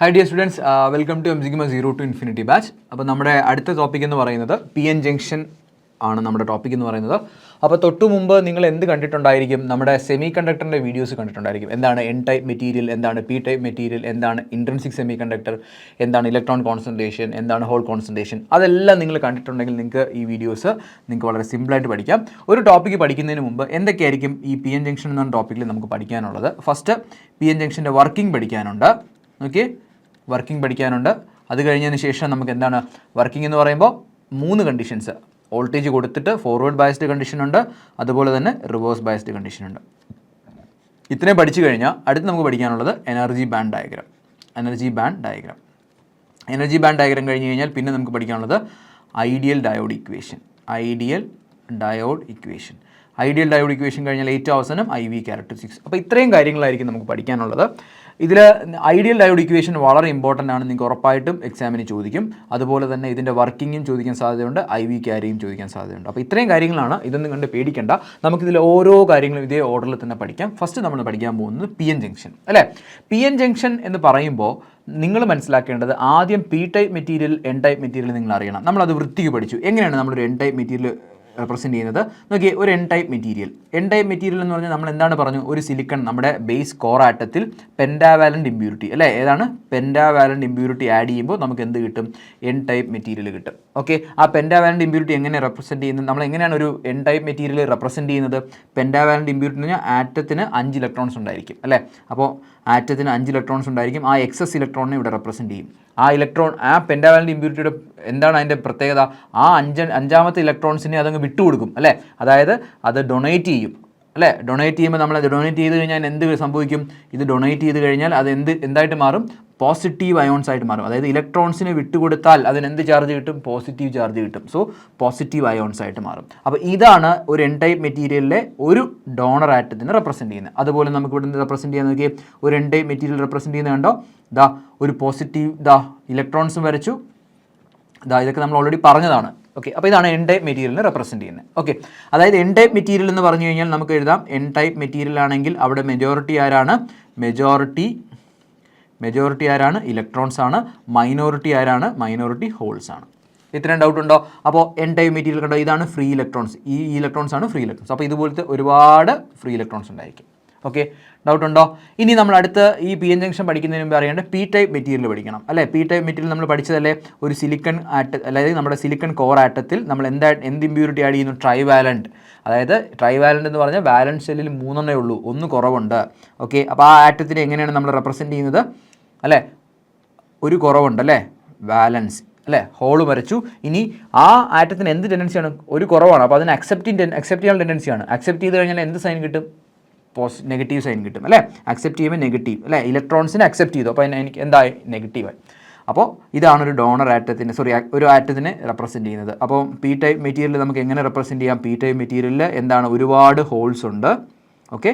Hi dear students, welcome to MSigma zero to infinity batch. അപ്പോൾ നമ്മുടെ അടുത്ത topic എന്ന് പറയുന്നത് PN ജംഗ്ഷൻ ആണ് നമ്മുടെ ടോപ്പിക് എന്ന് പറയുന്നത്. അപ്പോൾ തൊട്ടു മുമ്പ് നിങ്ങൾ എന്ത് കണ്ടിട്ടുണ്ടായിരിക്കും? നമ്മുടെ സെമി കണ്ടക്ടറിൻ്റെ വീഡിയോസ് കണ്ടിട്ടുണ്ടായിരിക്കും. എന്താണ് N ടൈപ്പ് മെറ്റീരിയൽ, എന്താണ് P ടൈപ്പ് മെറ്റീരിയൽ, എന്താണ് ഇൻട്രിൻസിക് സെമി കണ്ടക്ടർ, എന്താണ് ഇലക്ട്രോൺ കോൺസെൻട്രേഷൻ, എന്താണ് ഹോൾ കോൺസെൻട്രേഷൻ, അതെല്ലാം നിങ്ങൾ കണ്ടിട്ടുണ്ടെങ്കിൽ നിങ്ങൾക്ക് ഈ വീഡിയോസ് നിങ്ങൾക്ക് വളരെ സിമ്പിളായിട്ട് പഠിക്കാം. ഒരു ടോപ്പിക്ക് പഠിക്കുന്നതിന് മുമ്പ് എന്തൊക്കെയായിരിക്കും ഈ PN ജംഗ്ഷൻ എന്ന ടോപ്പിക്കിൽ നമുക്ക് പഠിക്കാനുള്ളത്? ഫസ്റ്റ് PN ജംഗ്ഷൻ്റെ വർക്കിംഗ് പഠിക്കാനുണ്ട്. ഓക്കെ, വർക്കിംഗ് പഠിക്കാനുണ്ട്. അത് കഴിഞ്ഞതിന് ശേഷം നമുക്ക് എന്താണ് വർക്കിംഗ് എന്ന് പറയുമ്പോൾ 3 കണ്ടീഷൻസ്. വോൾട്ടേജ് കൊടുത്തിട്ട് ഫോർവേഡ് ബയസ്ഡ് കണ്ടീഷൻ ഉണ്ട്, അതുപോലെ തന്നെ റിവേഴ്സ് ബയസ്ഡ് കണ്ടീഷൻ ഉണ്ട്. ഇത്രയും പഠിച്ചു കഴിഞ്ഞാൽ അടുത്ത് നമുക്ക് പഠിക്കാനുള്ളത് energy band diagram. Energy band diagram കഴിഞ്ഞ് കഴിഞ്ഞാൽ പിന്നെ നമുക്ക് പഠിക്കാനുള്ളത് ideal diode equation. Ideal diode equation കഴിഞ്ഞാൽ ഏറ്റവും അവസാനം IV ക്യാരക്ടറിസ്റ്റിക്സ്. അപ്പോൾ ഇത്രയും കാര്യങ്ങളായിരിക്കും നമുക്ക് പഠിക്കാനുള്ളത്. ഇതിൽ ഐഡിയൽ ഡയോഡ് ഇക്വേഷൻ വളരെ ഇമ്പോർട്ടൻ്റ് ആണ്, നിങ്ങൾക്ക് ഉറപ്പായിട്ടും എക്സാമിന് ചോദിക്കും. അതുപോലെ തന്നെ ഇതിൻ്റെ വർക്കിങ്ങും ചോദിക്കാൻ സാധ്യതയുണ്ട്, IV ക്യാരിയും ചോദിക്കാൻ സാധ്യതയുണ്ട്. അപ്പോൾ ഇത്രയും കാര്യങ്ങളാണ്, ഇതൊന്നും കണ്ട് പേടിക്കേണ്ട. നമുക്കിതിൽ ഓരോ കാര്യങ്ങളും ഇതേ ഓർഡറിൽ തന്നെ പഠിക്കാം. ഫസ്റ്റ് നമ്മൾ പഠിക്കാൻ പോകുന്നത് PN ജംഗ്ഷൻ അല്ലേ. PN ജംഗ്ഷൻ എന്ന് പറയുമ്പോൾ നിങ്ങൾ മനസ്സിലാക്കേണ്ടത് ആദ്യം P type material, N type material നിങ്ങൾ അറിയണം. നമ്മളത് വൃത്തിക്ക് പഠിച്ചു. എങ്ങനെയാണ് നമ്മളൊരു N ടൈപ്പ് മെറ്റീരിയൽ റെപ്രസെൻറ്റ് ചെയ്യുന്നത്? നോക്കിയേ, ഒരു N ടൈപ്പ് മെറ്റീരിയൽ എന്ന് പറഞ്ഞാൽ നമ്മൾ എന്താണ് പറഞ്ഞു? ഒരു സിലിക്കൺ നമ്മുടെ ബേസ് കോർ ആറ്റത്തിൽ പെൻഡാവാലൻ്റ് ഇമ്പ്യൂരിറ്റി അല്ലേ, ഏതാണ് പെൻഡാവാലൻ്റ് ഇമ്പ്യൂരിറ്റി ആഡ് ചെയ്യുമ്പോൾ നമുക്ക് എന്ത് കിട്ടും? N ടൈപ്പ് മെറ്റീരിയൽ കിട്ടും. ഓക്കെ, ആ പെൻഡാവാലൻ്റ് ഇമ്പ്യൂരിറ്റി എങ്ങനെ റെപ്രസെൻറ്റ് ചെയ്യുന്നത്? നമ്മൾ എങ്ങനെയാണ് ഒരു N ടൈപ്പ് മെറ്റീരിയൽ റെപ്രസെൻറ്റ് ചെയ്യുന്നത്? പെൻഡാവാലൻ്റ് ഇമ്പ്യൂരിറ്റി എന്ന് പറഞ്ഞാൽ ആറ്റത്തിന് 5 ഇലക്ട്രോൺസ് ഉണ്ടായിരിക്കും അല്ലേ. അപ്പോൾ ആറ്റത്തിന് 5 ഇലക്ട്രോൺസ് ഉണ്ടായിരിക്കും. ആ എക്സസ് ഇലക്ട്രോണിനെ ഇവിടെ റെപ്രസെൻറ്റ് ചെയ്യും. ആ പെൻഡാവാലൻ്റ് ഇമ്പ്യൂരിറ്റിയുടെ എന്താണ് അതിൻ്റെ പ്രത്യേകത? ആ അഞ്ചാമത്തെ ഇലക്ട്രോൺസിനെ അതങ്ങ് വിട്ടുകൊടുക്കും അല്ലേ. അതായത് അത് ഡൊണേറ്റ് ചെയ്യും അല്ലേ. ഡൊണേറ്റ് ചെയ്യുമ്പോൾ നമ്മൾ അത് ഡൊണേറ്റ് ചെയ്ത് കഴിഞ്ഞാൽ എന്ത് സംഭവിക്കും? ഇത് ഡൊണേറ്റ് ചെയ്ത് കഴിഞ്ഞാൽ അത് എന്തായിട്ട് മാറും? പോസിറ്റീവ് അയോൺസ് ആയിട്ട് മാറും. അതായത് ഇലക്ട്രോൺസിനെ വിട്ടുകൊടുത്താൽ അതിന് എന്ത് ചാർജ് കിട്ടും? പോസിറ്റീവ് ചാർജ് കിട്ടും. സോ പോസിറ്റീവ് അയോൺസ് ആയിട്ട് മാറും. അപ്പോൾ ഇതാണ് ഒരു N ടൈപ്പ് മെറ്റീരിയലിലെ ഒരു ഡോണർ ആറ്റത്തിനെ റെപ്രസെൻറ്റ് ചെയ്യുന്നത്. അതുപോലെ നമുക്ക് ഇവിടെ റെപ്രസെൻറ്റ് ചെയ്യാൻ നോക്കിയാൽ ഒരു N ടൈപ്പ് മെറ്റീരിയൽ റെപ്രസെൻറ്റ് ചെയ്യുന്നത് കണ്ടോ? ഒരു പോസിറ്റീവ് ഇലക്ട്രോൺസും വരച്ചു. ഇതൊക്കെ നമ്മൾ ഓൾറെഡി പറഞ്ഞതാണ്. ഓക്കെ, അപ്പോൾ ഇതാണ് N ടൈപ്പ് മെറ്റീരിയലിനെ റെപ്രസെൻറ്റ് ചെയ്യുന്നത്. ഓക്കെ, അതായത് N ടൈപ്പ് മെറ്റീരിയൽ എന്ന് പറഞ്ഞു കഴിഞ്ഞാൽ നമുക്ക് എഴുതാം N ടൈപ്പ് മെറ്റീരിയൽ ആണെങ്കിൽ അവിടെ മെജോറിറ്റി ആരാണ്? മെജോറിറ്റി ആരാണ്? ഇലക്ട്രോൺസ് ആണ്. മൈനോറിറ്റി ഹോൾസ് ആണ്. ഇത്രയും ഡൗട്ട് ഉണ്ടോ? അപ്പോൾ N ടൈപ്പ് മെറ്റീരിയൽ കണ്ടോ, ഇതാണ് ഫ്രീ ഇലക്ട്രോൺസ്. ഈ ഇലക്ട്രോൺസ് ആണ് ഫ്രീ ഇലക്ട്രോൺസ്. അപ്പോൾ ഇതുപോലത്തെ ഒരുപാട് ഫ്രീ ഇലക്ട്രോൺസ് ഉണ്ടായിരിക്കും. ഓക്കെ, ഡൗട്ട് ഉണ്ടോ? ഇനി നമ്മൾ അടുത്ത് ഈ PN ജംഗ്ഷൻ പഠിക്കുന്നതിന് മുമ്പ് അറിയേണ്ട P ടൈപ്പ് മെറ്റീരിയൽ പഠിക്കണം അല്ലേ. P ടൈപ്പ് മെറ്റീരിയൽ നമ്മൾ പഠിച്ചതല്ലേ, ഒരു സിലിക്കൺ അതായത് നമ്മുടെ സിലിക്കൺ കോർ ആറ്റത്തിൽ നമ്മൾ എന്ത് ഇമ്പ്യൂരിറ്റി ആഡ് ചെയ്യുന്നു? ട്രൈവാലൻ്റ്. അതായത് ട്രൈവാലൻ്റ് എന്ന് പറഞ്ഞാൽ വാലൻസ് ഷെല്ലിൽ 3 ഉള്ളൂ, 1 കുറവുണ്ട്. ഓക്കെ, അപ്പോൾ ആ ആറ്റത്തിനെ എങ്ങനെയാണ് നമ്മൾ റെപ്രസെൻറ്റ് ചെയ്യുന്നത് അല്ലേ? ഒരു കുറവുണ്ട് അല്ലേ, വാലൻസ് അല്ലേ, ഹോള് വരച്ചു. ഇനി ആ ആറ്റത്തിന് എന്ത് ടെൻഡൻസിയാണ്? ഒരു കുറവാണ്. അപ്പോൾ അതിന് അക്സെപ്റ്റ് ചെയ്യാൻ ടെൻഡൻസിയാണ്. അക്സെപ്റ്റ് ചെയ്ത് കഴിഞ്ഞാൽ എന്ത് സൈൻ കിട്ടും? നെഗറ്റീവ് സൈൻ കിട്ടും അല്ലേ. അക്സെപ്റ്റ് ചെയ്യുമ്പോൾ നെഗറ്റീവ് അല്ലേ, ഇലക്ട്രോൺസിനെ അക്സെപ്റ്റ് ചെയ്തു. അപ്പോൾ എനിക്ക് എന്തായി? നെഗറ്റീവായി. അപ്പോൾ ഇതാണ് ഒരു ഡോണർ ആറ്റത്തിനെ ഒരു ആറ്റത്തിനെ റെപ്രസെൻറ്റ് ചെയ്യുന്നത്. അപ്പോൾ P ടൈപ്പ് മെറ്റീരിയൽ നമുക്ക് എങ്ങനെ റെപ്രസെൻറ്റ് ചെയ്യാം? P ടൈപ്പ് മെറ്റീരിയലിൽ എന്താണ്? ഒരുപാട് ഹോൾസ് ഉണ്ട്. ഓക്കെ,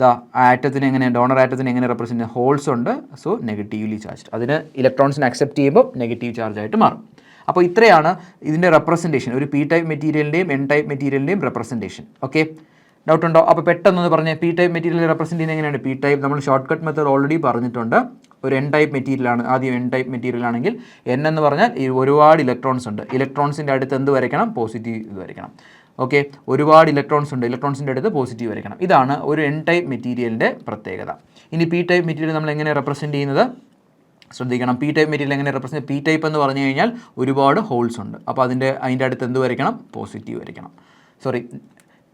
ഡോണർ ആറ്റത്തിന് എങ്ങനെ റെപ്രസെൻറ്റ് ചെയ്യാം? ഹോൾസ് ഉണ്ട്. So negatively charged. അതിന് ഇലക്ട്രോൺസിനെ അക്സെപ്റ്റ് ചെയ്യുമ്പോൾ നെഗറ്റീവ് ചാർജ് ആയിട്ട് മാറും. അപ്പോൾ ഇത്രയാണ് ഇതിൻ്റെ റെപ്രസെൻറ്റേഷൻ, ഒരു P ടൈപ്പ് മെറ്റീരിയലിൻ്റെയും N ടൈപ്പ് മെറ്റീരിയലിൻ്റെയും റെപ്രസെൻറ്റേഷൻ. ഓക്കെ, ഡൗട്ട് ഉണ്ടോ? അപ്പോൾ പെട്ടെന്ന് പറഞ്ഞാൽ P ടൈപ്പ് മെറ്റീരിയൽ റെപ്രസെൻറ്റ് ചെയ്യുന്നത് എങ്ങനെയാണ്? P ടൈപ്പ് നമ്മൾ ഷോർട്ട് കട്ട് മെത്തേഡ് ഓൾറെഡി പറഞ്ഞിട്ടുണ്ട്. ഒരു N ടൈപ്പ് മെറ്റീരിയലാണ്. ആദ്യം N ടൈപ്പ് മെറ്റീരിയൽ ആണെങ്കിൽ N എന്ന് പറഞ്ഞാൽ ഈ ഒരുപാട് ഇലക്ട്രോൺസ് ഉണ്ട്. ഇലക്ട്രോൺസിൻ്റെ അടുത്ത് എന്ത് വരയ്ക്കണം? പോസിറ്റീവ് ഇത് വരയ്ക്കണം. ഓക്കെ, ഒരുപാട് ഇലക്ട്രോൺസ് ഉണ്ട്, ഇലക്ട്രോൺസിൻ്റെ അടുത്ത് പോസിറ്റീവ് വരയ്ക്കണം. ഇതാണ് ഒരു N ടൈപ്പ് മെറ്റീരിയലിൻ്റെ പ്രത്യേകത. ഇനി P ടൈപ്പ് മെറ്റീരിയൽ നമ്മൾ എങ്ങനെ റെപ്രസെൻറ്റ് ചെയ്യുന്നത്? ശ്രദ്ധിക്കണം. P ടൈപ്പ് മെറ്റീരിയൽ എങ്ങനെ റെപ്രസെൻറ്റ്? P ടൈപ്പ് എന്ന് പറഞ്ഞു കഴിഞ്ഞാൽ ഒരുപാട് ഹോൾസ് ഉണ്ട്. അപ്പോൾ അതിൻ്റെ അടുത്ത് എന്ത് വരയ്ക്കണം? പോസിറ്റീവ് വരയ്ക്കണം.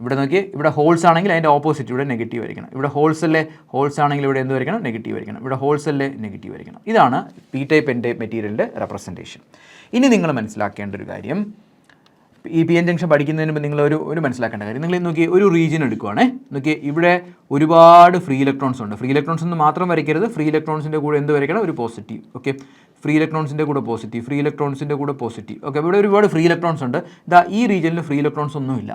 ഇവിടെ നോക്കി, ഇവിടെ ഹോൾസ് ആണെങ്കിൽ അതിൻ്റെ ഓപ്പോസിറ്റ് ഇവിടെ നെഗറ്റീവ് വരയ്ക്കണം. ഇവിടെ ഹോൾസ് ആണെങ്കിൽ ഇവിടെ എന്ത് വരയ്ക്കണം? നെഗറ്റീവ് വരയ്ക്കണം. ഇവിടെ നെഗറ്റീവ് വരയ്ക്കണം. ഇതാണ് P ടൈപ്പ് N ടൈപ്പ് മെറ്റീരിയലിൻ്റെ റെപ്രസെൻറ്റേഷൻ. ഇനി നിങ്ങൾ മനസ്സിലാക്കേണ്ട ഒരു കാര്യം, ഈ PN ജംഗ്ഷൻ പഠിക്കുന്നതിന് മുമ്പ് നിങ്ങൾ ഒരു മനസ്സിലാക്കേണ്ട കാര്യം, നിങ്ങൾ നോക്കി ഒരു റീജിയൻ എടുക്കുവാണേ. നോക്കി, ഇവിടെ ഒരുപാട് ഫ്രീ ഇലക്ട്രോൺസ് ഉണ്ട്. ഫ്രീ ഇലക്ട്രോൺസ് എന്ന് മാത്രം വരയ്ക്കരുത്. ഫ്രീ ഇലക്ട്രോൺസിൻ്റെ കൂടെ എന്ത് വരയ്ക്കണം? ഒരു പോസിറ്റീവ്. ഓക്കെ, ഫ്രീ ഇലക്ട്രോൺസിൻ്റെ കൂടെ പോസിറ്റീവ്. ഓക്കെ, ഇവിടെ ഒരുപാട് ഫ്രീ ഇലക്ട്രോൺസ് ഉണ്ട്. ഈ റീജിയനിൽ ഫ്രീ ഇലക്ട്രോൺസ് ഒന്നുമില്ല.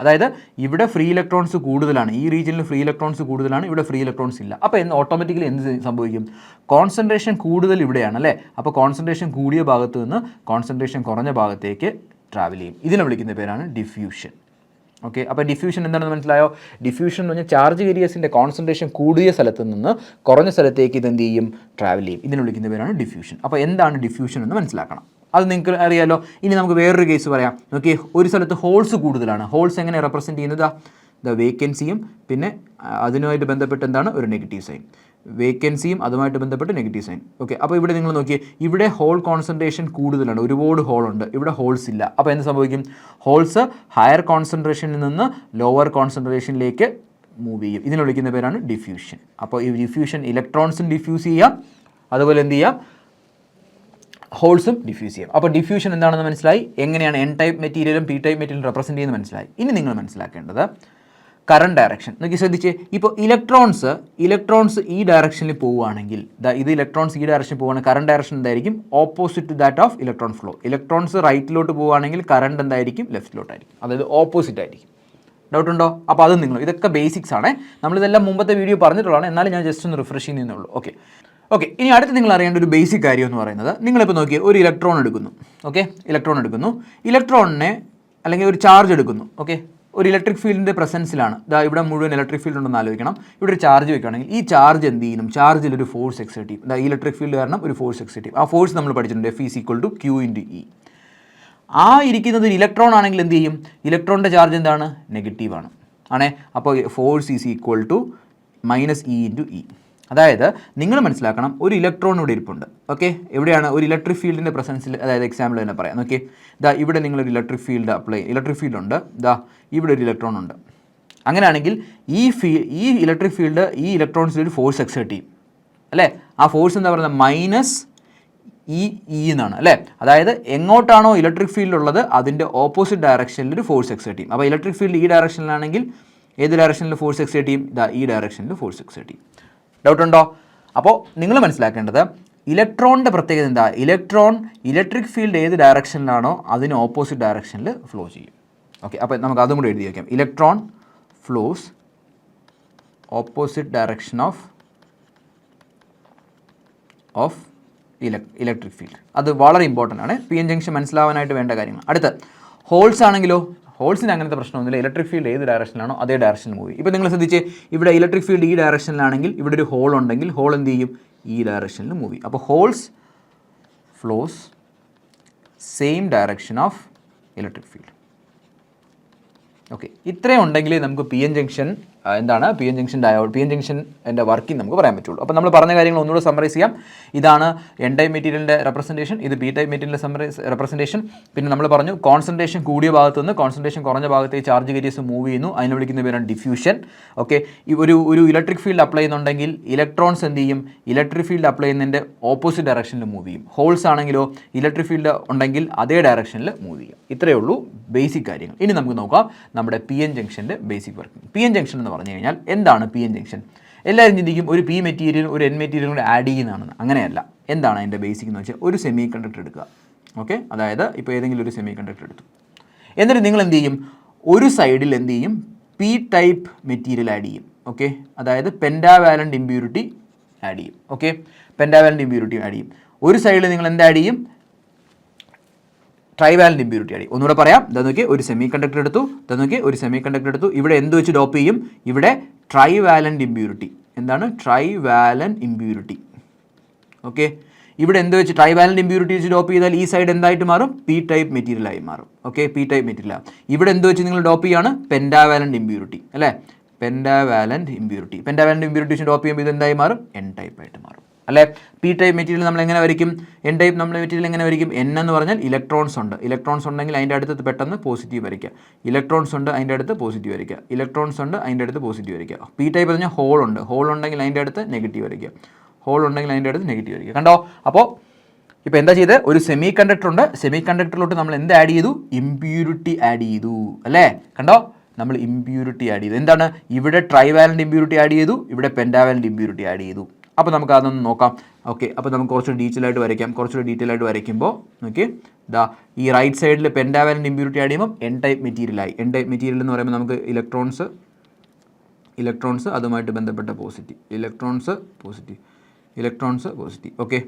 അതായത് ഇവിടെ ഫ്രീ ഇലക്ട്രോൺസ് കൂടുതലാണ്, ഈ റീജിയനിൽ ഫ്രീ ഇലക്ട്രോൺസ് കൂടുതലാണ്, ഇവിടെ ഫ്രീ ഇലക്ട്രോൺസ് ഇല്ല. അപ്പോൾ ഓട്ടോമാറ്റിക്കലി എന്ത് സംഭവിക്കും? കോൺസെൻട്രേഷൻ കൂടുതൽ ഇവിടെയാണ് അല്ലേ. അപ്പോൾ കോൺസെൻട്രേഷൻ കൂടിയ ഭാഗത്ത് നിന്ന് കോൺസെൻട്രേഷൻ കുറഞ്ഞ ഭാഗത്തേക്ക് ട്രാവൽ ചെയ്യും. ഇതിനെ വിളിക്കുന്ന പേരാണ് ഡിഫ്യൂഷൻ. ഓക്കെ, അപ്പോൾ ഡിഫ്യൂഷൻ എന്താണെന്ന് മനസ്സിലായോ? ഡിഫ്യൂഷൻ എന്ന് പറഞ്ഞാൽ ചാർജ് കേരിയേഴ്സിൻ്റെ കോൺസെൻട്രേഷൻ കൂടിയ സ്ഥലത്ത് നിന്ന് കുറഞ്ഞ സ്ഥലത്തേക്ക് ഇത് എന്ത് ചെയ്യും? ട്രാവൽ ചെയ്യും. ഇതിനെ വിളിക്കുന്ന പേരാണ് ഡിഫ്യൂഷൻ. അപ്പോൾ എന്താണ് ഡിഫ്യൂഷൻ എന്ന് മനസ്സിലാക്കണം. അത് നിങ്ങൾക്ക് അറിയാലോ. ഇനി നമുക്ക് വേറൊരു കേസ് പറയാം. നോക്കിയേ, ഒരു സ്ഥലത്ത് ഹോൾസ് കൂടുതലാണ്. ഹോൾസ് എങ്ങനെ റെപ്രസെൻറ്റ് ചെയ്യുന്നത്? വേക്കൻസിയും പിന്നെ അതിനുമായിട്ട് ബന്ധപ്പെട്ട് എന്താണ്? ഒരു നെഗറ്റീവ് സൈൻ. വേക്കൻസിയും അതുമായിട്ട് ബന്ധപ്പെട്ട് നെഗറ്റീവ് സൈൻ. ഓക്കെ, അപ്പോൾ ഇവിടെ നിങ്ങൾ നോക്കിയേ, ഇവിടെ ഹോൾ കോൺസെൻട്രേഷൻ കൂടുതലാണ്, ഒരുപാട് ഹോളുണ്ട്, ഇവിടെ ഹോൾസ് ഇല്ല. അപ്പോൾ എന്ത് സംഭവിക്കും? ഹോൾസ് ഹയർ കോൺസെൻട്രേഷനിൽ നിന്ന് ലോവർ കോൺസെൻട്രേഷനിലേക്ക് മൂവ് ചെയ്യും. ഇതിനെ വിളിക്കുന്ന പേരാണ് ഡിഫ്യൂഷൻ. അപ്പോൾ ഈ ഡിഫ്യൂഷൻ ഇലക്ട്രോൺസും ഡിഫ്യൂസ് ചെയ്യാം, അതുപോലെ എന്ത് ചെയ്യാം? ഹോൾസും ഡിഫ്യൂസ് ചെയ്യാം. അപ്പോൾ ഡിഫ്യൂഷൻ എന്താണെന്ന് മനസ്സിലായി. എങ്ങനെയാണ് എൻ ടൈപ്പ് മെറ്റീരിയലും പി ടൈപ്പ് മെറ്റീരിയലും റെപ്രസെൻറ്റ് ചെയ്യുന്നത് മനസ്സിലായി. ഇനി നിങ്ങൾ മനസ്സിലാക്കേണ്ടത് കറണ്ട് ഡയറക്ഷൻ. നോക്കി ശ്രദ്ധിച്ച്, ഇപ്പോൾ ഇലക്ട്രോൺസ് ഈ ഡയറക്ഷനിൽ പോവുകയാണെങ്കിൽ, ഇത് ഇലക്ട്രോൺസ് ഈ ഡയറക്ഷനിൽ പോവുകയാണെങ്കിൽ കറണ്ട് ഡയറക്ഷൻ എന്തായിരിക്കും? Opposite to that of electron flow. Electrons റൈറ്റിലോട്ട് പോവുകയാണെങ്കിൽ കറണ്ട് എന്തായിരിക്കും? ലെഫ്റ്റിലോട്ടായിരിക്കും, അതായത് ഓപ്പോസിറ്റ് ആയിരിക്കും. ഡൗട്ട് ഉണ്ടോ? അപ്പോൾ അത് ഇതൊക്കെ ബേസിക്സ് ആണ്. നമ്മളിതെല്ലാം മുമ്പത്തെ വീഡിയോ പറഞ്ഞിട്ടുള്ളതാണ്, എന്നാലും ഞാൻ ജസ്റ്റ് ഒന്ന് റിഫ്രഷ് ചെയ്യുന്നേ ഉള്ളൂ. ഓക്കെ, ഇനി അടുത്ത് നിങ്ങൾ അറിയേണ്ട ഒരു ബേസിക് കാര്യം എന്ന് പറയുന്നത്, നിങ്ങളിപ്പോൾ നോക്കിയാൽ ഒരു ഇലക്ട്രോൺ എടുക്കുന്നു. ഇലക്ട്രോണിനെ അല്ലെങ്കിൽ ഒരു ചാർജ് എടുക്കുന്നു. ഓക്കെ, ഒരു ഇലക്ട്രിക് ഫീൽഡിൻ്റെ പ്രസൻസിലാണ്. ഇവിടെ മുഴുവൻ ഇലക്ട്രിക് ഫീൽഡ് ഉണ്ടെന്ന് ആലോചിക്കണം. ഇവിടെ ഒരു ചാർജ് വെക്കുകയാണെങ്കിൽ ഈ ചാർജ് എന്ത് ചെയ്യും? ചാർജിൽ ഒരു ഫോഴ്സ് എക്സേർട്ട് ചെയ്യും. ഈ ഇലക്ട്രിക് ഫീൽഡ് കാരണം ഒരു ഫോഴ്സ് എക്സേർട്ട് ചെയ്യും. ആ ഫോഴ്സ് നമ്മൾ പഠിച്ചിട്ടുണ്ട്, F=Q×E. ആ ഇരിക്കുന്നത് ഒരു ഇലക്ട്രോൺ ആണെങ്കിൽ എന്ത് ചെയ്യും? ഇലക്ട്രോണിൻ്റെ ചാർജ് എന്താണ്? നെഗറ്റീവാണ് ആണേ. അപ്പോൾ ഫോഴ്സ് -E/E. അതായത് നിങ്ങൾ മനസ്സിലാക്കണം, ഒരു ഇലക്ട്രോൺ ഇവിടെ ഇരിപ്പുണ്ട്. ഓക്കെ, എവിടെയാണ്? ഒരു ഇലക്ട്രിക് ഫീൽഡിൻ്റെ പ്രസൻസിൽ. അതായത് എക്സാമ്പിൾ തന്നെ പറയാം. നോക്കി, ഇവിടെ നിങ്ങളൊരു ഇലക്ട്രിക് ഫീൽഡ് ഉണ്ട്. ഇവിടെ ഒരു ഇലക്ട്രോൺ ഉണ്ട്. അങ്ങനെയാണെങ്കിൽ ഈ ഇലക്ട്രിക് ഫീൽഡ് ഈ ഇലക്ട്രോൺസിൽ ഒരു ഫോഴ്സ് എക്സേർട്ട് ചെയ്യും അല്ലേ? ആ ഫോഴ്സ് എന്താ പറയുന്നത്? -E എന്നാണ് അല്ലേ? അതായത് എങ്ങോട്ടാണോ ഇലക്ട്രിക് ഫീൽഡ് ഉള്ളത് അതിൻ്റെ ഓപ്പോസിറ്റ് ഡയറക്ഷനിൽ ഒരു ഫോഴ്സ് എക്സേർട്ട് ചെയ്യും. അപ്പോൾ ഇലക്ട്രിക് ഫീൽഡ് ഈ ഡയറക്ഷനിലാണെങ്കിൽ ഏത് ഡയറക്ഷനിൽ ഫോഴ്സ് എക്സേർട്ട് ചെയ്യും? ഈ ഡയറക്ഷനിൽ ഫോഴ്സ് എക്സേർട്ട് ചെയ്യും. ഡൗട്ട് ഉണ്ടോ? അപ്പോൾ നിങ്ങൾ മനസ്സിലാക്കേണ്ടത് ഇലക്ട്രോണിൻ്റെ പ്രത്യേകത എന്താ? ഇലക്ട്രിക് ഫീൽഡ് ഏത് ഡയറക്ഷനിലാണോ അതിന് ഓപ്പോസിറ്റ് ഡയറക്ഷനിൽ ഫ്ലോ ചെയ്യും. ഓക്കെ, അപ്പോൾ നമുക്ക് അതും കൂടി എഴുതി വയ്ക്കാം. Electron flows opposite direction of electric field. അത് വളരെ ഇമ്പോർട്ടൻ്റ് ആണ്. പി എൻ ജംഗ്ഷൻ മനസ്സിലാവാനായിട്ട് വേണ്ട കാര്യങ്ങൾ. അടുത്ത് ഹോൾസ് ആണെങ്കിലോ, ഹോൾസിന് അങ്ങനത്തെ പ്രശ്നമൊന്നുമില്ല. ഇലക്ട്രിക് ഫീൽഡ് ഏത് ഡയറക്ഷനിലാണോ അതേ ഡയറക്ഷനിൽ മൂവ് ചെയ്യും. ഇപ്പോൾ നിങ്ങൾ ശ്രദ്ധിച്ച്, ഇവിടെ ഇലക്ട്രിക് ഫീൽഡ് ഈ ഡയറക്ഷനിലാണെങ്കിൽ ഇവിടെ ഒരു ഹോൾ ഉണ്ടെങ്കിൽ ഹോൾ എന്ത് ചെയ്യും? ഈ ഡയറക്ഷനിൽ മൂവ് ചെയ്യും. അപ്പോൾ holes flows same direction of electric field. Okay, ഇത്രയും ഉണ്ടെങ്കിൽ നമുക്ക് P N junction P N junction എൻ്റെ വർക്കിംഗ് നമുക്ക് പറയാൻ പറ്റുള്ളൂ. അപ്പോൾ നമ്മൾ പറഞ്ഞ കാര്യങ്ങൾ ഒന്നുകൂടെ സമ്മറൈസ് ചെയ്യാം. ഇതാണ് എൻ ടൈപ്പ് മെറ്റീരിയലിൻ്റെ റെപ്രസെൻറ്റേഷൻ, ഇത് പി ടൈപ്പ് മെറ്റീരിയലിൻ്റെ റെപ്രസെൻറ്റേഷൻ. പിന്നെ നമ്മൾ പറഞ്ഞു കോൺസെൻട്രേഷൻ കൂടിയ ഭാഗത്ത് നിന്ന് കോൺസെൻട്രേഷൻ കുറഞ്ഞ ഭാഗത്തേക്ക് ചാർജ് കേരിയേഴ്സ് മൂവ് ചെയ്യുന്നു. അതിനെ വിളിക്കുന്ന പേരാണ് ഡിഫ്യൂഷൻ. ഓക്കെ, ഒരു ഇലക്ട്രിക് ഫീൽഡ് അപ്ലൈ ചെയ്യുന്നുണ്ടെങ്കിൽ ഇലക്ട്രോൺസ് എന്ത് ചെയ്യും? ഇലക്ട്രിക് ഫീൽഡ് അപ്ലൈ ചെയ്യുന്നതിൻ്റെ ഓപ്പോസിറ്റ് ഡയറക്ഷനിൽ മൂവ് ചെയ്യും. ഹോൾസ് ആണെങ്കിലോ ഇലക്ട്രിക് ഫീൽഡ് ഉണ്ടെങ്കിൽ അതേ ഡയറക്ഷനിൽ മൂവ് ചെയ്യും. ഇത്രയേ ഉള്ളൂ ബേസിക് കാര്യങ്ങൾ. ഇനി നമുക്ക് നോക്കാം നമ്മുടെ പി എൻ ജംഗ്ഷൻ്റെ basic working. P N junction എന്ന് പറഞ്ഞു കഴിഞ്ഞാൽ എന്താണ് പി എൻ ജംഗ്ഷൻ? എല്ലാവരും ചിന്തിക്കും ഒരു പി മെറ്റീരിയൽ ഒരു എൻ മെറ്റീരിയൽ കൂടെ ആഡ് ചെയ്യുന്നതാണെന്ന്. അങ്ങനെയല്ല. എന്താണ് അതിൻ്റെ ബേസിക് എന്ന് വെച്ചാൽ, ഒരു സെമി കണ്ടക്ടർ എടുക്കുക. ഓക്കെ, അതായത് ഇപ്പോൾ ഏതെങ്കിലും ഒരു സെമി കണ്ടക്ടർ എടുത്തു. എന്നിട്ട് നിങ്ങൾ എന്ത് ചെയ്യും? ഒരു സൈഡിൽ എന്ത് ചെയ്യും? പി ടൈപ്പ് മെറ്റീരിയൽ ആഡ് ചെയ്യും. ഓക്കെ, അതായത് പെൻറ്റാവാലൻ്റ് ഇമ്പ്യൂരിറ്റി ആഡ് ചെയ്യും. ഓക്കെ, പെൻറ്റാവാലൻ്റ് ഇമ്പ്യൂരിറ്റി ആഡ് ചെയ്യും. ഒരു സൈഡിൽ നിങ്ങൾ എന്ത് ആഡ് ചെയ്യും? ട്രൈവാലൻ്റ് ഇമ്പ്യൂരിറ്റി ആഡ് ചെയ്യും. ഒന്നുകൂടെ പറയാം. ഇതാ നോക്കി, ഒരു സെമി കണ്ടക്ടർ എടുത്തു. ഇവിടെ എന്ത് വെച്ച് ഡോപ്പ് ചെയ്യും? ഇവിടെ ട്രൈവാലൻ്റ് ഇമ്പ്യൂരിറ്റി. എന്താണ് ട്രൈവാലൻ്റ് ഇമ്പ്യൂരിറ്റി? ഓക്കെ, ഇവിടെ എന്ത് വെച്ച് ട്രൈവാലൻ്റ് ഇമ്പ്യൂരിറ്റി വെച്ച് ഡോപ്പ് ചെയ്താൽ ഈ സൈഡ് എന്തായിട്ട് മാറും? പി ടൈപ്പ് മെറ്റീരിയലായി മാറും. ഓക്കെ, പി ടൈപ്പ് മെറ്റീരിയലാണ്. ഇവിടെ എന്ത് വെച്ച് നിങ്ങൾ ഡോപ്പ് ചെയ്യാണ്? പെൻറ്റാവാലൻ്റ് ഇമ്പ്യൂരിറ്റി അല്ലേ? പെൻറ്റാവാലൻ്റ് ഇമ്പ്യൂരിറ്റി വെച്ച് ഡോപ്പ് ചെയ്യുമ്പോൾ ഇത് എന്തായി മാറും? എൻ ടൈപ്പ് ആയിട്ട് മാറും അല്ലേ? പി ടൈപ്പ് മെറ്റീരിയൽ നമ്മൾ എങ്ങനെ വരയ്ക്കും? എൻ ടൈപ്പ് നമ്മൾ മെറ്റീരിയൽ എങ്ങനെ വരയ്ക്കും? എൻ എന്ന് പറഞ്ഞാൽ ഇലക്ട്രോൺസ് ഉണ്ടെങ്കിൽ അതിൻ്റെ അടുത്ത് പെട്ടെന്ന് പോസിറ്റീവ് വരയ്ക്കുക. ഇലക്ട്രോൺസ് ഉണ്ട്, അതിൻ്റെ അടുത്ത് പോസിറ്റീവ് വരയ്ക്കുക. ഇലക്ട്രോൺസ് ഉണ്ട്, അതിൻ്റെ അടുത്ത് പോസിറ്റീവ് വരയ്ക്കുക. പി ടൈപ്പ് പറഞ്ഞാൽ ഹോൾ ഉണ്ടെങ്കിൽ അതിൻ്റെ അടുത്ത് നെഗറ്റീവ് വരയ്ക്കുക. കണ്ടോ? അപ്പോൾ ഇപ്പോൾ എന്താ ചെയ്ത്? ഒരു സെമി കണ്ടക്ടർ ഉണ്ട്. സെമി കണ്ടക്ടറിലോട്ട് നമ്മൾ എന്ത് ആഡ് ചെയ്തു? ഇമ്പ്യൂരിറ്റി ആഡ് ചെയ്തു അല്ലേ? കണ്ടോ? നമ്മൾ ഇമ്പ്യൂരിറ്റി ആഡ് ചെയ്തു. എന്താണ്? ഇവിടെ ട്രൈവാലൻ്റ് ഇമ്പ്യൂരിറ്റി ആഡ് ചെയ്തു, ഇവിടെ പെൻറ്റാവാലൻ്റ് ഇമ്പ്യൂരിറ്റി ആഡ് ചെയ്തു. അപ്പോൾ നമുക്ക് അതൊന്ന് നോക്കാം. ഓക്കെ, അപ്പോൾ നമുക്ക് കുറച്ചുകൂടി ഡീറ്റെയിൽ ആയിട്ട് വരയ്ക്കാം. വരയ്ക്കുമ്പോൾ നോക്കി, ഈ റൈറ്റ് സൈഡിൽ പെൻറ്റാവാലൻ്റ് ഇമ്പ്യൂരിറ്റി ആഡ് ചെയ്യുമ്പോൾ എൻ ടൈപ്പ് മെറ്റീരിയലായി. എൻ ടൈപ്പ് മെറ്റീരിയൽ എന്ന് പറയുമ്പോൾ നമുക്ക് ഇലക്ട്രോൺസ് അതുമായിട്ട് ബന്ധപ്പെട്ട പോസിറ്റീവ്. ഓക്കെ,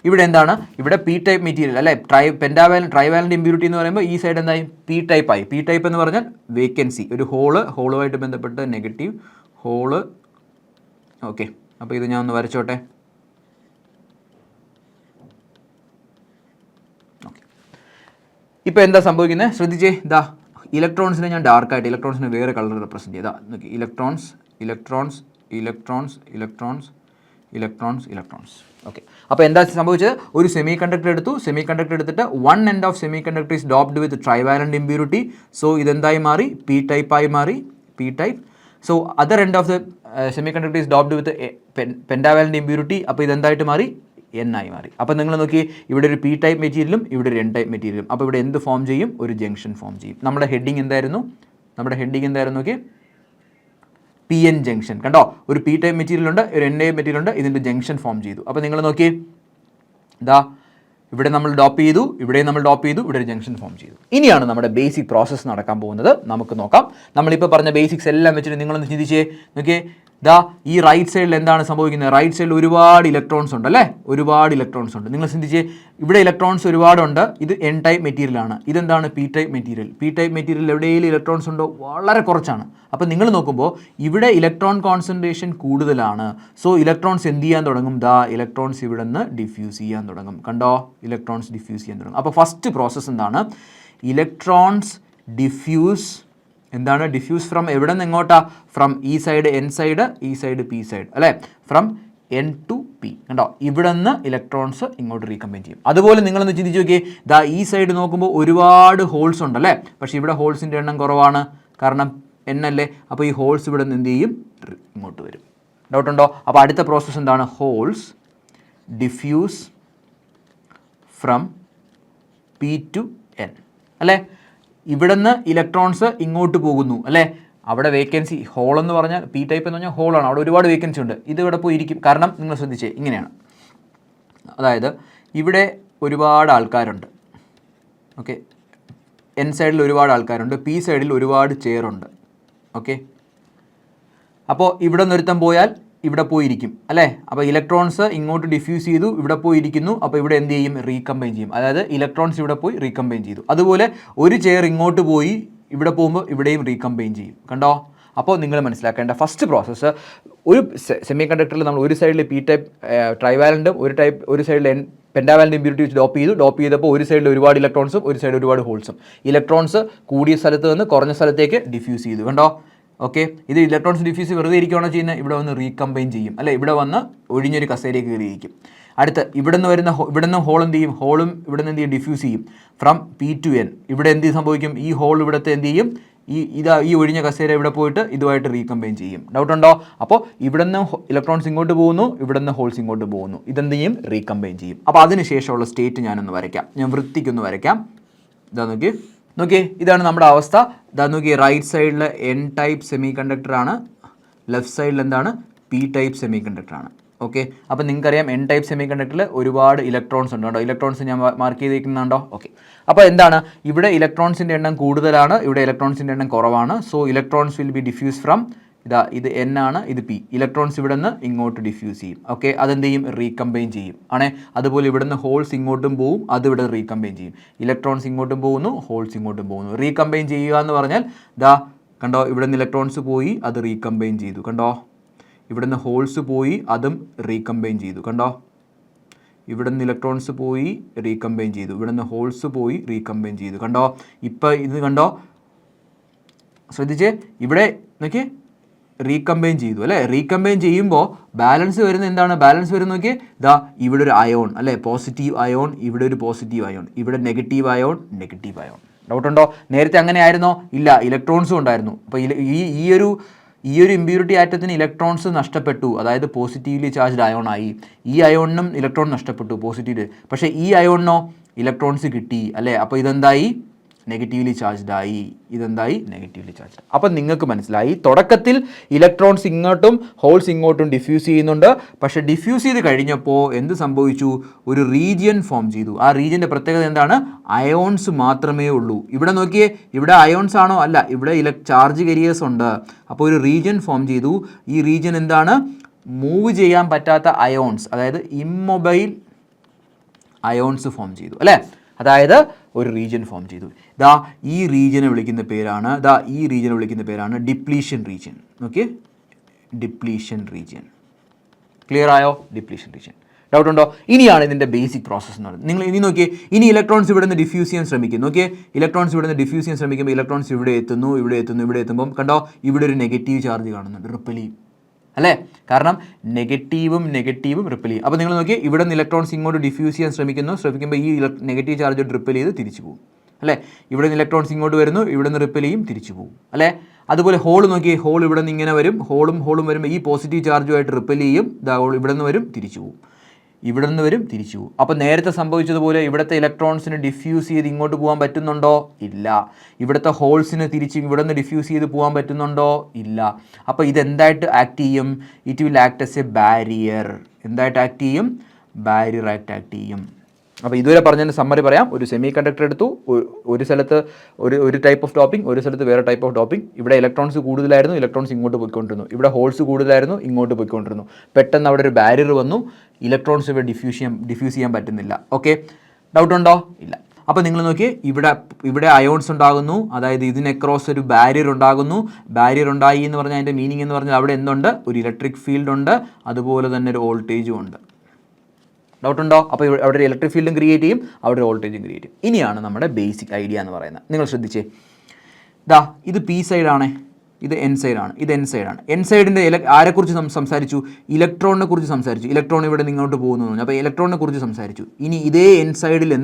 ഇവിടെ എന്താണ്, ഇവിടെ പി ടൈപ്പ് മെറ്റീരിയൽ അല്ലേ, ട്രൈവാലൻ്റ് ഇമ്പ്യൂരിറ്റി എന്ന് പറയുമ്പോൾ ഈ സൈഡ് എന്തായി പി ടൈപ്പ് ആയി. പി ടൈപ്പ് എന്ന് പറഞ്ഞാൽ വേക്കൻസി, ഒരു ഹോളുമായിട്ട് ബന്ധപ്പെട്ട് നെഗറ്റീവ് ഹോള്. ഓക്കെ, അപ്പോൾ ഇത് ഞാൻ ഒന്ന് വരച്ചോട്ടെ. ഓക്കെ, ഇപ്പോൾ എന്താ സംഭവിക്കുന്നത് ശ്രദ്ധിച്ചേ. ഇതാ ഇലക്ട്രോൺസിനെ ഞാൻ ഡാർക്കായിട്ട്, ഇലക്ട്രോൺസിനെ വേറെ കളർ റെപ്രസെൻറ്റ് ചെയ്താൽ നോക്കി, electrons electrons electrons electrons electrons electrons. Okay, അപ്പോൾ എന്താ സംഭവിച്ചത്, ഒരു സെമി കണ്ടക്ടർ എടുത്തു, സെമി കണ്ടക്ടർ എടുത്തിട്ട് one end of semiconductor is doped with trivalent impurity. So ഇതെന്തായി മാറി, പി ടൈപ്പായി മാറി, P type. So other end of the semiconductor is doped with pentavalent impurity. അപ്പോൾ ഇതെന്തായിട്ട് മാറി, എൻ ആയി മാറി. അപ്പോൾ നിങ്ങൾ നോക്കി, ഇവിടെ ഒരു പി ടൈപ്പ് മെറ്റീരിയലും ഇവിടെ ഒരു എൻ ടൈപ്പ് മെറ്റീരിയലും. അപ്പോൾ ഇവിടെ എന്ത് ഫോം ചെയ്യും, ഒരു ജംഗ്ഷൻ ഫോം ചെയ്യും. നമ്മുടെ ഹെഡിങ് എന്തായിരുന്നു നോക്കി, പി എൻ ജംഗ്ഷൻ. കണ്ടോ, ഒരു പി ടൈപ്പ് മെറ്റീരിയൽ ഉണ്ട്, ഒരു എൻ ടൈപ്പ് മെറ്റീരിയൽ ഉണ്ട്, ഇതിൻ്റെ ജംഗ്ഷൻ ഫോം ചെയ്തു. അപ്പോൾ നിങ്ങൾ നോക്കി, ഇതാ ഇവിടെ നമ്മൾ ഡോപ്പ് ചെയ്തു, ഇവിടെ നമ്മൾ ഡോപ്പ് ചെയ്തു, ഇവിടെ ഒരു ജംഗ്ഷൻ ഫോം ചെയ്തു. ഇനിയാണ് നമ്മുടെ ബേസിക് പ്രോസസ്സ് നടക്കാൻ പോകുന്നത്. നമുക്ക് നോക്കാം. നമ്മളിപ്പോൾ പറഞ്ഞ ബേസിക്സ് എല്ലാം വെച്ചിട്ട് നിങ്ങളൊന്ന് ചിന്തിച്ചേ. നോക്കിയേ, ദാ ഈ റൈറ്റ് സൈഡിൽ എന്താണ് സംഭവിക്കുന്നത്, റൈറ്റ് സൈഡിൽ ഒരുപാട് ഇലക്ട്രോൺസ് ഉണ്ട് അല്ലേ, ഒരുപാട് ഇലക്ട്രോൺസ് ഉണ്ട്. നിങ്ങൾ ചിന്തിച്ചേ, ഇവിടെ ഇലക്ട്രോൺസ് ഒരുപാടുണ്ട്, ഇത് എൻ ടൈപ്പ് മെറ്റീരിയലാണ്, ഇതെന്താണ് P type material. P type material എവിടെയെങ്കിലും ഇലക്ട്രോൺസ് ഉണ്ടോ, വളരെ കുറച്ചാണ്. അപ്പോൾ നിങ്ങൾ നോക്കുമ്പോൾ ഇവിടെ ഇലക്ട്രോൺ കോൺസെൻട്രേഷൻ കൂടുതലാണ്. സോ ഇലക്ട്രോൺസ് എന്ത് ചെയ്യാൻ തുടങ്ങും, ദാ ഇലക്ട്രോൺസ് ഇവിടെ നിന്ന് ഡിഫ്യൂസ് ചെയ്യാൻ തുടങ്ങും. കണ്ടോ, ഇലക്ട്രോൺസ് ഡിഫ്യൂസ് ചെയ്യാൻ തുടങ്ങും. അപ്പോൾ ഫസ്റ്റ് പ്രോസസ്സ് എന്താണ്, ഇലക്ട്രോൺസ് ഡിഫ്യൂസ്. എന്താണ് ഡിഫ്യൂസ് ഫ്രം എവിടെ നിന്ന് എങ്ങോട്ടാ, ഫ്രം ഈ സൈഡ് എൻ സൈഡ്, ഈ സൈഡ് പി സൈഡ് അല്ലേ, ഫ്രം എൻ ടു പി. കണ്ടോ, ഇവിടെ നിന്ന് ഇലക്ട്രോൺസ് ഇങ്ങോട്ട് റീകമ്പൈൻ ചെയ്യും. അതുപോലെ നിങ്ങളൊന്ന് ചിന്തിച്ച് നോക്കിയേ, ദാ ഈ സൈഡ് നോക്കുമ്പോൾ ഒരുപാട് ഹോൾസ് ഉണ്ടല്ലേ, പക്ഷേ ഇവിടെ ഹോൾസിൻ്റെ എണ്ണം കുറവാണ്, കാരണം എൻ അല്ലേ. അപ്പോൾ ഈ ഹോൾസ് ഇവിടെ നിന്ന് എന്ത് ചെയ്യും, ഇങ്ങോട്ട് വരും. ഡൗട്ടുണ്ടോ? അപ്പോൾ അടുത്ത പ്രോസസ്സ് എന്താണ്, holes diffuse from P to N അല്ലേ. ഇവിടുന്ന് ഇലക്ട്രോൺസ് ഇങ്ങോട്ട് പോകുന്നു അല്ലേ, അവിടെ വേക്കൻസി, ഹോൾ എന്ന് പറഞ്ഞാൽ പി ടൈപ്പ് എന്ന് പറഞ്ഞാൽ ഹോളാണ്, അവിടെ ഒരുപാട് വേക്കൻസി ഉണ്ട്. ഇത് ഇവിടെ പോയി ഇരിക്കും, കാരണം നിങ്ങൾ ശ്രദ്ധിച്ചേ ഇങ്ങനെയാണ്, അതായത് ഇവിടെ ഒരുപാട് ആൾക്കാരുണ്ട്. ഓക്കെ, എൻ സൈഡിൽ ഒരുപാട് ആൾക്കാരുണ്ട്, പി സൈഡിൽ ഒരുപാട് ചെയറുണ്ട്. ഓക്കെ, അപ്പോൾ ഇവിടെ നിന്നൊരുത്തം പോയാൽ ഇവിടെ പോയിരിക്കും അല്ലേ. അപ്പോൾ ഇലക്ട്രോൺസ് ഇങ്ങോട്ട് ഡിഫ്യൂസ് ചെയ്തു, ഇവിടെ പോയിരിക്കുന്നു. അപ്പോൾ ഇവിടെ എന്ത് ചെയ്യും, റീകമ്പൈൻ ചെയ്യും. അതായത് ഇലക്ട്രോൺസ് ഇവിടെ പോയി റീകമ്പൈൻ ചെയ്തു. അതുപോലെ ഒരു ചെയർ ഇങ്ങോട്ട് പോയി ഇവിടെ പോകുമ്പോൾ ഇവിടെയും റീകമ്പൈൻ ചെയ്യും. കണ്ടോ? അപ്പോൾ നിങ്ങൾ മനസ്സിലാക്കേണ്ട ഫസ്റ്റ് പ്രോസസ്സ്, ഒരു സെമി കണ്ടക്ടറിൽ നമ്മൾ ഒരു സൈഡിൽ പി ടൈപ്പ് ട്രൈവാലൻറ്റും ഒരു സൈഡിൽ പെൻറ്റാവാലൻ്റ് ഇമ്പ്യൂരിറ്റി വെച്ച് ഡോപ്പ് ചെയ്തപ്പോൾ ഒരു സൈഡിൽ ഒരുപാട് ഇലക്ട്രോൺസും ഒരു സൈഡിൽ ഒരുപാട് ഹോൾസും. ഇലക്ട്രോൺസ് കൂടിയ സ്ഥലത്ത് നിന്ന് കുറഞ്ഞ സ്ഥലത്തേക്ക് ഡിഫ്യൂസ് ചെയ്തു. കണ്ടോ? ഓക്കെ, ഇത് ഇലക്ട്രോൺസ് ഡിഫ്യൂസ് വെറുതെ ഇരിക്കുകയാണോ ചെയ്യുന്നത്, ഇവിടെ വന്ന് റീകമ്പൈൻ ചെയ്യും അല്ലേ, ഇവിടെ വന്ന് ഒഴിഞ്ഞൊരു കസേരയ്ക്ക് കയറിയിരിക്കും. അടുത്ത് ഇവിടെ നിന്ന് ഹോൾ എന്ത് ചെയ്യും, ഹോളും ഇവിടെ നിന്ന് എന്ത് ചെയ്യും, ഡിഫ്യൂസ് ചെയ്യും ഫ്രം പി ടു എൻ. ഇവിടെ എന്ത് സംഭവിക്കും, ഈ ഹോൾ ഇവിടുത്തെ എന്ത് ചെയ്യും, ഈ ഒഴിഞ്ഞ കസേര ഇവിടെ പോയിട്ട് ഇതുമായിട്ട് റീകമ്പൈൻ ചെയ്യും. ഡൗട്ടുണ്ടോ? അപ്പോൾ ഇവിടെ നിന്ന് ഇലക്ട്രോൺസ് ഇങ്ങോട്ട് പോകുന്നു, ഇവിടെ നിന്ന് ഹോൾസ് ഇങ്ങോട്ട് പോകുന്നു, ഇതെന്ത് ചെയ്യും, റീകമ്പൈൻ ചെയ്യും. അപ്പോൾ അതിനുശേഷമുള്ള സ്റ്റേറ്റ് ഞാനൊന്ന് വരയ്ക്കാം, ഞാൻ വൃത്തിക്കൊന്ന് വരയ്ക്കാം. ഇതാ നോക്കിയേ, ഇതാണ് നമ്മുടെ അവസ്ഥ. ഇതാ നോക്കിയേ, റൈറ്റ് സൈഡിൽ എൻ ടൈപ്പ് സെമി കണ്ടക്ടറാണ്, ലെഫ്റ്റ് സൈഡിൽ എന്താണ്, പി ടൈപ്പ് സെമി കണ്ടക്ടറാണ്. ഓക്കെ, അപ്പോൾ നിങ്ങൾക്കറിയാം എൻ ടൈപ്പ് സെമി കണ്ടക്ടറിൽ ഒരുപാട് ഇലക്ട്രോൺസ് ഉണ്ട്. കേട്ടോ, ഇലക്ട്രോൺസ് ഞാൻ മാർക്ക് ചെയ്തിരിക്കുന്നുണ്ടോ? ഓക്കെ, അപ്പോൾ എന്താണ്, ഇവിടെ ഇലക്ട്രോൺസിൻ്റെ എണ്ണം കൂടുതലാണ്, ഇവിടെ ഇലക്ട്രോൺസിൻ്റെ എണ്ണം കുറവാണ്. So electrons will be diffuse from, ഇത് എൻ ആണ്, ഇത് പി. ഇലക്ട്രോൺസ് ഇവിടെ നിന്ന് ഇങ്ങോട്ട് ഡിഫ്യൂസ് ചെയ്യും. ഓക്കെ, അതെന്ത് ചെയ്യും, റീകമ്പൈൻ ചെയ്യും ആണേ. അതുപോലെ ഇവിടെ നിന്ന് ഹോൾസ് ഇങ്ങോട്ടും പോവും, അത് ഇവിടെ റീകമ്പൈൻ ചെയ്യും. ഇലക്ട്രോൺസ് ഇങ്ങോട്ടും പോകുന്നു, ഹോൾസ് ഇങ്ങോട്ടും പോകുന്നു. റീകമ്പൈൻ ചെയ്യുക എന്ന് പറഞ്ഞാൽ കണ്ടോ, ഇവിടെ നിന്ന് ഇലക്ട്രോൺസ് പോയി, അത് റീകമ്പൈൻ ചെയ്തു. കണ്ടോ, ഇവിടെ നിന്ന് ഹോൾസ് പോയി, അതും റീകമ്പൈൻ ചെയ്തു. കണ്ടോ, ഇവിടെ നിന്ന് ഇലക്ട്രോൺസ് പോയി, റീകമ്പൈൻ ചെയ്തു. ഇവിടെ നിന്ന് ഹോൾസ് പോയി, റീകമ്പൈൻ ചെയ്തു. കണ്ടോ, ഇപ്പോൾ ഇത് കണ്ടോ, ശ്രദ്ധിച്ചേ, ഇവിടെ നോക്കിയേ, റീകമ്പൈൻ ചെയ്തു അല്ലേ. റീകമ്പൈൻ ചെയ്യുമ്പോൾ ബാലൻസ് വരുന്ന എന്താണ്, ബാലൻസ് വരുന്ന നോക്കിയേ, ഇവിടെ ഒരു അയോൺ അല്ലേ, പോസിറ്റീവ് അയോൺ, ഇവിടെ ഒരു പോസിറ്റീവ് അയോൺ, ഇവിടെ നെഗറ്റീവ് അയോൺ, നെഗറ്റീവ് അയോൺ. ഡൗട്ടുണ്ടോ? നേരത്തെ അങ്ങനെ ആയിരുന്നോ? ഇല്ല, ഇലക്ട്രോൺസും ഉണ്ടായിരുന്നു. അപ്പോൾ ഈ ഒരു ഇമ്പ്യൂരിറ്റി ആറ്റത്തിന് ഇലക്ട്രോൺസ് നഷ്ടപ്പെട്ടു, അതായത് പോസിറ്റീവ്ലി ചാർജ്ഡ് അയോൺ ആയി. ഈ അയോണിനും ഇലക്ട്രോൺ നഷ്ടപ്പെട്ടു പോസിറ്റീവ്, പക്ഷേ ഈ അയോണിനോ ഇലക്ട്രോൺസ് കിട്ടി അല്ലേ. അപ്പോൾ ഇതെന്തായി, നെഗറ്റീവ്ലി ചാർജ്ഡ് ആയി. ഇതെന്തായി, നെഗറ്റീവ്ലി ചാർജ്ഡ്. അപ്പം നിങ്ങൾക്ക് മനസ്സിലായി, തുടക്കത്തിൽ ഇലക്ട്രോൺസ് ഇങ്ങോട്ടും ഹോൾസ് ഇങ്ങോട്ടും ഡിഫ്യൂസ് ചെയ്യുന്നുണ്ട്. പക്ഷേ ഡിഫ്യൂസ് ചെയ്ത് കഴിഞ്ഞപ്പോൾ എന്ത് സംഭവിച്ചു, ഒരു റീജിയൻ ഫോം ചെയ്തു. ആ റീജിയൻ്റെ പ്രത്യേകത എന്താണ്, അയോൺസ് മാത്രമേ ഉള്ളൂ. ഇവിടെ നോക്കിയേ, ഇവിടെ അയോൺസ് ആണോ? അല്ല, ഇവിടെ ചാർജ് കരീയേഴ്സ് ഉണ്ട്. അപ്പോൾ ഒരു റീജിയൻ ഫോം ചെയ്തു. ഈ റീജിയൻ എന്താണ്, മൂവ് ചെയ്യാൻ പറ്റാത്ത അയോൺസ്, അതായത് ഇമ്മൊബൈൽ അയോൺസ് ഫോം ചെയ്തു അല്ലേ, അതായത് ഒരു റീജിയൻ ഫോം ചെയ്തു. ഈ റീജിയനെ വിളിക്കുന്ന പേരാണ് depletion region. Okay, depletion region. Clear ആയോ? Depletion region. ഡൗട്ട് ഉണ്ടോ? ഇനിയാണ് ഇതിൻ്റെ ബേസിക് പ്രോസസ്സ് എന്ന് പറയുന്നത്. നിങ്ങൾ ഇനി നോക്കിയേ, ഇനി ഇലക്ട്രോൺസ് ഇവിടെ നിന്ന് ഡിഫ്യൂസ് ചെയ്യാൻ ശ്രമിക്കും. നോക്കിയേ, ഇലക്ട്രോൺസ് ഇവിടെ നിന്ന് ഡിഫ്യൂസ് ചെയ്യാൻ ശ്രമിക്കുമ്പോൾ ഇലക്ട്രോൺസ് ഇവിടെ എത്തുമ്പം കണ്ടോ, ഇവിടെ ഒരു നെഗറ്റീവ് ചാർജ് കാണുന്നുണ്ട്, റിപ്പൽ ചെയ്യും അല്ലേ, കാരണം നെഗറ്റീവും റിപ്പൽ ചെയ്യും. അപ്പോൾ നിങ്ങൾ നോക്കിയേ, ഇവിടെ നിന്ന് ഇലക്ട്രോൺസ് ഇങ്ങോട്ട് ഡിഫ്യൂസ് ചെയ്യാൻ ശ്രമിക്കുമ്പോൾ ഈ നെഗറ്റീവ് ചാർജ് റിപ്പൽ ചെയ്ത് തിരിച്ചു പോകും അല്ലേ. ഇവിടെ നിന്ന് ഇലക്ട്രോൺസ് ഇങ്ങോട്ട് വരുന്നു, ഇവിടെ നിന്ന് റിപ്പൽ ചെയ്യും, തിരിച്ചു പോകും അല്ലേ. അതുപോലെ ഹോൾ നോക്കിയേ, ഹോൾ ഇവിടെ നിന്ന് ഇങ്ങനെ വരും, ഹോളും വരുമ്പോൾ ഈ പോസിറ്റീവ് ചാർജുമായിട്ട് റിപ്പൽ ചെയ്യും, ഇവിടെ നിന്ന് വരും, തിരിച്ചു പോകും, ഇവിടെ നിന്ന് വരും, തിരിച്ചു പോകും. അപ്പോൾ നേരത്തെ സംഭവിച്ചതുപോലെ ഇവിടുത്തെ ഇലക്ട്രോൺസിന് ഡിഫ്യൂസ് ചെയ്ത് ഇങ്ങോട്ട് പോകാൻ പറ്റുന്നുണ്ടോ? ഇല്ല. ഇവിടുത്തെ ഹോൾസിന് തിരിച്ച് ഇവിടെ നിന്ന് ഡിഫ്യൂസ് ചെയ്ത് പോകാൻ പറ്റുന്നുണ്ടോ? ഇല്ല. അപ്പോൾ ഇതെന്തായിട്ട് ആക്ട് ചെയ്യും? It will act as A barrier. എന്തായിട്ട് ആക്ട് ചെയ്യും? ബാരിയർ ആയിട്ട് ആക്ട് ചെയ്യും. അപ്പോൾ ഇതുവരെ പറഞ്ഞതിന് സമ്മറി പറയാം. ഒരു സെമി കണ്ടക്ടർ എടുത്തു, ഒരു സ്ഥലത്ത് ഒരു ടൈപ്പ് ഓഫ് ഡോപ്പിംഗ്, ഒരു സ്ഥലത്ത് വേറെ ടൈപ്പ് ഓഫ് ഡോപ്പിംഗ്. ഇവിടെ ഇലക്ട്രോൺസ് കൂടുതലായിരുന്നു, ഇലക്ട്രോൺസ് ഇങ്ങോട്ട് പോയിക്കൊണ്ടിരുന്നു. ഇവിടെ ഹോൾസ് കൂടുതലായിരുന്നു, ഇങ്ങോട്ട് പോയിക്കൊണ്ടിരുന്നു. പെട്ടെന്ന് അവിടെ ഒരു ബാരിയർ വന്നു, ഇലക്ട്രോൺസ് ഇവിടെ ഡിഫ്യൂസ് ചെയ്യാൻ പറ്റുന്നില്ല. ഓക്കെ, ഡൗട്ട് ഉണ്ടോ? ഇല്ല. അപ്പോൾ നിങ്ങൾ നോക്കിയേ, ഇവിടെ അയോൺസ് ഉണ്ടാകുന്നു, അതായത് ഇതിന് അക്രോസ് ഒരു ബാരിയർ ഉണ്ടാകുന്നു. ബാരിയർ ഉണ്ടായി എന്ന് പറഞ്ഞാൽ അതിൻ്റെ മീനിങ് എന്ന് പറഞ്ഞാൽ അവിടെ എന്തുണ്ട്? ഒരു ഇലക്ട്രിക് ഫീൽഡ് ഉണ്ട്, അതുപോലെ തന്നെ ഒരു വോൾട്ടേജും ഉണ്ട്. ഡൗട്ട് ഉണ്ടോ? അപ്പോൾ അവിടെ ഒരു ഇലക്ട്രിക് ഫീൽഡും ക്രിയേറ്റ് ചെയ്യും, അവിടെ ഒരു വോൾട്ടേജും ക്രിയേറ്റ് ചെയ്യും. ഇനിയാണ് നമ്മുടെ ബേസിക് ഐഡിയ എന്ന് പറയുന്നത്. നിങ്ങൾ ശ്രദ്ധിച്ചേ, ഇത് പി സൈഡാണ്, ഇത് എൻ സൈഡാണ്, ഇത് എൻ സൈഡാണ്. എൻ സൈഡിൻ്റെ ആരെക്കുറിച്ച് സംസാരിച്ചു? ഇലക്ട്രോണിനെ കുറിച്ച് സംസാരിച്ചു. ഇലക്ട്രോൺ ഇവിടെ നിങ്ങോട്ട് പോകുന്നു പറഞ്ഞു, അപ്പോൾ ഇലക്ട്രോണിനെ കുറിച്ച് സംസാരിച്ചു. ഇനി ഇതേ എൻ സൈഡിൽ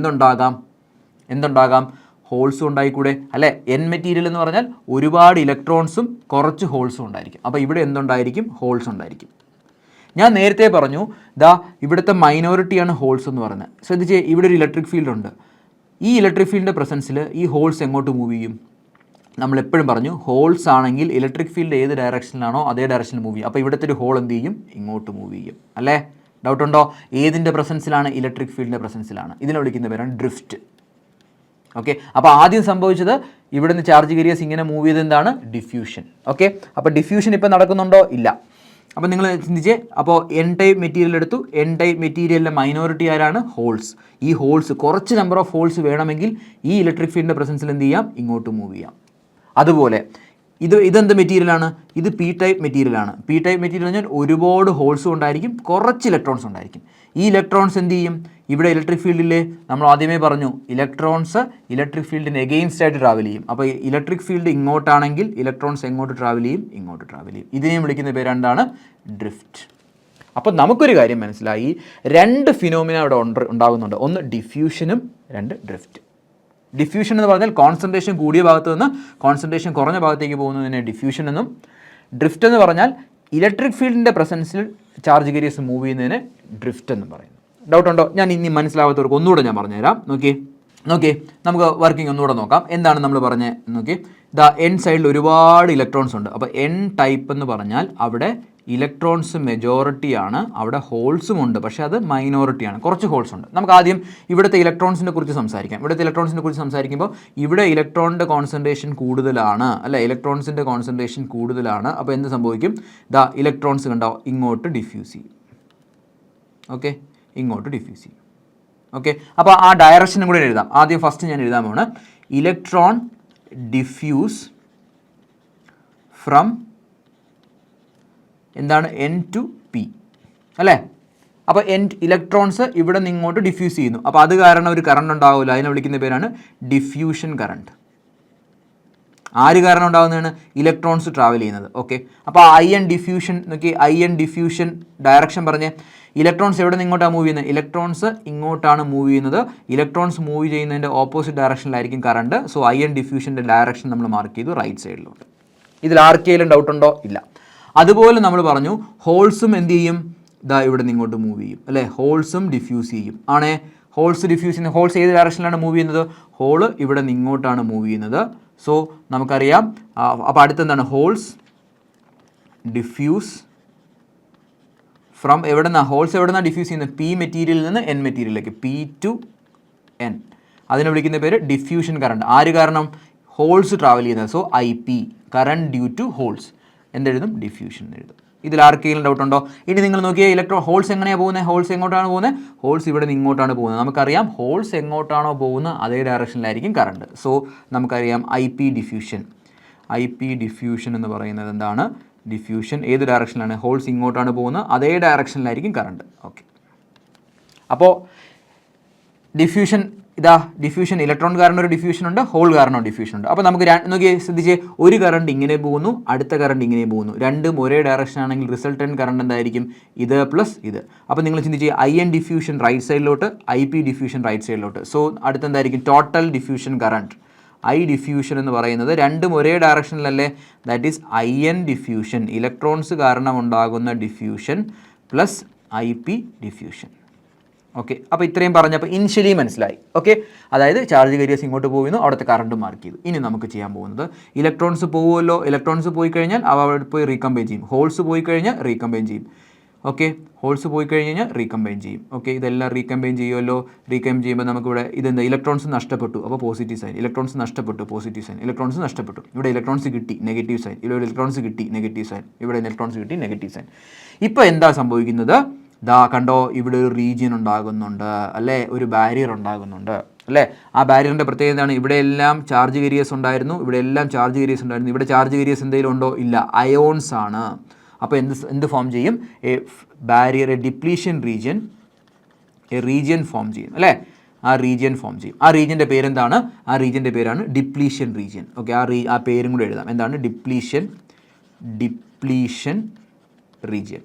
എന്തുണ്ടാകാം? ഹോൾസും ഉണ്ടായിക്കൂടെ അല്ലേ. എൻ മെറ്റീരിയൽ എന്ന് പറഞ്ഞാൽ ഒരുപാട് ഇലക്ട്രോൺസും കുറച്ച് ഹോൾസും ഉണ്ടായിരിക്കും. അപ്പോൾ ഇവിടെ എന്തുണ്ടായിരിക്കും? ഹോൾസ് ഉണ്ടായിരിക്കും. ഞാൻ നേരത്തെ പറഞ്ഞു, ഇവിടുത്തെ മൈനോറിറ്റിയാണ് ഹോൾസ് എന്ന് പറഞ്ഞത്. ശ്രദ്ധിച്ചേ, ഇവിടെ ഒരു ഇലക്ട്രിക് ഫീൽഡ് ഉണ്ട്. ഈ ഇലക്ട്രിക് ഫീൽഡിൻ്റെ പ്രസൻസിൽ ഈ ഹോൾസ് എങ്ങോട്ട് മൂവ് ചെയ്യും? നമ്മളെപ്പോഴും പറഞ്ഞു, ഹോൾസ് ആണെങ്കിൽ ഇലക്ട്രിക് ഫീൽഡ് ഏത് ഡയറക്ഷനിലാണോ അതേ ഡയറക്ഷനിൽ മൂവ് ചെയ്യും. അപ്പോൾ ഇവിടുത്തെ ഒരു ഹോൾ എന്ത് ചെയ്യും? ഇങ്ങോട്ട് മൂവ് ചെയ്യും അല്ലേ. ഡൗട്ട് ഉണ്ടോ? ഏതിൻ്റെ പ്രസൻസിലാണ്? ഇലക്ട്രിക് ഫീൽഡിൻ്റെ പ്രസൻസിലാണ്. ഇതിനെ വിളിക്കുന്ന പേരാണ് ഡ്രിഫ്റ്റ്. ഓക്കെ, അപ്പോൾ ആദ്യം സംഭവിച്ചത് ഇവിടുന്ന് ചാർജ് കേരിയേഴ്സ് ഇങ്ങനെ മൂവ് ചെയ്ത് എന്താണ്? ഡിഫ്യൂഷൻ. ഓക്കെ, അപ്പോൾ ഡിഫ്യൂഷൻ ഇപ്പോൾ നടക്കുന്നുണ്ടോ? ഇല്ല. അപ്പോൾ നിങ്ങൾ ചിന്തിച്ചേ, അപ്പോൾ എൻ ടൈപ്പ് മെറ്റീരിയൽ എടുത്തു. എൻ ടൈപ്പ് മെറ്റീരിയലിലെ മൈനോറിറ്റി ആരാണ്? ഹോൾസ്. ഈ ഹോൾസ്, കുറച്ച് നമ്പർ ഓഫ് ഹോൾസ് വേണമെങ്കിൽ ഈ ഇലക്ട്രിക് ഫീൽഡിൻ്റെ പ്രസൻസിൽ എന്ത് ചെയ്യാം? ഇങ്ങോട്ട് മൂവ് ചെയ്യാം. അതുപോലെ ഇതെന്ത് മെറ്റീരിയലാണ്? ഇത് പി ടൈപ്പ് മെറ്റീരിയലാണ്. പി ടൈപ്പ് മെറ്റീരിയൽ എന്ന് പറഞ്ഞാൽ ഒരുപാട് ഹോൾസും ഉണ്ടായിരിക്കും, കുറച്ച് ഇലക്ട്രോൺസ് ഉണ്ടായിരിക്കും. ഈ ഇലക്ട്രോൺസ് എന്ത് ചെയ്യും? ഇവിടെ ഇലക്ട്രിക് ഫീൽഡിൽ നമ്മൾ ആദ്യമേ പറഞ്ഞു, ഇലക്ട്രോൺസ് ഇലക്ട്രിക് ഫീൽഡിന് എഗെയിൻസ്റ്റ് ആയിട്ട് ട്രാവൽ ചെയ്യും. അപ്പോൾ ഇലക്ട്രിക് ഫീൽഡ് ഇങ്ങോട്ടാണെങ്കിൽ ഇലക്ട്രോൺസ് എങ്ങോട്ട് ട്രാവൽ ചെയ്യും? ഇങ്ങോട്ട് ട്രാവൽ ചെയ്യും. ഇതിനെയും വിളിക്കുന്ന പേര് എന്താണ്? ഡ്രിഫ്റ്റ്. അപ്പോൾ നമുക്കൊരു കാര്യം മനസ്സിലായി, രണ്ട് ഫിനോമിന അവിടെ ഉണ്ടാകുന്നുണ്ട്. ഒന്ന് ഡിഫ്യൂഷനും, രണ്ട് ഡ്രിഫ്റ്റ്. ഡിഫ്യൂഷൻ എന്ന് പറഞ്ഞാൽ കോൺസെൻട്രേഷൻ കൂടിയ ഭാഗത്ത് നിന്ന് കോൺസെൻട്രേഷൻ കുറഞ്ഞ ഭാഗത്തേക്ക് പോകുന്നതിനെ ഡിഫ്യൂഷൻ എന്നും, ഡ്രിഫ്റ്റ് എന്ന് പറഞ്ഞാൽ ഇലക്ട്രിക് ഫീൽഡിൻ്റെ പ്രസൻസിൽ ചാർജ് കേരിയേഴ്സ് മൂവ് ചെയ്യുന്നതിന് ഡ്രിഫ്റ്റ് എന്നും പറയുന്നു. ഡൗട്ട് ഉണ്ടോ? ഞാൻ ഇനി മനസ്സിലാവാത്തവർക്ക് ഒന്നുകൂടെ ഞാൻ പറഞ്ഞുതരാം. നോക്കി നമുക്ക് വർക്കിംഗ് ഒന്നുകൂടെ നോക്കാം. എന്താണ് നമ്മൾ പറഞ്ഞത്? നോക്കി, എൻ സൈഡിൽ ഒരുപാട് ഇലക്ട്രോൺസ് ഉണ്ട്. അപ്പോൾ എൻ ടൈപ്പ് എന്ന് പറഞ്ഞാൽ അവിടെ ഇലക്ട്രോൺസ് മെജോറിറ്റിയാണ്, അവിടെ ഹോൾസും ഉണ്ട്, പക്ഷേ അത് മൈനോറിറ്റിയാണ്, കുറച്ച് ഹോൾസ് ഉണ്ട്. നമുക്ക് ആദ്യം ഇവിടുത്തെ ഇലക്ട്രോൺസിനെ കുറിച്ച് സംസാരിക്കാം. ഇവിടുത്തെ ഇലക്ട്രോൺസിനെ കുറിച്ച് സംസാരിക്കുമ്പോൾ ഇവിടെ ഇലക്ട്രോണിൻ്റെ കോൺസെൻട്രേഷൻ കൂടുതലാണ് അല്ലേ, ഇലക്ട്രോൺസിൻ്റെ കോൺസെൻട്രേഷൻ കൂടുതലാണ്. അപ്പോൾ എന്ത് സംഭവിക്കും? ഇലക്ട്രോൺസ് കണ്ടോ ഇങ്ങോട്ട് ഡിഫ്യൂസ് ചെയ്യും. ഓക്കെ, ഇങ്ങോട്ട് ഡിഫ്യൂസ് ചെയ്യും. ഓക്കെ, അപ്പോൾ ആ ഡയറക്ഷനും കൂടെ എഴുതാം. ആദ്യം ഫസ്റ്റ് ഞാൻ എഴുതാൻ പോവാണ്. ഇലക്ട്രോൺ ഡിഫ്യൂസ് ഫ്രം എന്താണ്? എൻ ടു പി അല്ലേ. അപ്പോൾ ഇലക്ട്രോൺസ് ഇവിടെ നിന്ന് ഇങ്ങോട്ട് ഡിഫ്യൂസ് ചെയ്യുന്നു. അപ്പോൾ അത് കാരണം ഒരു കറണ്ട് ഉണ്ടാവില്ല. അതിനെ വിളിക്കുന്ന പേരാണ് ഡിഫ്യൂഷൻ കറണ്ട്. ആര് കാരണം ഉണ്ടാകുന്നതാണ്? ഇലക്ട്രോൺസ് ട്രാവൽ ചെയ്യുന്നത്. ഓക്കെ, അപ്പോൾ അയൺ ഡിഫ്യൂഷൻ നോക്കി, അയൺ ഡിഫ്യൂഷൻ ഡയറക്ഷൻ പറഞ്ഞ്, ഇലക്ട്രോൺസ് എവിടെ നിന്ന് ഇങ്ങോട്ടാണ് മൂവ് ചെയ്യുന്നത്? ഇലക്ട്രോൺസ് ഇങ്ങോട്ടാണ് മൂവ് ചെയ്യുന്നത്. ഇലക്ട്രോൺസ് മൂവ് ചെയ്യുന്നതിൻ്റെ ഓപ്പോസിറ്റ് ഡയറക്ഷനിലായിരിക്കും കറണ്ട്. സോ അയൺ ഡിഫ്യൂഷൻ്റെ ഡയറക്ഷൻ നമ്മൾ മാർക്ക് ചെയ്തു റൈറ്റ് സൈഡിലോട്ട്. ഇതിൽ ആർക്കെങ്കിലും ഡൗട്ട് ഉണ്ടോ? ഇല്ല. അതുപോലെ നമ്മൾ പറഞ്ഞു, ഹോൾസും എന്ത് ചെയ്യും? ഇവിടെ നിന്ന് ഇങ്ങോട്ട് മൂവ് ചെയ്യും അല്ലേ, ഹോൾസും ഡിഫ്യൂസ് ചെയ്യും. ആണേ, ഹോൾസ് ഡിഫ്യൂസ് ചെയ്യുന്നത്, ഹോൾസ് ഏത് ഡയറക്ഷനിലാണ് മൂവ് ചെയ്യുന്നത്? ഹോള് ഇവിടെ നിന്ന് ഇങ്ങോട്ടാണ് മൂവ് ചെയ്യുന്നത്. സോ നമുക്കറിയാം, അപ്പോൾ അടുത്തെന്താണ്? ഹോൾസ് ഡിഫ്യൂസ് ഫ്രം എവിടെ നിന്നാണ്? ഹോൾസ് എവിടെ നിന്നാണ് ഡിഫ്യൂസ് ചെയ്യുന്നത്? പി മെറ്റീരിയലിൽ നിന്ന് എൻ മെറ്റീരിയലിലേക്ക്, പി ടു എൻ. അതിനെ വിളിക്കുന്ന പേര് ഡിഫ്യൂഷൻ കറണ്ട്. ആര് കാരണം? ഹോൾസ് ട്രാവൽ ചെയ്യുന്നത്. So I P, current due to holes. എന്തെഴുതും? ഡിഫ്യൂഷൻ എഴുതും. ഇതിൽ ആർക്കെങ്കിലും ഡൗട്ട് ഉണ്ടോ? ഇനി നിങ്ങൾ നോക്കിയാൽ ഹോൾസ് എങ്ങനെയാണ് പോകുന്നത്? ഹോൾസ് എങ്ങോട്ടാണ് പോകുന്നത്? ഹോൾസ് ഇവിടെ നിന്ന് ഇങ്ങോട്ടാണ് പോകുന്നത്. നമുക്കറിയാം ഹോൾസ് എങ്ങോട്ടാണോ പോകുന്നത് അതേ ഡയറക്ഷനിലായിരിക്കും കറണ്ട്. സോ നമുക്കറിയാം ഐ പി ഡിഫ്യൂഷൻ എന്ന് പറയുന്നത് എന്താണ്? ഡിഫ്യൂഷൻ ഏത് ഡയറക്ഷനിലാണ്? ഹോൾസ് ഇങ്ങോട്ടാണ് പോകുന്നത്, അതേ ഡയറക്ഷനിലായിരിക്കും കറണ്ട്. ഓക്കെ, അപ്പോൾ ഡിഫ്യൂഷൻ ഇലക്ട്രോൺ കാരണം ഒരു ഡിഫ്യൂഷൻ ഉണ്ട്, ഹോൾ കാരണം ഡിഫ്യൂഷൻ ഉണ്ട്. അപ്പോൾ നമുക്ക് ശ്രദ്ധിച്ച്, ഒരു കറണ്ട് ഇങ്ങനെ പോകുന്നു, അടുത്ത കറണ്ട് ഇങ്ങനെ പോകുന്നു, രണ്ടും ഒരേ ഡയറക്ഷൻ ആണെങ്കിൽ റിസൾട്ടൻറ്റ് കറണ്ട് എന്തായിരിക്കും? ഇത് പ്ലസ് ഇത്. അപ്പോൾ നിങ്ങൾ ചിന്തിച്ച് IN ഡിഫ്യൂഷൻ റൈറ്റ് സൈഡിലോട്ട്, IP ഡിഫ്യൂഷൻ റൈറ്റ് സൈഡിലോട്ട്. സോ അടുത്തെന്തായിരിക്കും? Total diffusion current I diffusion എന്ന് പറയുന്നത് രണ്ടും ഒരേ ഡയറക്ഷനിലല്ലേ? That is IN diffusion, electrons കാരണം ഉണ്ടാകുന്ന diffusion plus IP diffusion. Okay, അപ്പോൾ ഇത്രയും പറഞ്ഞപ്പോൾ ഇനിഷ്യലി മനസ്സിലായി. ഓക്കെ, അതായത് ചാർജ് കാരിയേഴ്സ് ഇങ്ങോട്ട് പോകുന്നു, അവിടുത്തെ കറണ്ട് മാർക്ക് ചെയ്തു. ഇനി നമുക്ക് ചെയ്യാൻ പോകുന്നത്, ഇലക്ട്രോൺസ് പോകുമല്ലോ, ഇലക്ട്രോൺസ് പോയി കഴിഞ്ഞാൽ അവ അവിടെ പോയി റീകമ്പൈൻ ചെയ്യും. ഹോൾസ് പോയി കഴിഞ്ഞാൽ റീകമ്പൈൻ ചെയ്യും. ഓക്കെ, ഹോൾസ് പോയി കഴിഞ്ഞാൽ റീകമ്പൈൻ ചെയ്യും. ഓക്കെ, ഇതെല്ലാം റീകമ്പൈൻ ചെയ്യുമല്ലോ. റീകമ്പൈൻ ചെയ്യുമ്പോൾ നമുക്കിവിടെ ഇതെന്താ? ഇലക്ട്രോൺസ് നഷ്ടപ്പെട്ടു, അപ്പോൾ പോസിറ്റീവ് സൈൻ. ഇലക്ട്രോൺസ് നഷ്ടപ്പെട്ടു, പോസിറ്റീവ് സൈൻ. ഇലക്ട്രോൺസ് നഷ്ടപ്പെട്ടു, ഇവിടെ ഇലക്ട്രോൺസ് കിട്ടി, നെഗറ്റീവ് സൈൻ. ഇവിടെ ഇലക്ട്രോൺസ് കിട്ടി, നെഗറ്റീവ് സൈൻ. ഇവിടെ ഇലക്ട്രോൺസ് കിട്ടി, നെഗറ്റീവ് സൈൻ. ഇപ്പോൾ എന്താ സംഭവിക്കുന്നത്? കണ്ടോ, ഇവിടെ ഒരു റീജിയൻ ഉണ്ടാകുന്നുണ്ട് അല്ലേ, ഒരു ബാരിയർ ഉണ്ടാകുന്നുണ്ട് അല്ലേ. ആ ബാരിയറിൻ്റെ പ്രത്യേകത എന്താണ്? ഇവിടെ എല്ലാം ചാർജ് കാരിയേഴ്സ് ഉണ്ടായിരുന്നു, ഇവിടെ എല്ലാം ചാർജ് കാരിയേഴ്സ് ഉണ്ടായിരുന്നു. ഇവിടെ ചാർജ് കാരിയേഴ്സ് എന്തെങ്കിലും ഉണ്ടോ? ഇല്ല, അയോൺസ് ആണ്. അപ്പോൾ എന്ത് ഫോം ചെയ്യും? A barrier, A depletion region, A region form ചെയ്യും അല്ലേ. ആ റീജിയൻ ഫോം ചെയ്യും. ആ റീജിയൻ്റെ പേരെന്താണ്? ആ റീജിയൻ്റെ പേരാണ് ഡിപ്ലീഷൻ റീജിയൻ. ഓക്കെ, ആ പേരും കൂടെ എഴുതാം. എന്താണ്? Depletion region.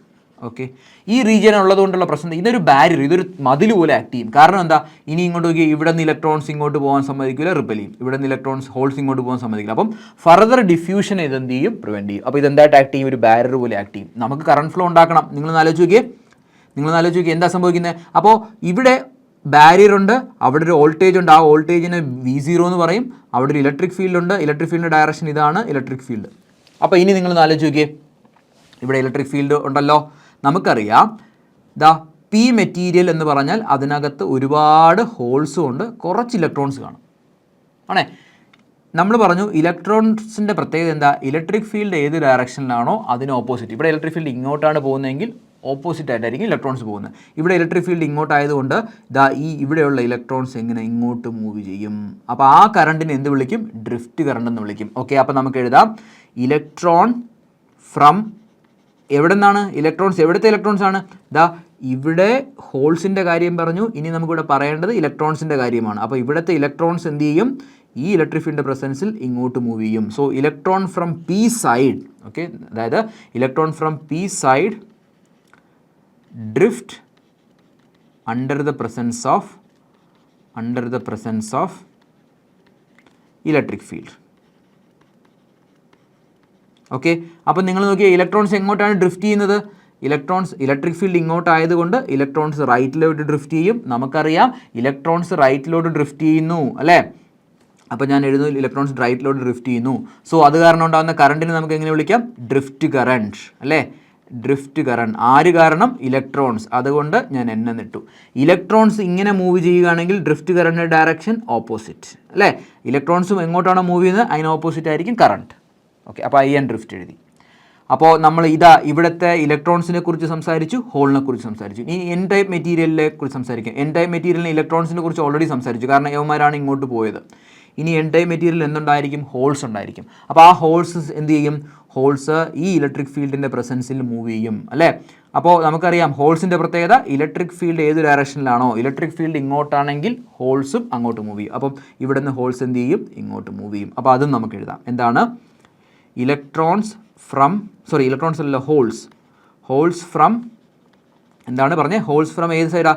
ഓക്കെ, ഈ റീജിയൻ ഉള്ളതുകൊണ്ടുള്ള പ്രശ്നം, ഇതൊരു ബാരിയർ, ഇതൊരു മതിൽ പോലെ ആക്ട് ചെയ്യും. കാരണം എന്താ? ഇനി ഇങ്ങോട്ട് നോക്കി, ഇവിടെ നിന്ന് ഇലക്ട്രോൺസ് ഇങ്ങോട്ട് പോകാൻ സമ്മതിക്കില്ല, റിപ്പൽ ചെയ്യും. ഇവിടെ നിന്ന് ഇലക്ട്രോൺസ് ഹോൾസ് ഇങ്ങോട്ട് പോകാൻ സമ്മതിക്കില്ല. അപ്പം ഫർദർ ഡിഫ്യൂഷൻ ഇതെന്ത് ചെയ്യും? പ്രിവെൻറ്റ് ചെയ്യും. അപ്പോൾ ഇതെന്തായിട്ട് ആക്ട് ചെയ്യും? ഒരു ബാരിയർ പോലെ ആക്ട് ചെയ്യും. നമുക്ക് കറണ്ട് ഫ്ലോ ഉണ്ടാക്കണം. നിങ്ങളൊന്ന് ആലോചിച്ച് നോക്കിയേ എന്താ സംഭവിക്കുന്നത്? അപ്പോൾ ഇവിടെ ബാരിയർ ഉണ്ട്, അവിടെ ഒരു വോൾട്ടേജ് ഉണ്ട്, ആ വോൾട്ടേജിന് V0 എന്ന് പറയും. അവിടെ ഒരു ഇലക്ട്രിക് ഫീൽഡ് ഉണ്ട്, ഇലക്ട്രിക് ഫീൽഡിൻ്റെ ഡയറക്ഷൻ ഇതാണ് ഇലക്ട്രിക് ഫീൽഡ്. അപ്പോൾ ഇനി നിങ്ങളൊന്ന് ആലോചിച്ച് നോക്കിയേ, ഇവിടെ ഇലക്ട്രിക് ഫീൽഡ് ഉണ്ടല്ലോ. നമുക്കറിയാം പി മെറ്റീരിയൽ എന്ന് പറഞ്ഞാൽ അതിനകത്ത് ഒരുപാട് ഹോൾസും ഉണ്ട്, കുറച്ച് ഇലക്ട്രോൺസ് കാണും ആണേ. നമ്മൾ പറഞ്ഞു ഇലക്ട്രോൺസിൻ്റെ പ്രത്യേകത എന്താ? ഇലക്ട്രിക് ഫീൽഡ് ഏത് ഡയറക്ഷനിലാണോ അതിന് ഓപ്പോസിറ്റ്. ഇവിടെ ഇലക്ട്രിക് ഫീൽഡ് ഇങ്ങോട്ടാണ് പോകുന്നതെങ്കിൽ ഓപ്പോസിറ്റ് ആയിട്ടായിരിക്കും ഇലക്ട്രോൺസ് പോകുന്നത്. ഇവിടെ ഇലക്ട്രിക് ഫീൽഡ് ഇങ്ങോട്ടായതുകൊണ്ട് ഇവിടെയുള്ള ഇലക്ട്രോൺസ് എങ്ങനെ ഇങ്ങോട്ട് മൂവ് ചെയ്യും. അപ്പോൾ ആ കറണ്ടിന് എന്ത് വിളിക്കും? ഡ്രിഫ്റ്റ് കറണ്ട് എന്ന് വിളിക്കും. ഓക്കെ, അപ്പോൾ നമുക്ക് എഴുതാം ഇലക്ട്രോൺ ഫ്രം എവിടെ നിന്നാണ്? ഇലക്ട്രോൺസ് എവിടുത്തെ ഇലക്ട്രോൺസ് ആണ്? ഇവിടെ ഹോൾസിൻ്റെ കാര്യം പറഞ്ഞു. ഇനി നമുക്കിവിടെ പറയേണ്ടത് ഇലക്ട്രോൺസിൻ്റെ കാര്യമാണ്. അപ്പോൾ ഇവിടുത്തെ ഇലക്ട്രോൺസ് എന്ത് ചെയ്യും? ഈ ഇലക്ട്രിക് ഫീൽഡിൻ്റെ പ്രസൻസിൽ ഇങ്ങോട്ട് മൂവ് ചെയ്യും. So electron from P side, okay, അതായത് electron from P side drift under the presence of electric field. Okay, അപ്പോൾ നിങ്ങൾ നോക്കിയാൽ ഇലക്ട്രോൺസ് എങ്ങോട്ടാണ് ഡ്രിഫ്റ്റ് ചെയ്യുന്നത്? ഇലക്ട്രിക് ഫീൽഡ് ഇങ്ങോട്ടായതുകൊണ്ട് ഇലക്ട്രോൺസ് റൈറ്റിലോട്ട് ഡ്രിഫ്റ്റ് ചെയ്യും. നമുക്കറിയാം ഇലക്ട്രോൺസ് റൈറ്റിലോട്ട് ഡ്രിഫ്റ്റ് ചെയ്യുന്നു അല്ലേ. അപ്പോൾ ഞാൻ എഴുതുന്നു ഇലക്ട്രോൺസ് റൈറ്റിലോട്ട് ഡ്രിഫ്റ്റ് ചെയ്യുന്നു. സോ അത് കാരണം ഉണ്ടാകുന്ന കറണ്ടിന് നമുക്ക് എങ്ങനെ വിളിക്കാം? ഡ്രിഫ്റ്റ് കറണ്ട് അല്ലേ. ഡ്രിഫ്റ്റ് കറണ്ട് ആര് കാരണം? ഇലക്ട്രോൺസ്. അതുകൊണ്ട് ഞാൻ എന്നെ നിട്ടു. ഇലക്ട്രോൺസ് ഇങ്ങനെ മൂവ് ചെയ്യുകയാണെങ്കിൽ ഡ്രിഫ്റ്റ് കറണ്ടിൻ്റെ ഡയറക്ഷൻ ഓപ്പോസിറ്റ് അല്ലേ. ഇലക്ട്രോൺസും എങ്ങോട്ടാണോ മൂവ് ചെയ്യുന്നത് അതിന് ഓപ്പോസിറ്റ് ആയിരിക്കും കറണ്ട്. ഓക്കെ, അപ്പോൾ IN ഡ്രിഫ്റ്റ് എഴുതി. അപ്പോൾ നമ്മൾ ഇവിടുത്തെ ഇലക്ട്രോൺസിനെ കുറിച്ച് സംസാരിച്ചു, ഹോളിനെ കുറിച്ച് സംസാരിച്ചു. ഇനി എൻ ടൈപ്പ് മെറ്റീരിയലിനെ കുറിച്ച് സംസാരിക്കാം. എൻ ടൈപ്പ് മെറ്റീരിയലിന് ഇലക്ട്രോൺസിനെ കുറിച്ച് ഓൾറെഡി സംസാരിച്ചു, കാരണം യവന്മാരാണ് ഇങ്ങോട്ട് പോയത്. ഇനി എൻ ടൈപ്പ് മെറ്റീരിയൽ എന്തുണ്ടായിരിക്കും? ഹോൾസ് ഉണ്ടായിരിക്കും. അപ്പോൾ ആ ഹോൾസ് എന്ത് ചെയ്യും? ഹോൾസ് ഈ ഇലക്ട്രിക് ഫീൽഡിൻ്റെ പ്രസൻസിൽ മൂവ് ചെയ്യും അല്ലേ. അപ്പോൾ നമുക്കറിയാം ഹോൾസിൻ്റെ പ്രത്യേകത, ഇലക്ട്രിക് ഫീൽഡ് ഏത് ഡയറക്ഷനിലാണോ, ഇലക്ട്രിക് ഫീൽഡ് ഇങ്ങോട്ടാണെങ്കിൽ ഹോൾസും അങ്ങോട്ട് മൂവ് ചെയ്യും. അപ്പം ഇവിടെ നിന്ന് ഹോൾസ് എന്ത് ചെയ്യും? ഇങ്ങോട്ട് മൂവ് ചെയ്യും. അപ്പോൾ അതും നമുക്ക് എഴുതാം. എന്താണ്? ഇലക്ട്രോൺസ് അല്ല, ഹോൾസ് ഫ്രം എന്താണ് പറഞ്ഞത്? ഹോൾസ് ഫ്രം ഏത് സൈഡാ?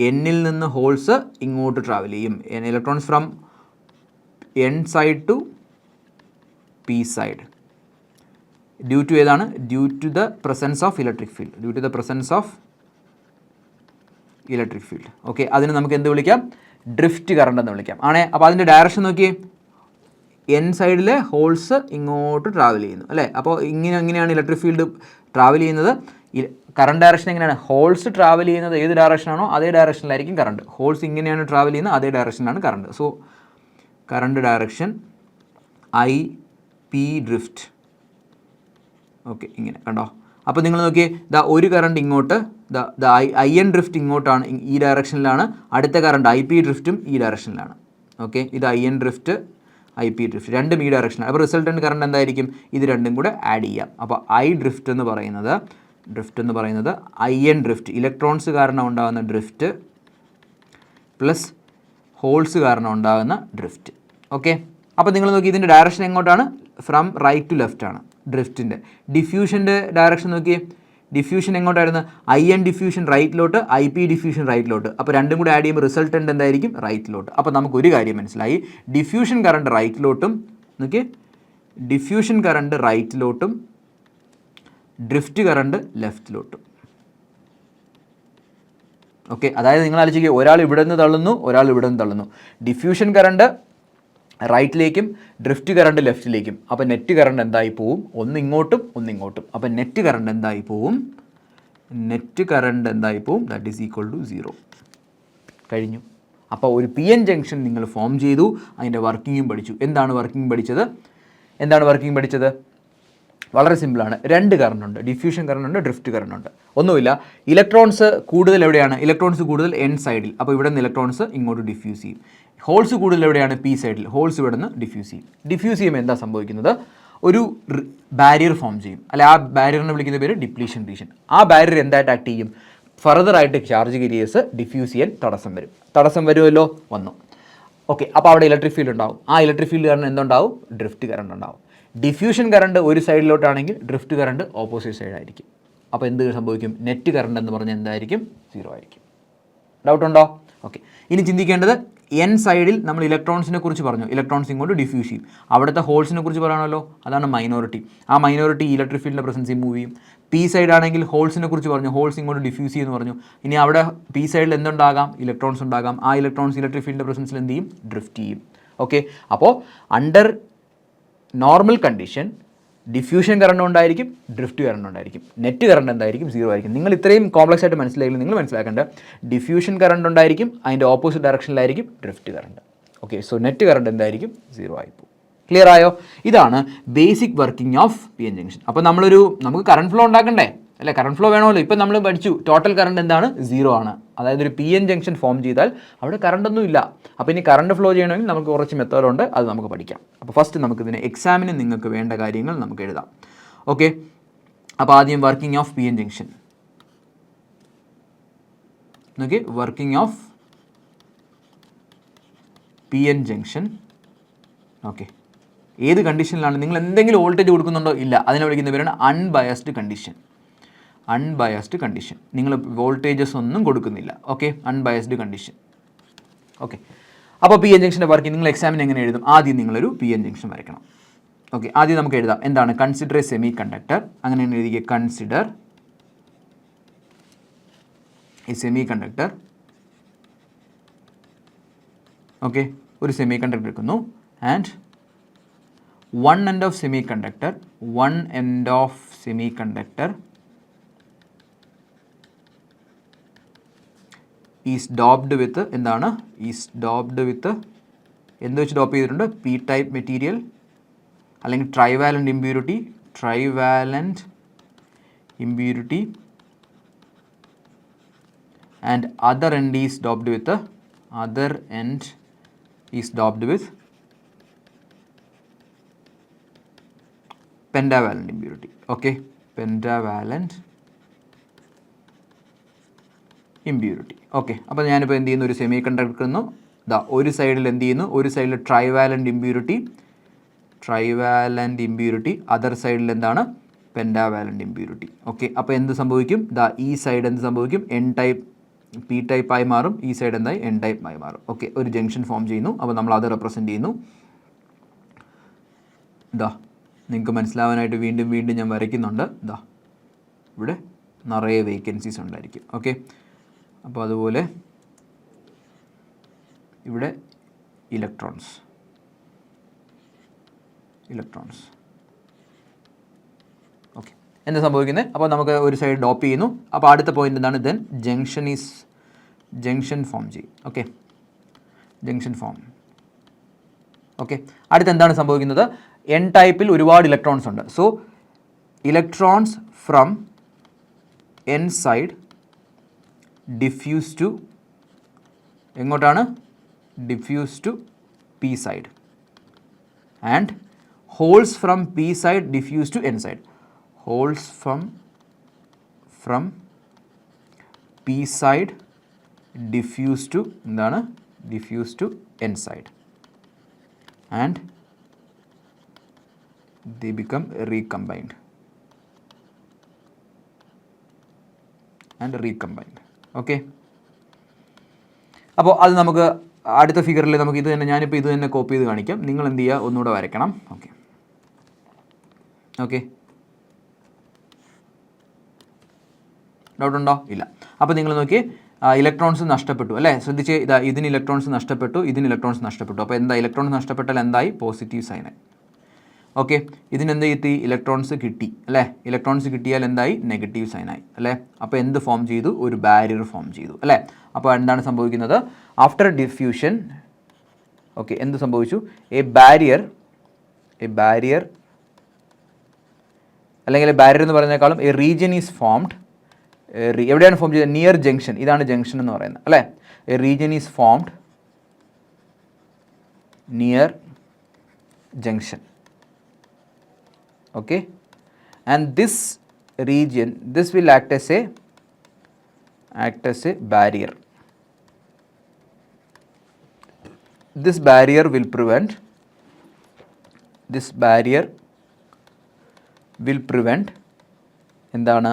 എന്നിൽ നിന്ന് ഹോൾസ് ഇങ്ങോട്ട് ട്രാവൽ ചെയ്യും. Electrons from N side to P side due to ഏതാണ്? Due to the presence of electric field. Okay, അതിന് നമുക്ക് എന്ത് വിളിക്കാം? ഡ്രിഫ്റ്റ് കറണ്ട് എന്ന് വിളിക്കാം ആണേ. അപ്പോൾ അതിൻ്റെ ഡയറക്ഷൻ നോക്കിയേ, എൻ സൈഡിലെ ഹോൾസ് ഇങ്ങോട്ട് ട്രാവൽ ചെയ്യുന്നു അല്ലേ. അപ്പോൾ എങ്ങനെയാണ് ഇലക്ട്രിക് ഫീൽഡ് ട്രാവൽ ചെയ്യുന്നത്? കറണ്ട് ഡയറക്ഷൻ എങ്ങനെയാണ്? ഹോൾസ് ട്രാവൽ ചെയ്യുന്നത് ഏത് ഡയറക്ഷനാണോ അതേ ഡയറക്ഷനിലായിരിക്കും കറണ്ട്. ഹോൾസ് ഇങ്ങനെയാണ് ട്രാവൽ ചെയ്യുന്നത്, അതേ ഡയറക്ഷനിലാണ് current. So current direction IP drift. Okay, ഇങ്ങനെ കണ്ടോ, അപ്പോൾ നിങ്ങൾ നോക്കിയേ, ഒരു കറണ്ട് ഇങ്ങോട്ട്, ഐ എൻ ഡ്രിഫ്റ്റ് ഇങ്ങോട്ടാണ്, ഈ ഡയറക്ഷനിലാണ്. അടുത്ത കറണ്ട് ഐ പി ഡ്രിഫ്റ്റും ഈ ഡയറക്ഷനിലാണ്. ഓക്കെ, ഇത് I N drift, I P drift രണ്ടും ഈ ഡയറക്ഷനാണ്. അപ്പോൾ റിസൾട്ടൻറ്റ് കറണ്ട് എന്തായിരിക്കും? ഇത് രണ്ടും കൂടെ ആഡ് ചെയ്യാം. അപ്പോൾ ഐ ഡ്രിഫ്റ്റ് എന്ന് പറയുന്നത് ഐ എൻ ഡ്രിഫ്റ്റ്, ഇലക്ട്രോൺസ് കാരണം ഉണ്ടാകുന്ന ഡ്രിഫ്റ്റ് പ്ലസ് ഹോൾസ് കാരണം ഉണ്ടാകുന്ന ഡ്രിഫ്റ്റ്. ഓക്കെ, അപ്പോൾ നിങ്ങൾ നോക്കി ഇതിൻ്റെ ഡയറക്ഷൻ എങ്ങോട്ടാണ്? ഫ്രം റൈറ്റ് ടു ലെഫ്റ്റ് ആണ് ഡ്രിഫ്റ്റിൻ്റെ. ഡിഫ്യൂഷൻ്റെ ഡയറക്ഷൻ നോക്കിയേ, ഡിഫ്യൂഷൻ എങ്ങോട്ടായിരുന്നു? ഐ എൻ ഡിഫ്യൂഷൻ റൈറ്റിലോട്ട്, ഐ പി ഡിഫ്യൂഷൻ റൈറ്റിലോട്ട്. അപ്പോൾ രണ്ടും കൂടെ ആഡ് ചെയ്യുമ്പോൾ റിസൾട്ടൻ്റ് എന്തായിരിക്കും? റൈറ്റിലോട്ട്. അപ്പോൾ നമുക്കൊരു കാര്യം മനസ്സിലായി, ഡിഫ്യൂഷൻ കറണ്ട് റൈറ്റിലോട്ടും, നോക്കിയേ, ഡിഫ്യൂഷൻ കറണ്ട് റൈറ്റിലോട്ടും ഡ്രിഫ്റ്റ് കറണ്ട് ലെഫ്റ്റിലോട്ടും. ഓക്കെ, അതായത് നിങ്ങൾ ആലോചിക്കുക, ഒരാൾ ഇവിടെ നിന്ന് തള്ളുന്നു, ഒരാൾ ഇവിടെ നിന്ന് തള്ളുന്നു. ഡിഫ്യൂഷൻ കറണ്ട് റൈറ്റിലേക്കും ദാറ്റ് ഈസ് ഈക്വൽ ടു 0. കഴിഞ്ഞു. അപ്പോൾ ഒരു പി എൻ ജംഗ്ഷൻ നിങ്ങൾ ഫോം ചെയ്തു, അതിൻ്റെ വർക്കിങ്ങും പഠിച്ചു. എന്താണ് വർക്കിംഗ് പഠിച്ചത്? വളരെ സിമ്പിളാണ്. രണ്ട് കറണ്ട് ഉണ്ട്, ഡിഫ്യൂഷൻ കറണ്ട് ഉണ്ട്, ഡ്രിഫ്റ്റ് കറണ്ട് ഉണ്ട്. ഒന്നുമില്ല, ഇലക്ട്രോൺസ് കൂടുതൽ എവിടെയാണ്? ഇലക്ട്രോൺസ് കൂടുതൽ എൻ സൈഡിൽ. അപ്പോൾ ഇവിടെ നിന്ന് ഇലക്ട്രോൺസ് ഇങ്ങോട്ട് ഡിഫ്യൂസ് ചെയ്യും. ഹോൾസ് കൂടുതൽ എവിടെയാണ്? പി സൈഡിൽ. ഹോൾസ് ഇവിടെ നിന്ന് ഡിഫ്യൂസ് ചെയ്യും. ഡിഫ്യൂസ് ചെയ്യുമ്പോൾ എന്താ സംഭവിക്കുന്നത്? ഒരു ബാരിയർ ഫോം ചെയ്യും, അല്ലെ ആ ബാരിയറിനെ വിളിക്കുന്ന പേര് ഡിപ്ലീഷൻ റീജിയൻ. ആ ബാരിയർ എന്തായിട്ട് ആക്ട് ചെയ്യും? ഫർദറായിട്ട് ചാർജ് കരീയേഴ്സ് ഡിഫ്യൂസ് ചെയ്യാൻ തടസ്സം വരുമല്ലോ, വന്നു. ഓക്കെ, അപ്പോൾ അവിടെ ഇലക്ട്രിക് ഫീൽഡ് ഉണ്ടാവും. ആ ഇലക്ട്രിക് ഫീൽഡ് കാരണം എന്തുണ്ടാവും? ഡ്രിഫ്റ്റ് കറണ്ട് ഉണ്ടാവും. ഡിഫ്യൂഷൻ കറണ്ട് ഒരു സൈഡിലോട്ടാണെങ്കിൽ ഡ്രിഫ്റ്റ് കറണ്ട് ഓപ്പോസിറ്റ് സൈഡായിരിക്കും. അപ്പോൾ എന്ത് സംഭവിക്കും? നെറ്റ് കറണ്ട് എന്ന് പറഞ്ഞാൽ എന്തായിരിക്കും? 0 ആയിരിക്കും. ഡൗട്ട് ഉണ്ടോ? ഓക്കെ, ഇനി ചിന്തിക്കേണ്ടത് എൻ സൈഡിൽ നമ്മൾ ഇലക്ട്രോൺസിനെ കുറിച്ച് പറഞ്ഞു. ഇലക്ട്രോൺസ് ഇങ്ങോട്ട് ഡിഫ്യൂസ് ചെയ്യും. അവിടുത്തെ ഹോൾസിനെ കുറിച്ച് പറയണമല്ലോ, അതാണ് മൈനോറിറ്റി. ആ മൈനോറിറ്റി ഇലക്ട്രിക് ഫീൽഡിൻ്റെ പ്രസൻസിൽ മൂവ് ചെയ്യും. പി സൈഡ് ആണെങ്കിൽ ഹോൾസിനെ കുറിച്ച് പറഞ്ഞു, ഹോൾസ് ഇങ്ങോട്ട് ഡിഫ്യൂസ് ചെയ്യുമെന്ന് പറഞ്ഞു. ഇനി അവിടെ പി സൈഡിൽ എന്തുണ്ടാകാം? ഇലക്ട്രോൺസ് ഉണ്ടാകാം. ആ ഇലക്ട്രോൺസ് ഇലക്ട്രിക് ഫീൽഡിൻ്റെ പ്രസൻസിൽ എന്ത് ചെയ്യും? ഡ്രിഫ്റ്റ് ചെയ്യും. ഓക്കെ, അപ്പോൾ under normal condition diffusion current ഉണ്ടായിരിക്കും, ഡ്രിഫ്റ്റ് കറണ്ട് ഉണ്ടായിരിക്കും. നെറ്റ് കറണ്ട് എന്തായിരിക്കും? 0 ആയിരിക്കും. നിങ്ങൾ ഇത്രയും കോംപ്ലക്സ് ആയിട്ട് മനസ്സിലായില്ല, നിങ്ങൾ മനസ്സിലാക്കേണ്ടത് ഡിഫ്യൂഷൻ കറണ്ട് ഉണ്ടായിരിക്കും, അതിൻ്റെ ഓപ്പോസിറ്റ് ഡയറക്ഷനിലായിരിക്കും drift current. Okay, so net current എന്തായിരിക്കും? 0 ആയിപ്പോകും. ക്ലിയർ ആയോ? ഇതാണ് basic working of P N junction. അപ്പോൾ നമുക്ക് കറണ്ട് ഫ്ലോ ഉണ്ടാക്കണ്ടേ, അല്ലേ? കറണ്ട് ഫ്ലോ വേണമല്ലോ. ഇപ്പം നമ്മൾ പഠിച്ചു ടോട്ടൽ കറണ്ട് എന്താണ്? 0 ആണ്. അതായത് ഒരു പി എൻ ജംഗ്ഷൻ ഫോം ചെയ്താൽ അവിടെ കറണ്ടൊന്നും ഇല്ല. അപ്പോൾ ഇനി കറണ്ട് ഫ്ലോ ചെയ്യണമെങ്കിൽ നമുക്ക് കുറച്ച് മെത്തേഡുണ്ട്, അത് നമുക്ക് പഠിക്കാം. അപ്പോൾ ഫസ്റ്റ് നമുക്കിതിന് എക്സാമിന് നിങ്ങൾക്ക് വേണ്ട കാര്യങ്ങൾ നമുക്ക് എഴുതാം. ഓക്കെ, അപ്പോൾ ആദ്യം working of P N junction. Okay, working of P N junction. Okay, ഏത് കണ്ടീഷനിലാണ്? നിങ്ങൾ എന്തെങ്കിലും വോൾട്ടേജ് കൊടുക്കുന്നുണ്ടോ? ഇല്ല. അതിനെ വിളിക്കുന്ന പേരാണ് അൺബയസ്ഡ് കണ്ടീഷൻ. നിങ്ങൾ വോൾട്ടേജസ് ഒന്നും കൊടുക്കുന്നില്ല. Okay, unbiased condition. ഓക്കെ, അപ്പോൾ പി എൻ ജംഗ്ഷൻ്റെ വർക്കിംഗ് നിങ്ങൾ എക്സാമിന് എങ്ങനെ എഴുതും? ആദ്യം നിങ്ങളൊരു പി എൻ ജംഗ്ഷൻ വരയ്ക്കണം. ഓക്കെ, ആദ്യം നമുക്ക് എഴുതാം. എന്താണ്? Consider A semi conductor. അങ്ങനെ എഴുതിയ consider A semi conductor. Okay, ഒരു സെമി കണ്ടക്ടർ എടുക്കുന്നു. And one end of semiconductor is doped with എന്താണ്? എന്ത് വെച്ച് ഡോപ്പ് ചെയ്തിട്ടുണ്ട്? പി ടൈപ്പ് മെറ്റീരിയൽ അല്ലെങ്കിൽ trivalent impurity and other end is doped with pentavalent impurity. Okay, pentavalent impurity. Okay, അപ്പോൾ ഞാനിപ്പോൾ എന്ത് ചെയ്യുന്നു? ഒരു സെമി കണ്ടക്ടർ എടുക്കുന്നു. ഒരു സൈഡിൽ എന്ത് ചെയ്യുന്നു? ഒരു സൈഡിൽ ട്രൈവാലൻ്റ് ഇമ്പ്യൂരിറ്റി, അതർ സൈഡിൽ എന്താണ്? Pentavalent impurity. ഓക്കെ, അപ്പോൾ എന്ത് സംഭവിക്കും? ഈ സൈഡ് എന്ത് സംഭവിക്കും? എൻ ടൈപ്പ് പി ടൈപ്പായി മാറും. ഈ സൈഡ് എന്തായി? എൻ ടൈപ്പായി മാറും. ഓക്കെ, ഒരു ജംഗ്ഷൻ ഫോം ചെയ്യുന്നു. അപ്പോൾ നമ്മൾ അത് റെപ്രസെൻറ്റ് ചെയ്യുന്നു. നിങ്ങൾക്ക് മനസ്സിലാവാനായിട്ട് വീണ്ടും ഞാൻ വരയ്ക്കുന്നുണ്ട്. ഇവിടെ നിറയെ വേക്കൻസീസ് ഉണ്ടായിരിക്കും. ഓക്കെ, അപ്പോൾ അതുപോലെ ഇവിടെ ഇലക്ട്രോൺസ്. ഓക്കെ, എന്താ സംഭവിക്കുന്നത്? അപ്പോൾ നമുക്ക് ഒരു സൈഡ് ഡോപ്പ് ചെയ്യുന്നു. അപ്പോൾ അടുത്ത പോയിന്റ് എന്താണ്? ദെൻ ജംഗ്ഷൻ ഫോം ചെയ്യും. Okay, junction form. ഓക്കെ, അടുത്ത് എന്താണ് സംഭവിക്കുന്നത്? എൻ ടൈപ്പിൽ ഒരുപാട് ഇലക്ട്രോൺസ് ഉണ്ട്. So electrons from N side diffuse to എങ്ങോട്ടാണ്? Diffuse to P side and holes from P side diffuse to N side. Holes from P side diffuse to എന്താണ്? Diffuse to N side and they become recombined and recombined. Okay, അപ്പോൾ അത് നമുക്ക് അടുത്ത ഫിഗറിൽ നമുക്ക് ഇത് തന്നെ, ഞാനിപ്പോൾ ഇത് തന്നെ കോപ്പി ചെയ്ത് കാണിക്കാം. നിങ്ങൾ എന്ത് ചെയ്യുക, ഒന്നുകൂടെ വരയ്ക്കണം. ഓക്കെ ഓക്കെ, ഡൗട്ട് ഉണ്ടോ? ഇല്ല. അപ്പോൾ നിങ്ങൾ നോക്കി, ഇലക്ട്രോൺസ് നഷ്ടപ്പെട്ടു അല്ലേ? ശ്രദ്ധിച്ച്, ഇതാ ഇതിന് ഇലക്ട്രോൺസ് നഷ്ടപ്പെട്ടു, ഇതിന് ഇലക്ട്രോൺസ് നഷ്ടപ്പെട്ടു. അപ്പോൾ എന്താ? ഇലക്ട്രോൺസ് നഷ്ടപ്പെട്ടാൽ എന്തായി? പോസിറ്റീവ് സൈനായി. ഓക്കെ, ഇതിനെന്ത് കിട്ടി? ഇലക്ട്രോൺസ് കിട്ടി അല്ലേ? ഇലക്ട്രോൺസ് കിട്ടിയാൽ എന്തായി? നെഗറ്റീവ് സൈനായി അല്ലേ? അപ്പോൾ എന്ത് ഫോം ചെയ്തു? ഒരു ബാരിയർ ഫോം ചെയ്തു അല്ലേ? അപ്പോൾ എന്താണ് സംഭവിക്കുന്നത്? ആഫ്റ്റർ ഡിഫ്യൂഷൻ, ഓക്കെ, എന്ത് സംഭവിച്ചു? എ ബാരിയർ അല്ലെങ്കിൽ ബാരിയർ എന്ന് പറയുന്നതിനേക്കാളും എ റീജിയൻ ഈസ് ഫോംഡ്. എവിടെയാണ് ഫോം ചെയ്തത്? Near junction. ഇതാണ് ജംഗ്ഷൻ എന്ന് പറയുന്നത് അല്ലേ? A region is formed near junction. Okay, and this region, this will act as a barrier. This barrier will prevent എന്താണ്?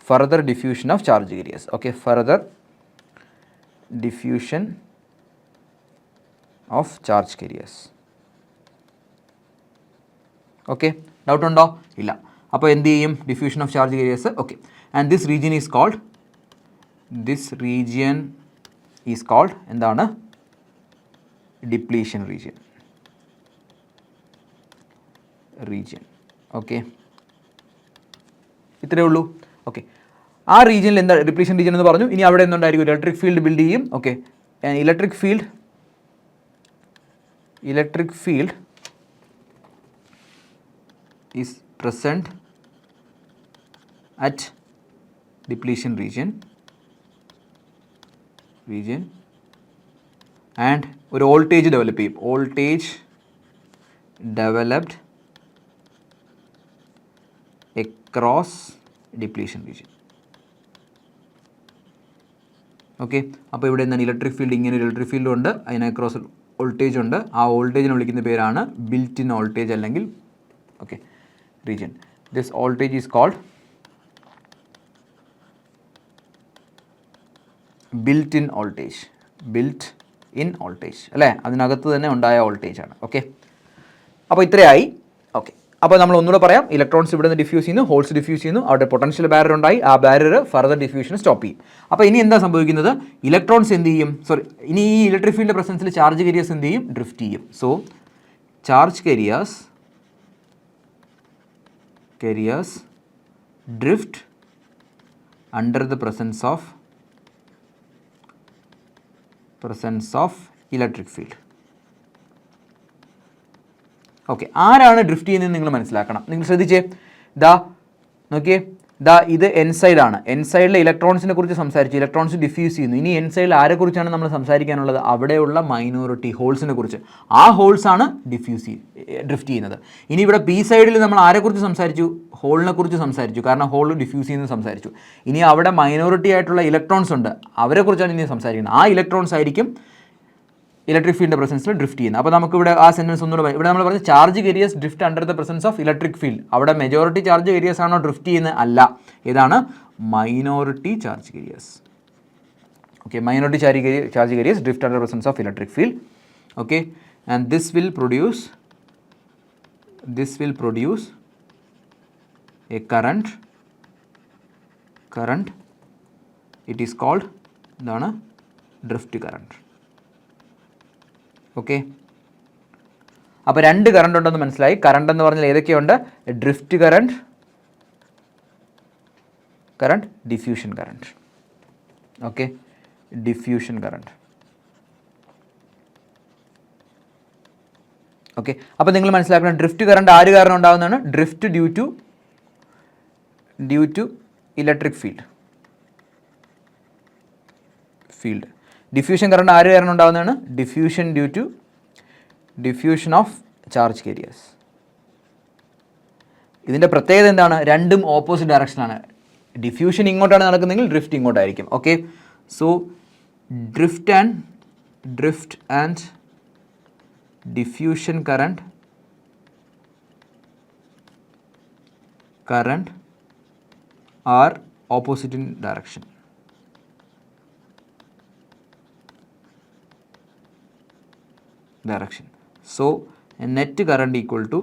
further diffusion of charge carriers. Okay, further diffusion of charge carriers. Okay, doubt ഉണ്ടോ? ഇല്ല. അപ്പോൾ എന്ത് ചെയ്യും? Diffusion of charge carriers. Okay, and this region is called എന്താണ്? Depletion region. Okay, ഇത്രയേ ഉള്ളൂ. Okay, ആ റീജിയനിൽ എന്താ? ഡിപ്ലീഷൻ റീജിയൻ എന്ന് പറഞ്ഞു. ഇനി അവിടെ എന്തുണ്ടായിരിക്കും? ഇലക്ട്രിക് ഫീൽഡ് ബിൽഡ് ചെയ്യും. Okay, electric field is present at depletion region and ഒരു വോൾട്ടേജ് ഡെവലപ്പ് ചെയ്യും. Voltage developed across depletion region. Okay, അപ്പോൾ ഇവിടെ എന്താണ്? ഇലക്ട്രിക് ഫീൽഡ്, ഇങ്ങനെ ഒരു ഇലക്ട്രിക് ഫീൽഡ് ഉണ്ട്, അതിന് അക്രോസ് വോൾട്ടേജ് ഉണ്ട്. ആ വോൾട്ടേജിനെ വിളിക്കുന്ന പേരാണ് ബിൽറ്റ് ഇൻ വോൾട്ടേജ് അല്ലെങ്കിൽ okay region. This voltage is called built-in voltage അല്ലേ? അതിനകത്ത് തന്നെ ഉണ്ടായ വോൾട്ടേജ് ആണ്. ഓക്കെ, അപ്പോൾ ഇത്രയായി. ഓക്കെ, അപ്പോൾ നമ്മൾ ഒന്നുകൂടെ പറയാം. ഇലക്ട്രോൺസ് ഇവിടെ നിന്ന് ഡിഫ്യൂസ് ചെയ്യുന്നു, ഹോൾസ് ഡിഫ്യൂസ് ചെയ്യുന്നു, അവിടെ പൊട്ടൻഷ്യൽ ബാരിയർ ഉണ്ടായി, ആ ബാരിയർ ഫർദർ ഡിഫ്യൂഷൻ സ്റ്റോപ്പ് ചെയ്യും. അപ്പോൾ ഇനി എന്താ സംഭവിക്കുന്നത്? ഇലക്ട്രോൺസ് എന്ത് ചെയ്യും? ഇനി ഈ ഇലക്ട്രിക് ഫീൽഡിൻ്റെ പ്രസൻസിൽ ചാർജ് കേരിയേഴ്സ് എന്ത് ചെയ്യും? ഡ്രിഫ്റ്റ് ചെയ്യും. So charge carriers drift under the presence of electric field. Okay, ആരാണ് ഡ്രിഫ്റ്റ് ചെയ്യുന്നത് നിങ്ങൾ മനസ്സിലാക്കണം. നിങ്ങൾ ശ്രദ്ധിച്ചേ, നോക്കിയേ, ഇത് എൻ സൈഡാണ്. എൻ സൈഡിലെ ഇലക്ട്രോൺസിനെ കുറിച്ച് സംസാരിച്ചു. ഇലക്ട്രോൺസ് ഡിഫ്യൂസ് ചെയ്യുന്നു. ഇനി എൻ സൈഡിൽ ആരെക്കുറിച്ചാണ് നമ്മൾ സംസാരിക്കാനുള്ളത്? അവിടെയുള്ള മൈനോറിറ്റി ഹോൾസിനെ കുറിച്ച്. ആ ഹോൾസാണ് ഡ്രിഫ്റ്റ് ചെയ്യുന്നത്. ഇനി ഇവിടെ പി സൈഡിൽ നമ്മൾ ആരെക്കുറിച്ച് സംസാരിച്ചു? ഹോളിനെ കുറിച്ച് സംസാരിച്ചു, കാരണം ഹോൾ ഡിഫ്യൂസ് ചെയ്യുന്നത് സംസാരിച്ചു. ഇനി അവിടെ മൈനോറിറ്റി ആയിട്ടുള്ള ഇലക്ട്രോൺസ് ഉണ്ട്, അവരെക്കുറിച്ചാണ് ഇനി സംസാരിക്കുന്നത്. ആ ഇലക്ട്രോൺസ് ആയിരിക്കും ഇലക്ട്രിക് ഫീൽഡിൻ്റെ പ്രസൻസിൽ ഡ്രിഫ്റ്റ് ചെയ്യുന്നത്. അപ്പോൾ നമുക്കിവിടെ ആ സെൻറ്റൻസ് ഒന്നുകൂടെ ഇവിടെ നമ്മൾ പറഞ്ഞ charge carriers drift under the presence of electric field. അവിടെ മെജോറിറ്റി ചാർജ് കേരിയേഴ്സ് ആണോ ഡ്രിഫ്റ്റ് ചെയ്യുന്നത്? അല്ല. ഏതാണ്? Minority charge carriers. Okay, minority charge carriers drift under presence of electric field. Okay, and this will produce a current. It is called എന്താണ്? Drift current. Okay, അപ്പോൾ രണ്ട് current ഉണ്ടെന്ന് മനസ്സിലായി. Current എന്ന് പറഞ്ഞാൽ ഏതൊക്കെയുണ്ട്? Drift current, diffusion current. Okay, diffusion current. Okay, അപ്പോൾ നിങ്ങൾ മനസ്സിലാക്കണം, ഡ്രിഫ്റ്റ് കറണ്ട് ആര് കാരണം ഉണ്ടാകുന്നതാണ്? Drift due to due to electric field. Diffusion current ആര് കാരണം ഉണ്ടാകുന്നതാണ്? Diffusion due to diffusion of charge carriers. ഇതിൻ്റെ പ്രത്യേകത എന്താണ്? രണ്ടും ഓപ്പോസിറ്റ് ഡയറക്ഷനാണ്. ഡിഫ്യൂഷൻ ഇങ്ങോട്ടാണ് നടക്കുന്നതെങ്കിൽ ഡ്രിഫ്റ്റ് ഇങ്ങോട്ടായിരിക്കും. Okay, so drift and diffusion current are opposite in direction. So net current equal to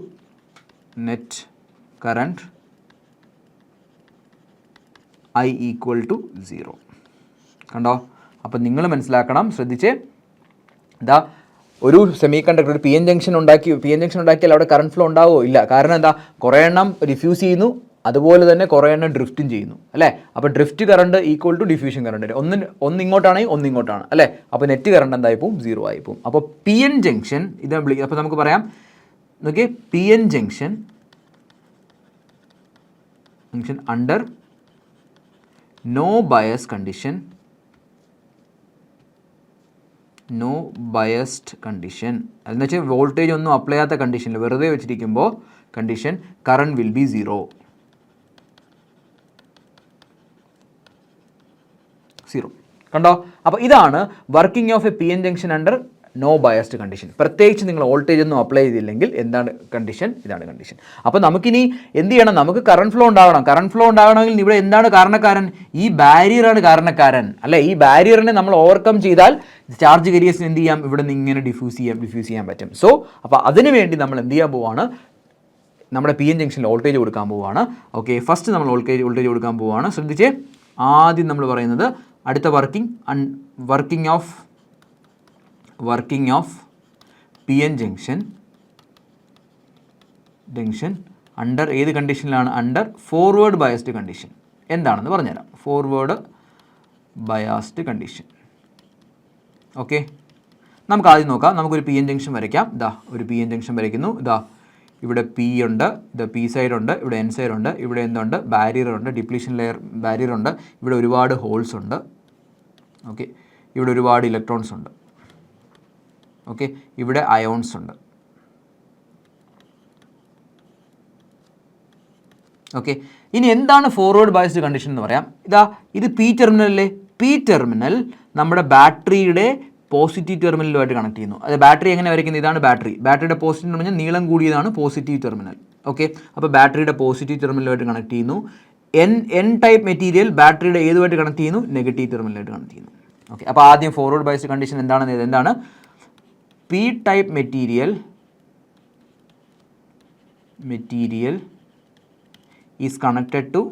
net current I equal to 0. കണ്ടോ? അപ്പം നിങ്ങൾ മനസ്സിലാക്കണം, ശ്രദ്ധിച്ച്. ഇതാ ഒരു സെമി കണ്ടക്ടർ ഒരു പി എൻ ജംഗ്ഷൻ ഉണ്ടാക്കിയാൽ അവിടെ കറണ്ട് ഫ്ലോ ഉണ്ടാവുമോ? ഇല്ല. കാരണം എന്താ? കുറേ എണ്ണം ഡിഫ്യൂസ് ചെയ്യുന്നു, അതുപോലെ തന്നെ കുറേ എണ്ണം ഡ്രിഫ്റ്റും ചെയ്യുന്നു അല്ലേ. അപ്പോൾ drift current equal to diffusion current. ഒന്ന് ഇങ്ങോട്ടാണെങ്കിൽ ഒന്ന് ഇങ്ങോട്ടാണ് അല്ലേ. അപ്പോൾ നെറ്റ് കറണ്ട് എന്തായി പോവും? 0 ആയി പോവും. അപ്പോൾ പി എൻ ജംഗ്ഷൻ ഇത് അപ്പോൾ നമുക്ക് പറയാം, നോക്കിയേ, P N junction under no biased condition എന്ന് വെച്ചാൽ വോൾട്ടേജ് ഒന്നും അപ്ലൈ ചെയ്യാത്ത കണ്ടീഷനിൽ വെറുതെ വെച്ചിരിക്കുമ്പോൾ കണ്ടീഷൻ കറണ്ട് വിൽ ബി 0. കണ്ടോ? അപ്പോൾ ഇതാണ് working of a P N junction under no biased condition. പ്രത്യേകിച്ച് നിങ്ങൾ വോൾട്ടേജ് ഒന്നും അപ്ലൈ ചെയ്തില്ലെങ്കിൽ എന്താണ് കണ്ടീഷൻ? ഇതാണ് കണ്ടീഷൻ. അപ്പോൾ നമുക്കിനി എന്ത് ചെയ്യണം? നമുക്ക് കറണ്ട് ഫ്ലോ ഉണ്ടാവണം. കറണ്ട് ഫ്ലോ ഉണ്ടാവണമെങ്കിൽ ഇവിടെ എന്താണ് കാരണക്കാരൻ? ഈ ബാരിയറാണ് കാരണക്കാരൻ അല്ലേ. ഈ ബാരിയറിനെ നമ്മൾ ഓവർകം ചെയ്താൽ ചാർജ് കാരിയേഴ്സിന് എന്ത് ചെയ്യാം? ഇവിടെ നിന്ന് ഇങ്ങനെ ഡിഫ്യൂസ് ചെയ്യാൻ പറ്റും. സോ അപ്പോൾ അതിനു വേണ്ടി നമ്മൾ എന്ത് ചെയ്യാൻ പോവാണ്? നമ്മുടെ പി എൻ ജംഗ്ഷനിൽ വോൾട്ടേജ് കൊടുക്കാൻ പോവുകയാണ്. ഓക്കെ, ഫസ്റ്റ് നമ്മൾ വോൾട്ടേജ് കൊടുക്കാൻ പോവുകയാണ്. ശ്രദ്ധിച്ച്, ആദ്യം നമ്മൾ പറയുന്നത് അടുത്ത working of P N junction under ഏത് കണ്ടീഷനിലാണ്? Under forward biased condition. എന്താണെന്ന് പറഞ്ഞുതരാം. Forward biased condition. ഓക്കെ, നമുക്ക് ആദ്യം നോക്കാം. നമുക്കൊരു പി എൻ ജംഗ്ഷൻ വരയ്ക്കാം. ഇതാ ഒരു പി എൻ ജംഗ്ഷൻ വരയ്ക്കുന്നു. ഇതാ ഇവിടെ പി ഉണ്ട്, ഇത് പി സൈഡ് ഉണ്ട്, ഇവിടെ എൻ സൈഡ് ഉണ്ട്, ഇവിടെ എന്തുണ്ട്? ബാരിയർ ഉണ്ട്, ഡിപ്ലീഷൻ ലെയർ ബാരിയർ ഉണ്ട്, ഇവിടെ ഒരുപാട് ഹോൾസ് ഉണ്ട്. ഓക്കെ, ഇവിടെ ഒരുപാട് ഇലക്ട്രോൺസ് ഉണ്ട്. ഓക്കെ, ഇവിടെ അയോൺസ് ഉണ്ട്. ഓക്കെ, ഇനി എന്താണ് ഫോർവേഡ് ബയസ്ഡ് കണ്ടീഷൻ എന്ന് പറയാം. ഇത് പി ടെർമിനലല്ലേ. പി ടെർമിനൽ നമ്മുടെ ബാറ്ററിയുടെ പോസിറ്റീവ് ടെർമിനലുമായിട്ട് കണക്ട് ചെയ്യുന്നു. അത് ബാറ്ററി എങ്ങനെ വരയ്ക്കുന്നത്? ഇതാണ് ബാറ്ററിയുടെ പോസിറ്റീവ് ടെർമിനൽ, നീളം കൂടിയതാണ് പോസിറ്റീവ് ടെർമിനൽ. ഓക്കെ, അപ്പോൾ ബാറ്ററിയുടെ പോസിറ്റീവ് ടെർമിനലുമായിട്ട് കണക്ട് ചെയ്യുന്നു. എൻ ടൈപ്പ് മെറ്റീരിയൽ ബാറ്ററിയുടെ ഏതുമായിട്ട് കണക്ട് ചെയ്യുന്നു? നെഗറ്റീവ് ടെർമിനലായിട്ട് കണക്ട് ചെയ്യുന്നു. ഓക്കെ, അപ്പോൾ ആദ്യം ഫോർവേഡ് ബയസ്ഡ് കണ്ടീഷൻ എന്താണ്? P type material is connected to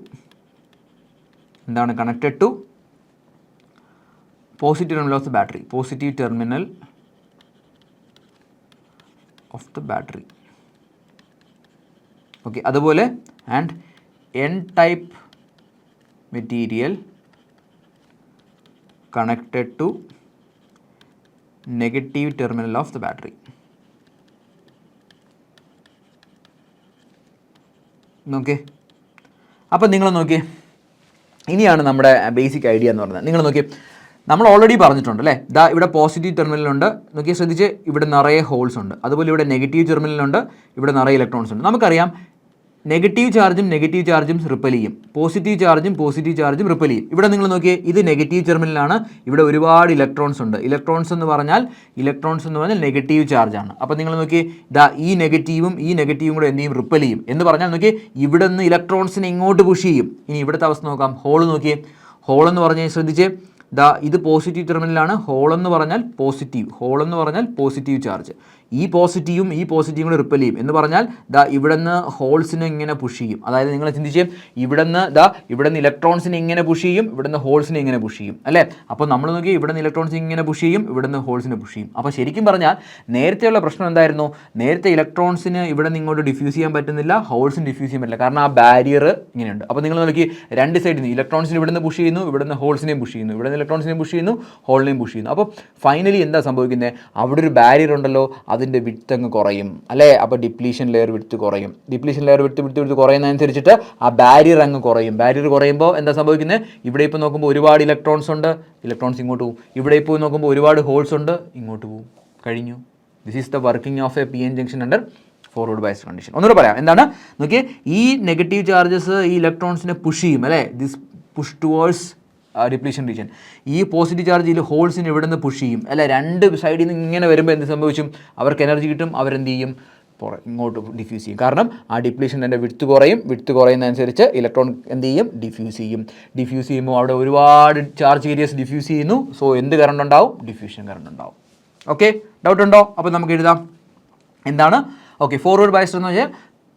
positive terminal of the battery. Positive terminal of the battery. Okay, അതുപോലെ and N type material connected to negative terminal of the battery. നോക്കേ, അപ്പം നിങ്ങൾ നോക്കിയേ, ഇനിയാണ് നമ്മുടെ basic idea എന്ന് പറയുന്നത്. നിങ്ങൾ നോക്കിയേ, നമ്മൾ ഓൾറെഡി പറഞ്ഞിട്ടുണ്ട് അല്ലേ. ഇവിടെ പോസിറ്റീവ് ടെർമിനലുണ്ട്. നോക്കിയാൽ ശ്രദ്ധിച്ച്, ഇവിടെ നിറയെ ഹോൾസ് ഉണ്ട്. അതുപോലെ ഇവിടെ നെഗറ്റീവ് ടെർമിനലുണ്ട്, ഇവിടെ നിറയെ ഇലക്ട്രോൺസ് ഉണ്ട്. നമുക്കറിയാം നെഗറ്റീവ് ചാർജും റിപ്പൽ ചെയ്യും, പോസിറ്റീവ് ചാർജും റിപ്പൽ ചെയ്യും. ഇവിടെ നിങ്ങൾ നോക്കിയേ, ഇത് നെഗറ്റീവ് ടെർമിനലാണ്. ഇവിടെ ഒരുപാട് ഇലക്ട്രോൺസ് ഉണ്ട്. ഇലക്ട്രോൺസ് എന്ന് പറഞ്ഞാൽ നെഗറ്റീവ് ചാർജാണ്. അപ്പോൾ നിങ്ങൾ നോക്കിയേ, ഈ നെഗറ്റീവും കൂടെ എന്ത് ചെയ്യും? റിപ്പൽ ചെയ്യും. എന്ന് പറഞ്ഞാൽ നോക്കിയേ, ഇവിടെ നിന്ന് ഇലക്ട്രോൺസിനെ ഇങ്ങോട്ട് പുഷ് ചെയ്യും. ഇനി ഇവിടുത്തെ അവസ്ഥ നോക്കാം. ഹോൾ നോക്കിയേ, ഹോൾ എന്ന് പറഞ്ഞാൽ ശ്രദ്ധിച്ചേ, ഇത് പോസിറ്റീവ് ടെർമിനലാണ്. ഹോൾ എന്ന് പറഞ്ഞാൽ പോസിറ്റീവ് ചാർജ്. ഈ പോസിറ്റീവും കൂടെ റിപ്പൽ ചെയ്യും. എന്ന് പറഞ്ഞാൽ ഇവിടെ നിന്ന് ഹോൾസിനെ ഇങ്ങനെ പുഷ് ചെയ്യും. അതായത് നിങ്ങൾ ചിന്തിച്ചേ, ഇവിടെ നിന്ന് ഇലക്ട്രോൺസിനെ ഇങ്ങനെ പുഷ് ചെയ്യും, ഇവിടെ നിന്ന് ഹോൾസിനെ ഇങ്ങനെ പുഷ് ചെയ്യും അല്ലേ. അപ്പോൾ നമ്മൾ നോക്കി, ഇവിടെ നിന്ന് ഇലക്ട്രോൺസ് ഇങ്ങനെ പുഷ് ചെയ്യും, ഇവിടെ നിന്ന് ഹോൾസിനെ പുഷ് ചെയ്യും. അപ്പോൾ ശരിക്കും പറഞ്ഞാൽ നേരത്തെയുള്ള പ്രശ്നം എന്തായിരുന്നു? നേരത്തെ ഇലക്ട്രോൺസിന് ഇവിടെ നിന്ന് ഇങ്ങോട്ട് ഡിഫ്യൂസ് ചെയ്യാൻ പറ്റുന്നില്ല, ഹോൾസിന് ഡിഫ്യൂസ് ചെയ്യാൻ പറ്റില്ല. കാരണം ആ ബാരിയർ ഇങ്ങനെയുണ്ട്. അപ്പോൾ നിങ്ങൾ നോക്കി, രണ്ട് സൈഡിൽ നിന്ന് ഇലക്ട്രോൺസിന് ഇവിടെ നിന്ന് പുഷ് ചെയ്യുന്നു, ഇവിടെ നിന്ന് ഹോൾസിനെയും പുഷ് ചെയ്യുന്നു, ഇവിടെ നിന്ന് ഇലക്ട്രോൺസിനെയും പുഷ് ചെയ്യുന്നു, ഹോളിനെയും പുഷ് ചെയ്യുന്നു. അപ്പോൾ ഫൈനലി എന്താ സംഭവിക്കുന്നത്? അവിടെ ഒരു ബാരിയർ ഉണ്ടല്ലോ, അതിൻ്റെ വിഡ്ത്ത് അങ്ങ് കുറയും അല്ലേ. അപ്പോൾ ഡിപ്ലീഷൻ ലെയർ വിഡ്ത്ത് കുറയും. ഡിപ്ലീഷൻ ലെയർ വിഡ്ത്ത് കുറയുന്നതനുസരിച്ചിട്ട് ആ ബാരിയർ അങ്ങ് കുറയും. ബാരിയർ കുറയുമ്പോൾ എന്താ സംഭവിക്കുന്നത്? ഇവിടെ ഇപ്പോൾ നോക്കുമ്പോൾ ഒരുപാട് ഇലക്ട്രോൺസ് ഉണ്ട്, ഇലക്ട്രോൺസ് ഇങ്ങോട്ട് പോകും. ഇവിടെ ഇപ്പോൾ നോക്കുമ്പോൾ ഒരുപാട് ഹോൾസ് ഉണ്ട്, ഇങ്ങോട്ട് പോകും. കഴിഞ്ഞു. This is the working of a P N junction under forward biased condition. ഒന്നുകൂടെ പറയാം. എന്താണ് നോക്കിയേ, ഈ നെഗറ്റീവ് ചാർജസ് ഈ ഇലക്ട്രോൺസിനെ പുഷ് ചെയ്യും അല്ലേ. This push towards depletion region. ഈ പോസിറ്റീവ് ചാർജ് ഇതിൽ ഹോൾസിന് ഇവിടെ നിന്ന് പുഷ് ചെയ്യും അല്ല. രണ്ട് സൈഡിൽ നിന്ന് ഇങ്ങനെ വരുമ്പോൾ എന്ത് സംഭവിച്ചും? അവർക്ക് എനർജി കിട്ടും, അവരെന്ത് ചെയ്യും? ഇങ്ങോട്ട് ഡിഫ്യൂസ് ചെയ്യും. കാരണം ആ ഡിപ്ലീഷൻ്റെ വിഡ്ത്ത് കുറയും. വിഡ്ത്ത് കുറയുന്നതനുസരിച്ച് ഇലക്ട്രോൺ എന്ത് ചെയ്യും? ഡിഫ്യൂസ് ചെയ്യും. ഡിഫ്യൂസ് ചെയ്യുമ്പോൾ അവിടെ ഒരുപാട് ചാർജ് ഏരിയസ് ഡിഫ്യൂസ് ചെയ്യുന്നു. സോ എന്ത് കറണ്ട് ഉണ്ടാവും? ഡിഫ്യൂഷൻ കറണ്ട് ഉണ്ടാവും. ഓക്കെ, ഡൗട്ട് ഉണ്ടോ? അപ്പോൾ നമുക്ക് എഴുതാം. എന്താണ്? ഓക്കെ, ഫോർവേഡ് ബയസ്ഡ് എന്ന് വെച്ചാൽ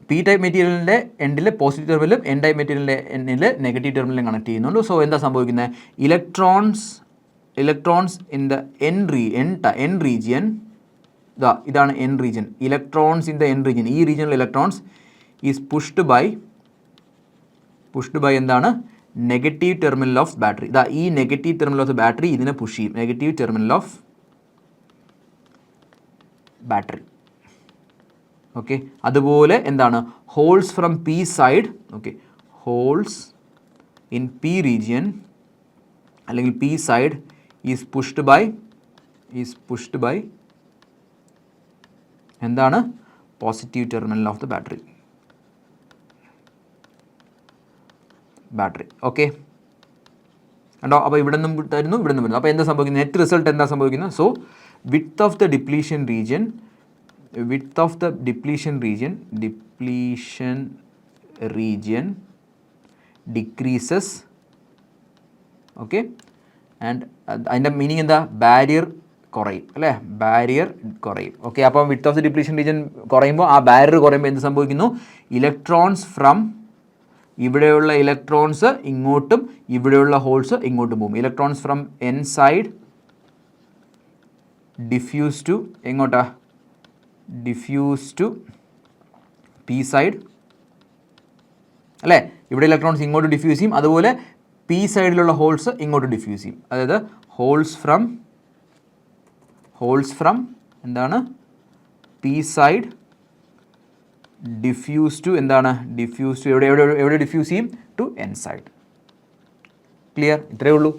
പി ടൈപ്പ് മെറ്റീരിയലിൻ്റെ എൻഡിൽ പോസിറ്റീവ് ടെർമിനലും എൻ ടൈപ്പ് മെറ്റീരിയലിൻ്റെ എൻഡിൽ നെഗറ്റീവ് ടെർമിനലും കണക്ട് ചെയ്യുന്നുണ്ട്. സോ എന്താ സംഭവിക്കുന്നത്? Electrons in the N region, ഇതാണ് N region. Electrons in the N region, ഈ റീജിയനിൽ ഇലക്ട്രോൺസ് ഈസ് പുഷ്ഡ് ബൈ എന്താണ്? Negative terminal of battery. ഈ നെഗറ്റീവ് ടെർമിനൽ ഓഫ് ബാറ്ററി ഇതിനെ പുഷ് ചെയ്യും. Negative terminal of battery. Okay, അതുപോലെ എന്താണ്? Holes from P side. Okay, holes in P region അല്ലെങ്കിൽ P side is pushed by എന്താണ്? Positive terminal of the battery. Okay, കണ്ടോ? അപ്പോൾ ഇവിടെ നിന്നും തരുന്നു, ഇവിടെ നിന്നും വരുന്നു. അപ്പോൾ എന്താ സംഭവിക്കുന്നത്? നെറ്റ് റിസൾട്ട് എന്താ സംഭവിക്കുന്നത്? So width of the depletion region decreases. Okay, and അതിൻ്റെ മീനിങ് എന്താ? ബാരിയർ കുറയും അല്ലേ. ബാരിയർ കുറയും. ഓക്കെ, അപ്പം width of the depletion region കുറയുമ്പോൾ ആ ബാരിയർ കുറയുമ്പോൾ എന്ത് സംഭവിക്കുന്നു? ഇലക്ട്രോൺസ് ഫ്രം ഇവിടെയുള്ള ഇലക്ട്രോൺസ് ഇങ്ങോട്ടും ഇവിടെയുള്ള ഹോൾസ് ഇങ്ങോട്ടും പോകും. Electrons from N side diffuse to എങ്ങോട്ടാ? ഡിഫ്യൂസ് ടു പി സൈഡ് അല്ലേ. ഇവിടെ ഇലക്ട്രോൺസ് ഇങ്ങോട്ട് ഡിഫ്യൂസ് ചെയ്യും. അതുപോലെ പി സൈഡിലുള്ള ഹോൾസ് ഇങ്ങോട്ട് ഡിഫ്യൂസ് ചെയ്യും. അതായത് ഹോൾസ് ഫ്രം എന്താണ്? പി സൈഡ് ഡിഫ്യൂസ് ടു എന്താണ്? ഡിഫ്യൂസ് ടു എവിടെ ഡിഫ്യൂസ് ചെയ്യും? To N side. ക്ലിയർ? ഇത്രയേ ഉള്ളൂ.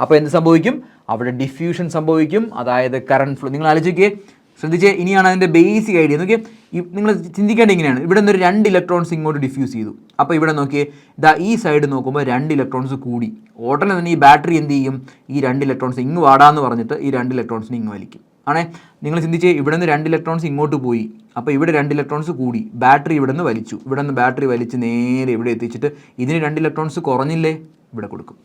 അപ്പോൾ എന്ത് സംഭവിക്കും? അവിടെ ഡിഫ്യൂഷൻ സംഭവിക്കും. അതായത് കറണ്ട് ഫ്ലോ. നിങ്ങൾ ആലോചിക്കുക, ശ്രദ്ധിച്ചേ. ഇനിയാണ് അതിൻ്റെ ബേസിക് ഐഡിയ. നോക്കിയേ, നിങ്ങൾ ചിന്തിക്കേണ്ട ഇങ്ങനെയാണ്. ഇവിടെ നിന്ന് ഒരു 2 ഇലക്ട്രോൺസ് ഇങ്ങോട്ട് ഡിഫ്യൂസ് ചെയ്തു. അപ്പോൾ ഇവിടെ നോക്കിയേ, ഈ സൈഡ് നോക്കുമ്പോൾ 2 ഇലക്ട്രോൺസ് കൂടി. ഉടനെ തന്നെ ഈ ബാറ്ററി എന്ത് ചെയ്യും? ഈ 2 ഇലക്ട്രോൺസ് ഇങ്ങ് വാടാന്ന് പറഞ്ഞിട്ട് ഈ 2 ഇലക്ട്രോൺസിനെ ഇങ്ങ് വലിക്കും. ആണേ, നിങ്ങൾ ചിന്തിച്ചേ, ഇവിടെ നിന്ന് 2 ഇലക്ട്രോൺസ് ഇങ്ങോട്ട് പോയി. അപ്പോൾ ഇവിടെ 2 ഇലക്ട്രോൺസ് കൂടി. ബാറ്ററി ഇവിടെ നിന്ന് വലിച്ചു. ഇവിടെ നിന്ന് ബാറ്ററി വലിച്ച് നേരെ ഇവിടെ എത്തിച്ചിട്ട് ഇതിന് 2 ഇലക്ട്രോൺസ് കുറഞ്ഞില്ലേ? ഇവിടെ കൊടുക്കും.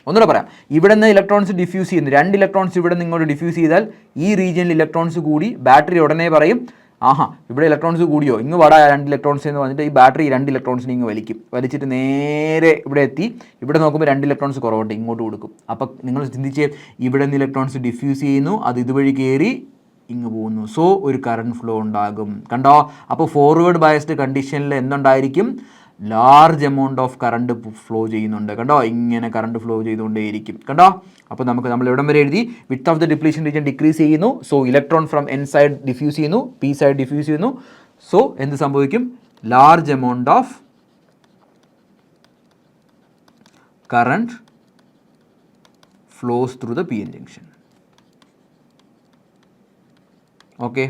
ഒന്നുകൂടെ പറയാം. ഇവിടെ നിന്ന് ഇലക്ട്രോൺസ് ഡിഫ്യൂസ് ചെയ്യുന്നു. 2 ഇലക്ട്രോൺസ് ഇവിടെ നിന്ന് ഇങ്ങോട്ട് ഡിഫ്യൂസ് ചെയ്താൽ ഈ റീജിയനിൽ ഇലക്ട്രോൺസ് കൂടി. ബാറ്ററി ഉടനെ പറയും, ആഹാ ഇവിടെ ഇലക്ട്രോൺസ് കൂടിയോ, ഇങ്ങ് വടാ 2 ഇലക്ട്രോൺസ് എന്ന് പറഞ്ഞിട്ട് ഈ ബാറ്ററി 2 ഇലക്ട്രോൺസിനെ ഇങ്ങ് വലിച്ചിട്ട് നേരെ ഇവിടെ എത്തി. ഇവിടെ നോക്കുമ്പോൾ 2 ഇലക്ട്രോൺസ് കുറവുണ്ട്, ഇങ്ങോട്ട് കൊടുക്കും. അപ്പം നിങ്ങൾ ചിന്തിച്ചേ, ഇവിടെ നിന്ന് ഇലക്ട്രോൺസ് ഡിഫ്യൂസ് ചെയ്യുന്നു, അത് ഇതുവഴി കയറി ഇങ്ങ് പോകുന്നു. സോ ഒരു കറണ്ട് ഫ്ലോ ഉണ്ടാകും. കണ്ടോ? അപ്പോൾ ഫോർവേഡ് ബയസ്ഡ് കണ്ടീഷനിൽ എന്തുണ്ടായിരിക്കും? Large amount of current flow ചെയ്യുന്നുണ്ട്. കണ്ടോ? ഇങ്ങനെ കറണ്ട് ഫ്ലോ ചെയ്തുകൊണ്ടേയിരിക്കും. കണ്ടോ? അപ്പോൾ നമ്മൾ എവിടം വരെ എഴുതി? Width of the depletion region decrease ചെയ്യുന്നു. So electron from N side diffuse ചെയ്യുന്നു, പി സൈഡ് ഡിഫ്യൂസ് ചെയ്യുന്നു. സോ എന്ത് സംഭവിക്കും? Large amount of current flows through the P N junction. Okay,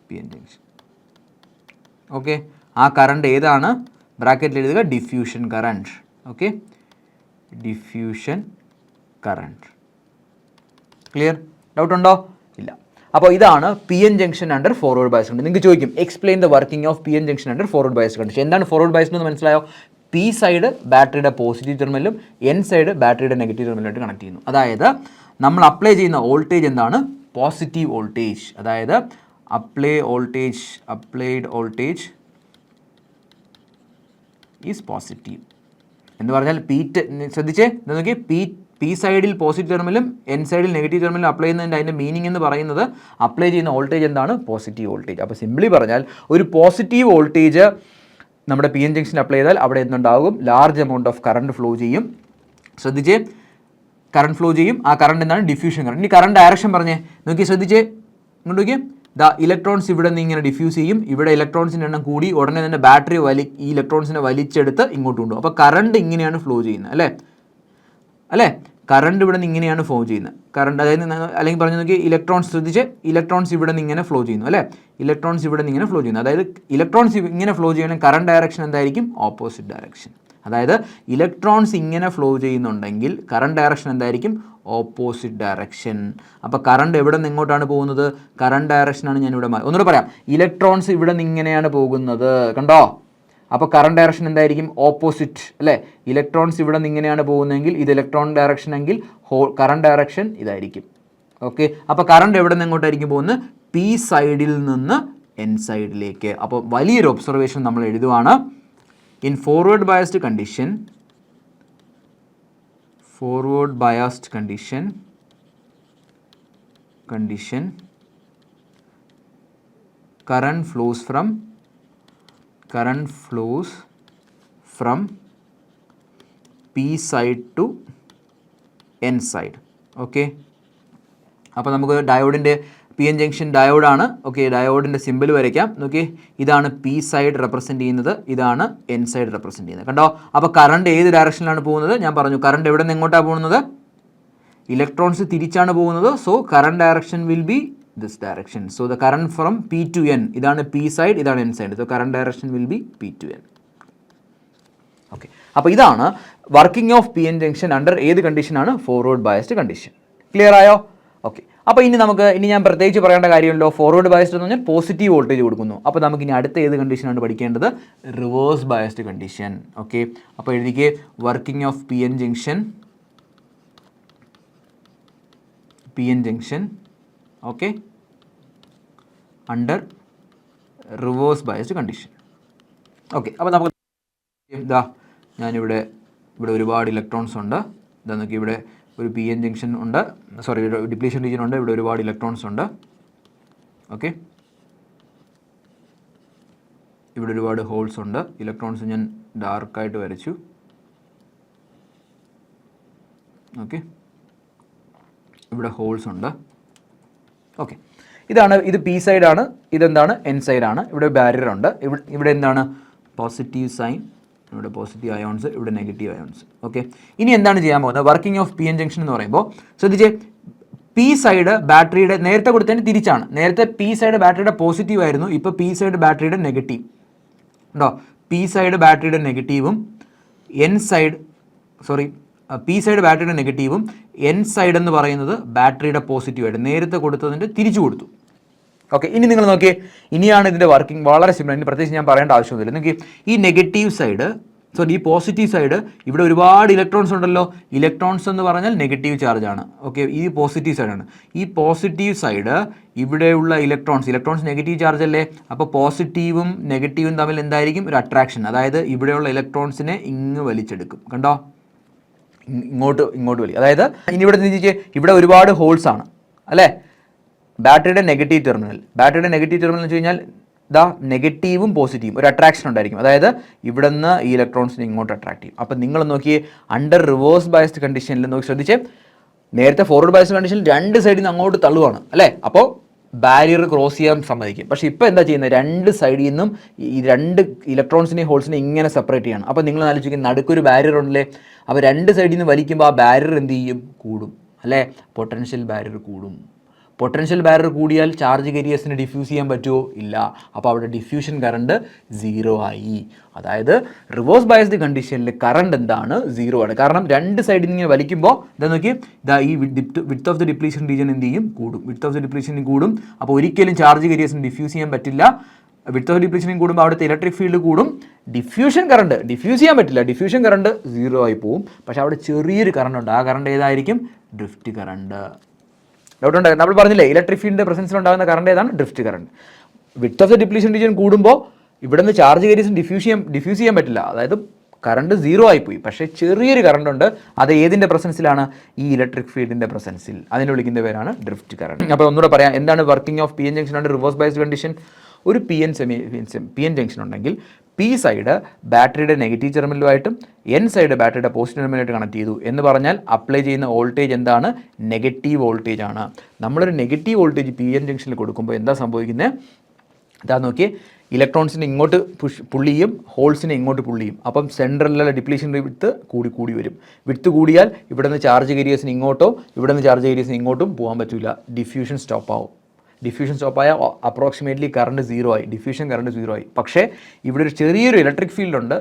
P N junction. Okay, ആ current ഏതാണ്? ബ്രാക്കറ്റിൽ എഴുതുക, diffusion current. Okay, diffusion current. Clear? Doubt ഉണ്ടോ? ഇല്ല. അപ്പോൾ ഇതാണ് P N junction under forward bias condition. നിങ്ങൾക്ക് ചോദിക്കും, explain the working of P N junction under forward bias condition. എന്താണ് ഫോർവേഡ് ബയസ് എന്ന് മനസ്സിലായോ? പി സൈഡ് ബാറ്ററിയുടെ പോസിറ്റീവ് ടെർമിനലും എൻ സൈഡ് ബാറ്ററിയുടെ നെഗറ്റീവ് ടെർമിനലായിട്ട് കണക്ട് ചെയ്യുന്നു. അതായത് നമ്മൾ അപ്ലൈ ചെയ്യുന്ന വോൾട്ടേജ് എന്താണ്? Positive voltage. അതായത് അപ്ലൈഡ് വോൾട്ടേജ് ഈസ് പോസിറ്റീവ് എന്ന് പറഞ്ഞാൽ ശ്രദ്ധിച്ചേ, എന്താ നോക്കി, പി സൈഡിൽ പോസിറ്റീവ് ടെർമിനലും എൻ സൈഡിൽ നെഗറ്റീവ് ടെർമിനലും അപ്ലൈ ചെയ്യുന്നതിൻ്റെ അതിൻ്റെ മീനിങ് എന്ന് പറയുന്നത് അപ്ലൈ ചെയ്യുന്ന വോൾട്ടേജ് എന്താണ്? Positive voltage. അപ്പോൾ സിംപ്ലി പറഞ്ഞാൽ ഒരു പോസിറ്റീവ് വോൾട്ടേജ് നമ്മുടെ പി എൻ ജംഗ്ഷനിൽ അപ്ലൈ ചെയ്താൽ അവിടെ എന്തുണ്ടാകും? Large amount of current flow ചെയ്യും. ശ്രദ്ധിച്ചേ, കറണ്ട് ഫ്ലോ ചെയ്യും. ആ കറണ്ട് എന്താണ്? Diffusion current. ഇനി കറണ്ട് ഡയറക്ഷൻ പറഞ്ഞേ, നോക്കി ശ്രദ്ധിച്ചേ, ഇങ്ങോട്ട് നോക്കിയേ, ഇലക്ട്രോൺസ് ഇവിടെ നിന്ന് ഇങ്ങനെ ഡിഫ്യൂസ് ചെയ്യും, ഇവിടെ ഇലക്ട്രോൺസിൻ്റെ എണ്ണം കൂടി ഉടനെ തന്നെ ബാറ്ററി ഈ ഇലക്ട്രോൺസിനെ വലിച്ചെടുത്ത് ഇങ്ങോട്ട് കൊണ്ടുപോകും. അപ്പോൾ കറണ്ട് ഇങ്ങനെയാണ് ഫ്ലോ ചെയ്യുന്നത് അല്ലേ കറണ്ട് ഇവിടെ നിന്ന് ഇങ്ങനെയാണ് ഫ്ലോ ചെയ്യുന്നത്. കറണ്ട് അതായത് അല്ലെങ്കിൽ പറഞ്ഞു നോക്കി ഇലക്ട്രോൺസ് ശ്രദ്ധിച്ച്, ഇലക്ട്രോൺസ് ഇവിടെ നിന്ന് ഇങ്ങനെ ഫ്ലോ ചെയ്യുന്നു അല്ലേ, ഇലക്ട്രോൺസ് ഇവിടെ നിന്ന് ഇങ്ങനെ ഫ്ലോ ചെയ്യുന്നു. അതായത് ഇലക്ട്രോൺസ് ഇങ്ങനെ ഫ്ലോ ചെയ്യണമെങ്കിൽ കറണ്ട് ഡയറക്ഷൻ എന്തായിരിക്കും? Opposite direction. അതായത് ഇലക്ട്രോൺസ് ഇങ്ങനെ ഫ്ലോ ചെയ്യുന്നുണ്ടെങ്കിൽ കറണ്ട് ഡയറക്ഷൻ എന്തായിരിക്കും? Opposite direction. അപ്പോൾ കറണ്ട് എവിടെ നിന്ന് എങ്ങോട്ടാണ് പോകുന്നത്? കറണ്ട് ഡയറക്ഷനാണ് ഞാൻ ഇവിടെ ഒന്നുകൂടെ പറയാം. ഇലക്ട്രോൺസ് ഇവിടെ നിന്ന് ഇങ്ങനെയാണ് പോകുന്നത്, കണ്ടോ? അപ്പോൾ കറണ്ട് ഡയറക്ഷൻ എന്തായിരിക്കും? ഓപ്പോസിറ്റ് അല്ലേ. ഇലക്ട്രോൺസ് ഇവിടെ നിന്ന് ഇങ്ങനെയാണ് പോകുന്നതെങ്കിൽ ഇത് ഇലക്ട്രോൺ ഡയറക്ഷൻ എങ്കിൽ കറണ്ട് ഡയറക്ഷൻ ഇതായിരിക്കും. ഓക്കെ, അപ്പോൾ കറണ്ട് എവിടെ നിന്ന് എങ്ങോട്ടായിരിക്കും പോകുന്നത്? പി സൈഡിൽ നിന്ന് എൻ സൈഡിലേക്ക്. അപ്പോൾ വലിയൊരു ഒബ്സർവേഷൻ നമ്മൾ എഴുതുവാണ്. In forward biased condition, current flows from P side to N side. Okay, അപ്പോൾ നമുക്ക് ഡയോഡിൻ്റെ പി എൻ ജംഗ്ഷൻ ഡയോഡാണ്. ഓക്കെ, ഡയോഡിൻ്റെ സിമ്പിൾ വരയ്ക്കാം. നോക്കി, ഇതാണ് പി സൈഡ് റെപ്രസെൻറ്റ് ചെയ്യുന്നത്, ഇതാണ് എൻ സൈഡ് റെപ്രസെൻറ്റ് ചെയ്യുന്നത്. കണ്ടോ? അപ്പോൾ കറണ്ട് ഏത് ഡയറക്ഷനിലാണ് പോകുന്നത്? ഞാൻ പറഞ്ഞു കറണ്ട് എവിടെ നിന്ന് എങ്ങോട്ടാണ് പോകുന്നത്? ഇലക്ട്രോൺസ് തിരിച്ചാണ് പോകുന്നത്. So current direction will be this direction. So the current from P to N, ഇതാണ് പി സൈഡ്, ഇതാണ് N side. So current direction will be P to N. Okay, അപ്പോൾ ഇതാണ് working of P N junction under ഏത് കണ്ടീഷനാണ്? Forward biased condition. Clear ആയോ? Okay, അപ്പോൾ ഇനി ഞാൻ പ്രത്യേകിച്ച് പറയേണ്ട കാര്യമല്ലോ. ഫോർവേഡ് ബയസ്ഡ് എന്ന് പറഞ്ഞാൽ പോസിറ്റീവ് വോൾട്ടേജ് കൊടുക്കുന്നു. അപ്പോൾ നമുക്ക് ഇനി അടുത്ത ഏത് കണ്ടീഷനാണ് പഠിക്കേണ്ടത്? Reverse biased condition. ഓക്കെ, അപ്പോൾ എഴുതിക്ക് working of P N junction okay under reverse biased condition. Okay, അപ്പോൾ നമുക്ക് ഞാനിവിടെ ഒരുപാട് ഇലക്ട്രോൺസ് ഉണ്ട്. ഇതാ നോക്കി, ഇവിടെ ഒരു പി എൻ ജംഗ്ഷൻ ഉണ്ട്, സോറി ഡിപ്ലീഷൻ റീജിയൻ ഉണ്ട്, ഇവിടെ ഒരുപാട് ഇലക്ട്രോൺസ് ഉണ്ട്. ഓക്കെ, ഇവിടെ ഒരുപാട് ഹോൾസ് ഉണ്ട്. ഇലക്ട്രോൺസ് ഞാൻ ഡാർക്കായിട്ട് വരച്ചു. ഓക്കെ, ഇവിടെ ഹോൾസ് ഉണ്ട്. ഓക്കെ, ഇത് പി സൈഡാണ്, ഇതെന്താണ്? എൻ സൈഡാണ്. ഇവിടെ ബാരിയർ ഉണ്ട്. ഇവിടെ എന്താണ്? പോസിറ്റീവ് സൈൻ, ഇവിടെ പോസിറ്റീവ് അയോൺസ്, ഇവിടെ നെഗറ്റീവ് അയോൺസ്. ഓക്കെ, ഇനി എന്താണ് ചെയ്യാൻ പോകുന്നത്? Working of P N junction എന്ന് പറയുമ്പോൾ ശ്രദ്ധിച്ചേ, പി സൈഡ് ബാറ്ററിയുടെ നേരത്തെ കൊടുത്തതിന് തിരിച്ചാണ്. നേരത്തെ പി സൈഡ് ബാറ്ററിയുടെ പോസിറ്റീവ് ആയിരുന്നു, ഇപ്പോൾ പി സൈഡ് ബാറ്ററിയുടെ നെഗറ്റീവ് ഉണ്ടോ? പി സൈഡ് ബാറ്ററിയുടെ നെഗറ്റീവും പി സൈഡ് ബാറ്ററിയുടെ നെഗറ്റീവും എൻ സൈഡ് എന്ന് പറയുന്നത് ബാറ്ററിയുടെ പോസിറ്റീവായിട്ട് നേരത്തെ കൊടുത്തതിൻ്റെ തിരിച്ചു കൊടുത്തു. ഓക്കെ, ഇനി നിങ്ങൾ നോക്കിയേ, ഇനിയാണ് ഇതിൻ്റെ വർക്കിംഗ്. വളരെ സിമ്പിൾ, ഇനി പ്രത്യേകിച്ച് ഞാൻ പറയേണ്ട ആവശ്യമൊന്നുമില്ല. നോക്കി, ഈ നെഗറ്റീവ് സൈഡ്, ഈ പോസിറ്റീവ് സൈഡ്, ഇവിടെ ഒരുപാട് ഇലക്ട്രോൺസ് ഉണ്ടല്ലോ. ഇലക്ട്രോൺസ് എന്ന് പറഞ്ഞാൽ നെഗറ്റീവ് ചാർജാണ്. ഓക്കെ, ഈ പോസിറ്റീവ് സൈഡാണ്. ഈ പോസിറ്റീവ് സൈഡ്, ഇവിടെയുള്ള ഇലക്ട്രോൺസ് നെഗറ്റീവ് ചാർജ് അല്ലേ. അപ്പോൾ പോസിറ്റീവും നെഗറ്റീവും തമ്മിൽ എന്തായിരിക്കും? ഒരു അട്രാക്ഷൻ. അതായത് ഇവിടെയുള്ള ഇലക്ട്രോൺസിനെ ഇങ്ങ് വലിച്ചെടുക്കും. കണ്ടോ? ഇങ്ങോട്ട് വലി. അതായത് ഇനി ഇവിടെ ചിന്തിച്ച്, ഇവിടെ ഒരുപാട് ഹോൾസ് ആണ് അല്ലേ. ബാറ്ററിയുടെ നെഗറ്റീവ് ടെർമിനൽ എന്ന് വെച്ച് കഴിഞ്ഞാൽ നെഗറ്റീവും പോസിറ്റീവും ഒരു അട്രാക്ഷൻ ഉണ്ടായിരിക്കും. അതായത് ഇവിടെ നിന്ന് ഈ ഇലക്ട്രോൺസിനെ ഇങ്ങോട്ട് അട്രാക്ട് ചെയ്യും. അപ്പം നിങ്ങൾ നോക്കിയേ, അണ്ടർ റിവേഴ്സ് ബയസ്ഡ് കണ്ടീഷനിൽ നോക്കി ശ്രദ്ധിച്ചേ, നേരത്തെ ഫോർവേഡ് ബയസ്ഡ് കണ്ടീഷനിൽ രണ്ട് സൈഡിൽ നിന്ന് അങ്ങോട്ട് തള്ളുവാണ് അല്ലേ. അപ്പോൾ ബാരിയർ ക്രോസ് ചെയ്യാൻ സമ്മതിക്കും. പക്ഷേ ഇപ്പോൾ എന്താ ചെയ്യുന്നത്? രണ്ട് സൈഡിൽ നിന്നും ഈ രണ്ട് ഇലക്ട്രോൺസിനെയും ഹോൾസിനെ ഇങ്ങനെ സെപ്പറേറ്റ് ചെയ്യണം. അപ്പോൾ നിങ്ങൾ ആലോചിക്കും, നടുക്കൊരു ബാരിയർ ഉണ്ടല്ലേ. അപ്പോൾ രണ്ട് സൈഡിൽ നിന്ന് വലിക്കുമ്പോൾ ആ ബാരിയർ എന്ത് ചെയ്യും? കൂടും അല്ലേ. പൊട്ടൻഷ്യൽ ബാരിയർ കൂടും. പൊട്ടൻഷ്യൽ ബാരിയർ കൂടിയാൽ ചാർജ് കാരിയേഴ്സിന് ഡിഫ്യൂസ് ചെയ്യാൻ പറ്റുമോ? ഇല്ല. അപ്പോൾ അവിടെ ഡിഫ്യൂഷൻ കറണ്ട് 0 ആയി. അതായത് റിവേഴ്സ് ബയസ്ഡ് കണ്ടീഷനിൽ കറണ്ട് എന്താണ്? 0 ആണ്. കാരണം രണ്ട് സൈഡിൽ നിന്ന് ഇങ്ങനെ വലിക്കുമ്പോൾ ഇതാ നോക്കി, ഈ width of the depletion region എന്ത് ചെയ്യും? കൂടും. വിഡ്ത്ത് ഓഫ് ദി ഡിപ്ലീഷൻ കൂടും. അപ്പോൾ ഒരിക്കലും ചാർജ് കാരിയേഴ്സിന് ഡിഫ്യൂസ് ചെയ്യാൻ പറ്റില്ല. വിഡ്ത്ത് ഓഫ് ഡിപ്ലീഷൻ കൂടുമ്പോൾ അവിടുത്തെ ഇലക്ട്രിക് ഫീൽഡ് കൂടും. ഡിഫ്യൂഷൻ കറണ്ട് ഡിഫ്യൂസ് ചെയ്യാൻ പറ്റില്ല. ഡിഫ്യൂഷൻ കറണ്ട് 0 ആയി പോവും. പക്ഷേ അവിടെ ചെറിയൊരു കറണ്ട് ഉണ്ട്. ആ കറണ്ട് ഏതായിരിക്കും? Drift current. ഡൗട്ട് ഉണ്ട്? നമ്മൾ പറഞ്ഞില്ലേ, ഇലക്ട്രിക് ഫീൽഡിൻ്റെ പ്രസൻസിൽ ഉണ്ടാകുന്ന കറണ്ട് ഏതാണ്? Drift current. Width of the depletion region കൂടുമ്പോൾ ഇവിടെ നിന്ന് ചാർജ് കാരിയേഴ്സിന് ഡിഫ്യൂസ് ചെയ്യാൻ പറ്റില്ല. അതായത് കറണ്ട് 0 ആയിപ്പോയി. പക്ഷേ ചെറിയൊരു കറണ്ട് ഉണ്ട്. അത് ഏതിൻ്റെ പ്രസൻസിലാണ്? ഈ ഇലക്ട്രിക് ഫീൽഡിൻ്റെ പ്രസൻസിൽ. അതിനെ വിളിക്കുന്ന പേരാണ് ഡ്രിഫ്റ്റ് കറണ്ട്. അപ്പോൾ ഒന്നുകൂടെ പറയാം, എന്താണ് working of P N junction ആണ്? Reverse biased condition. ഒരു പി എൻ ജംഗ്ഷൻ ഉണ്ടെങ്കിൽ പി സൈഡ് ബാറ്ററിയുടെ നെഗറ്റീവ് ടെർമിനലുമായിട്ടും എൻ സൈഡ് ബാറ്ററിയുടെ പോസിറ്റീവ് ടെർമിനലായിട്ട് കണക്ട് ചെയ്തു എന്ന് പറഞ്ഞാൽ അപ്ലൈ ചെയ്യുന്ന വോൾട്ടേജ് എന്താണ്? നെഗറ്റീവ് വോൾട്ടേജ് ആണ്. നമ്മളൊരു നെഗറ്റീവ് വോൾട്ടേജ് പി എൻ ജംഗ്ഷനിൽ കൊടുക്കുമ്പോൾ എന്താ സംഭവിക്കുന്നത്? ഇതാ നോക്കിയേ, ഇലക്ട്രോൺസിനെ ഇങ്ങോട്ട് പുള്ളിയും ഹോൾസിനെ ഇങ്ങോട്ട് പുള്ളിയും. അപ്പം സെൻട്രലിലുള്ള ഡിപ്ലീഷൻ വിഡ്ത്ത് കൂടി വരും. വിഡ്ത്ത് കൂടിയാൽ ഇവിടെ നിന്ന് ചാർജ് കേരിയേഴ്സിന് ഇങ്ങോട്ടോ ഇവിടെ നിന്ന് ചാർജ് കേരിയേഴ്സിന് ഇങ്ങോട്ടും പോകാൻ പറ്റില്ല. ഡിഫ്യൂഷൻ സ്റ്റോപ്പ് ആവും. ഡിഫ്യൂഷൻ സ്റ്റോപ്പായ അപ്രോക്സിമേറ്റ്ലി കറണ്ട് 0 ആയി, ഡിഫ്യൂഷൻ കറണ്ട് 0 ആയി. പക്ഷേ ഇവിടെ ഒരു ചെറിയൊരു ഇലക്ട്രിക് ഫീൽഡ് ഉണ്ട്.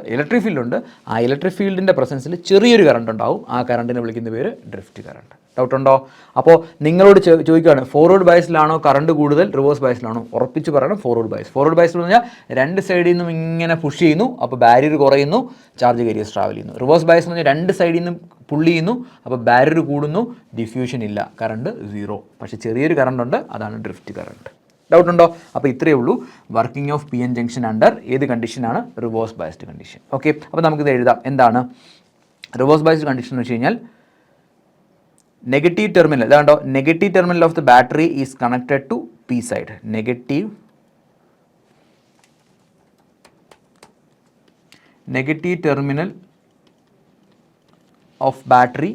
ആ ഇലക്ട്രിക് ഫീൽഡിൻ്റെ പ്രസൻസിൽ ചെറിയൊരു കറണ്ട് ഉണ്ടാവും. ആ കറണ്ടിനെ വിളിക്കുന്ന പേര് ഡ്രിഫ്റ്റ് കറണ്ട്. ഡൗട്ടുണ്ടോ? അപ്പോൾ നിങ്ങളോട് ചോദിക്കുകയാണ്, ഫോർവേഡ് ബയസിലാണോ കറണ്ട് കൂടുതൽ, റിവേഴ്സ് ബയസിലാണോ? ഉറപ്പിച്ച് പറയണം ഫോർവേഡ് ബയസ്. ഫോർവേഡ് ബയസ് എന്ന് പറഞ്ഞാൽ രണ്ട് സൈഡിൽ നിന്നും ഇങ്ങനെ പുഷ് ചെയ്യുന്നു, അപ്പോൾ ബാരിയർ കുറയുന്നു, ചാർജ് കേരിയേഴ്സ് ട്രാവൽ ചെയ്യുന്നു. റിവേഴ്സ് ബയസ് എന്ന് പറഞ്ഞാൽ രണ്ട് സൈഡിൽ നിന്നും പുള്ളി ചെയ്യുന്നു, അപ്പോൾ ബാരിയർ കൂടുന്നു, ഡിഫ്യൂഷൻ ഇല്ല, കറണ്ട് 0. പക്ഷേ ചെറിയൊരു കറണ്ട് ഉണ്ട്, അതാണ് ഡ്രിഫ്റ്റ് കറണ്ട്. ഡൗട്ടുണ്ടോ? അപ്പോൾ ഇത്രയേ ഉള്ളൂ working of P N junction under ഏത് കണ്ടീഷനാണ്? Reverse biased condition. ഓക്കെ, അപ്പോൾ നമുക്കിത് എഴുതാം. എന്താണ് റിവേഴ്സ് ബയസ്ഡ് കണ്ടീഷൻ എന്ന് വെച്ച് കഴിഞ്ഞാൽ? നെഗറ്റീവ് ടെർമിനൽ, ഇതാണ്ടോ, negative terminal of the battery is connected to P side. Negative terminal of battery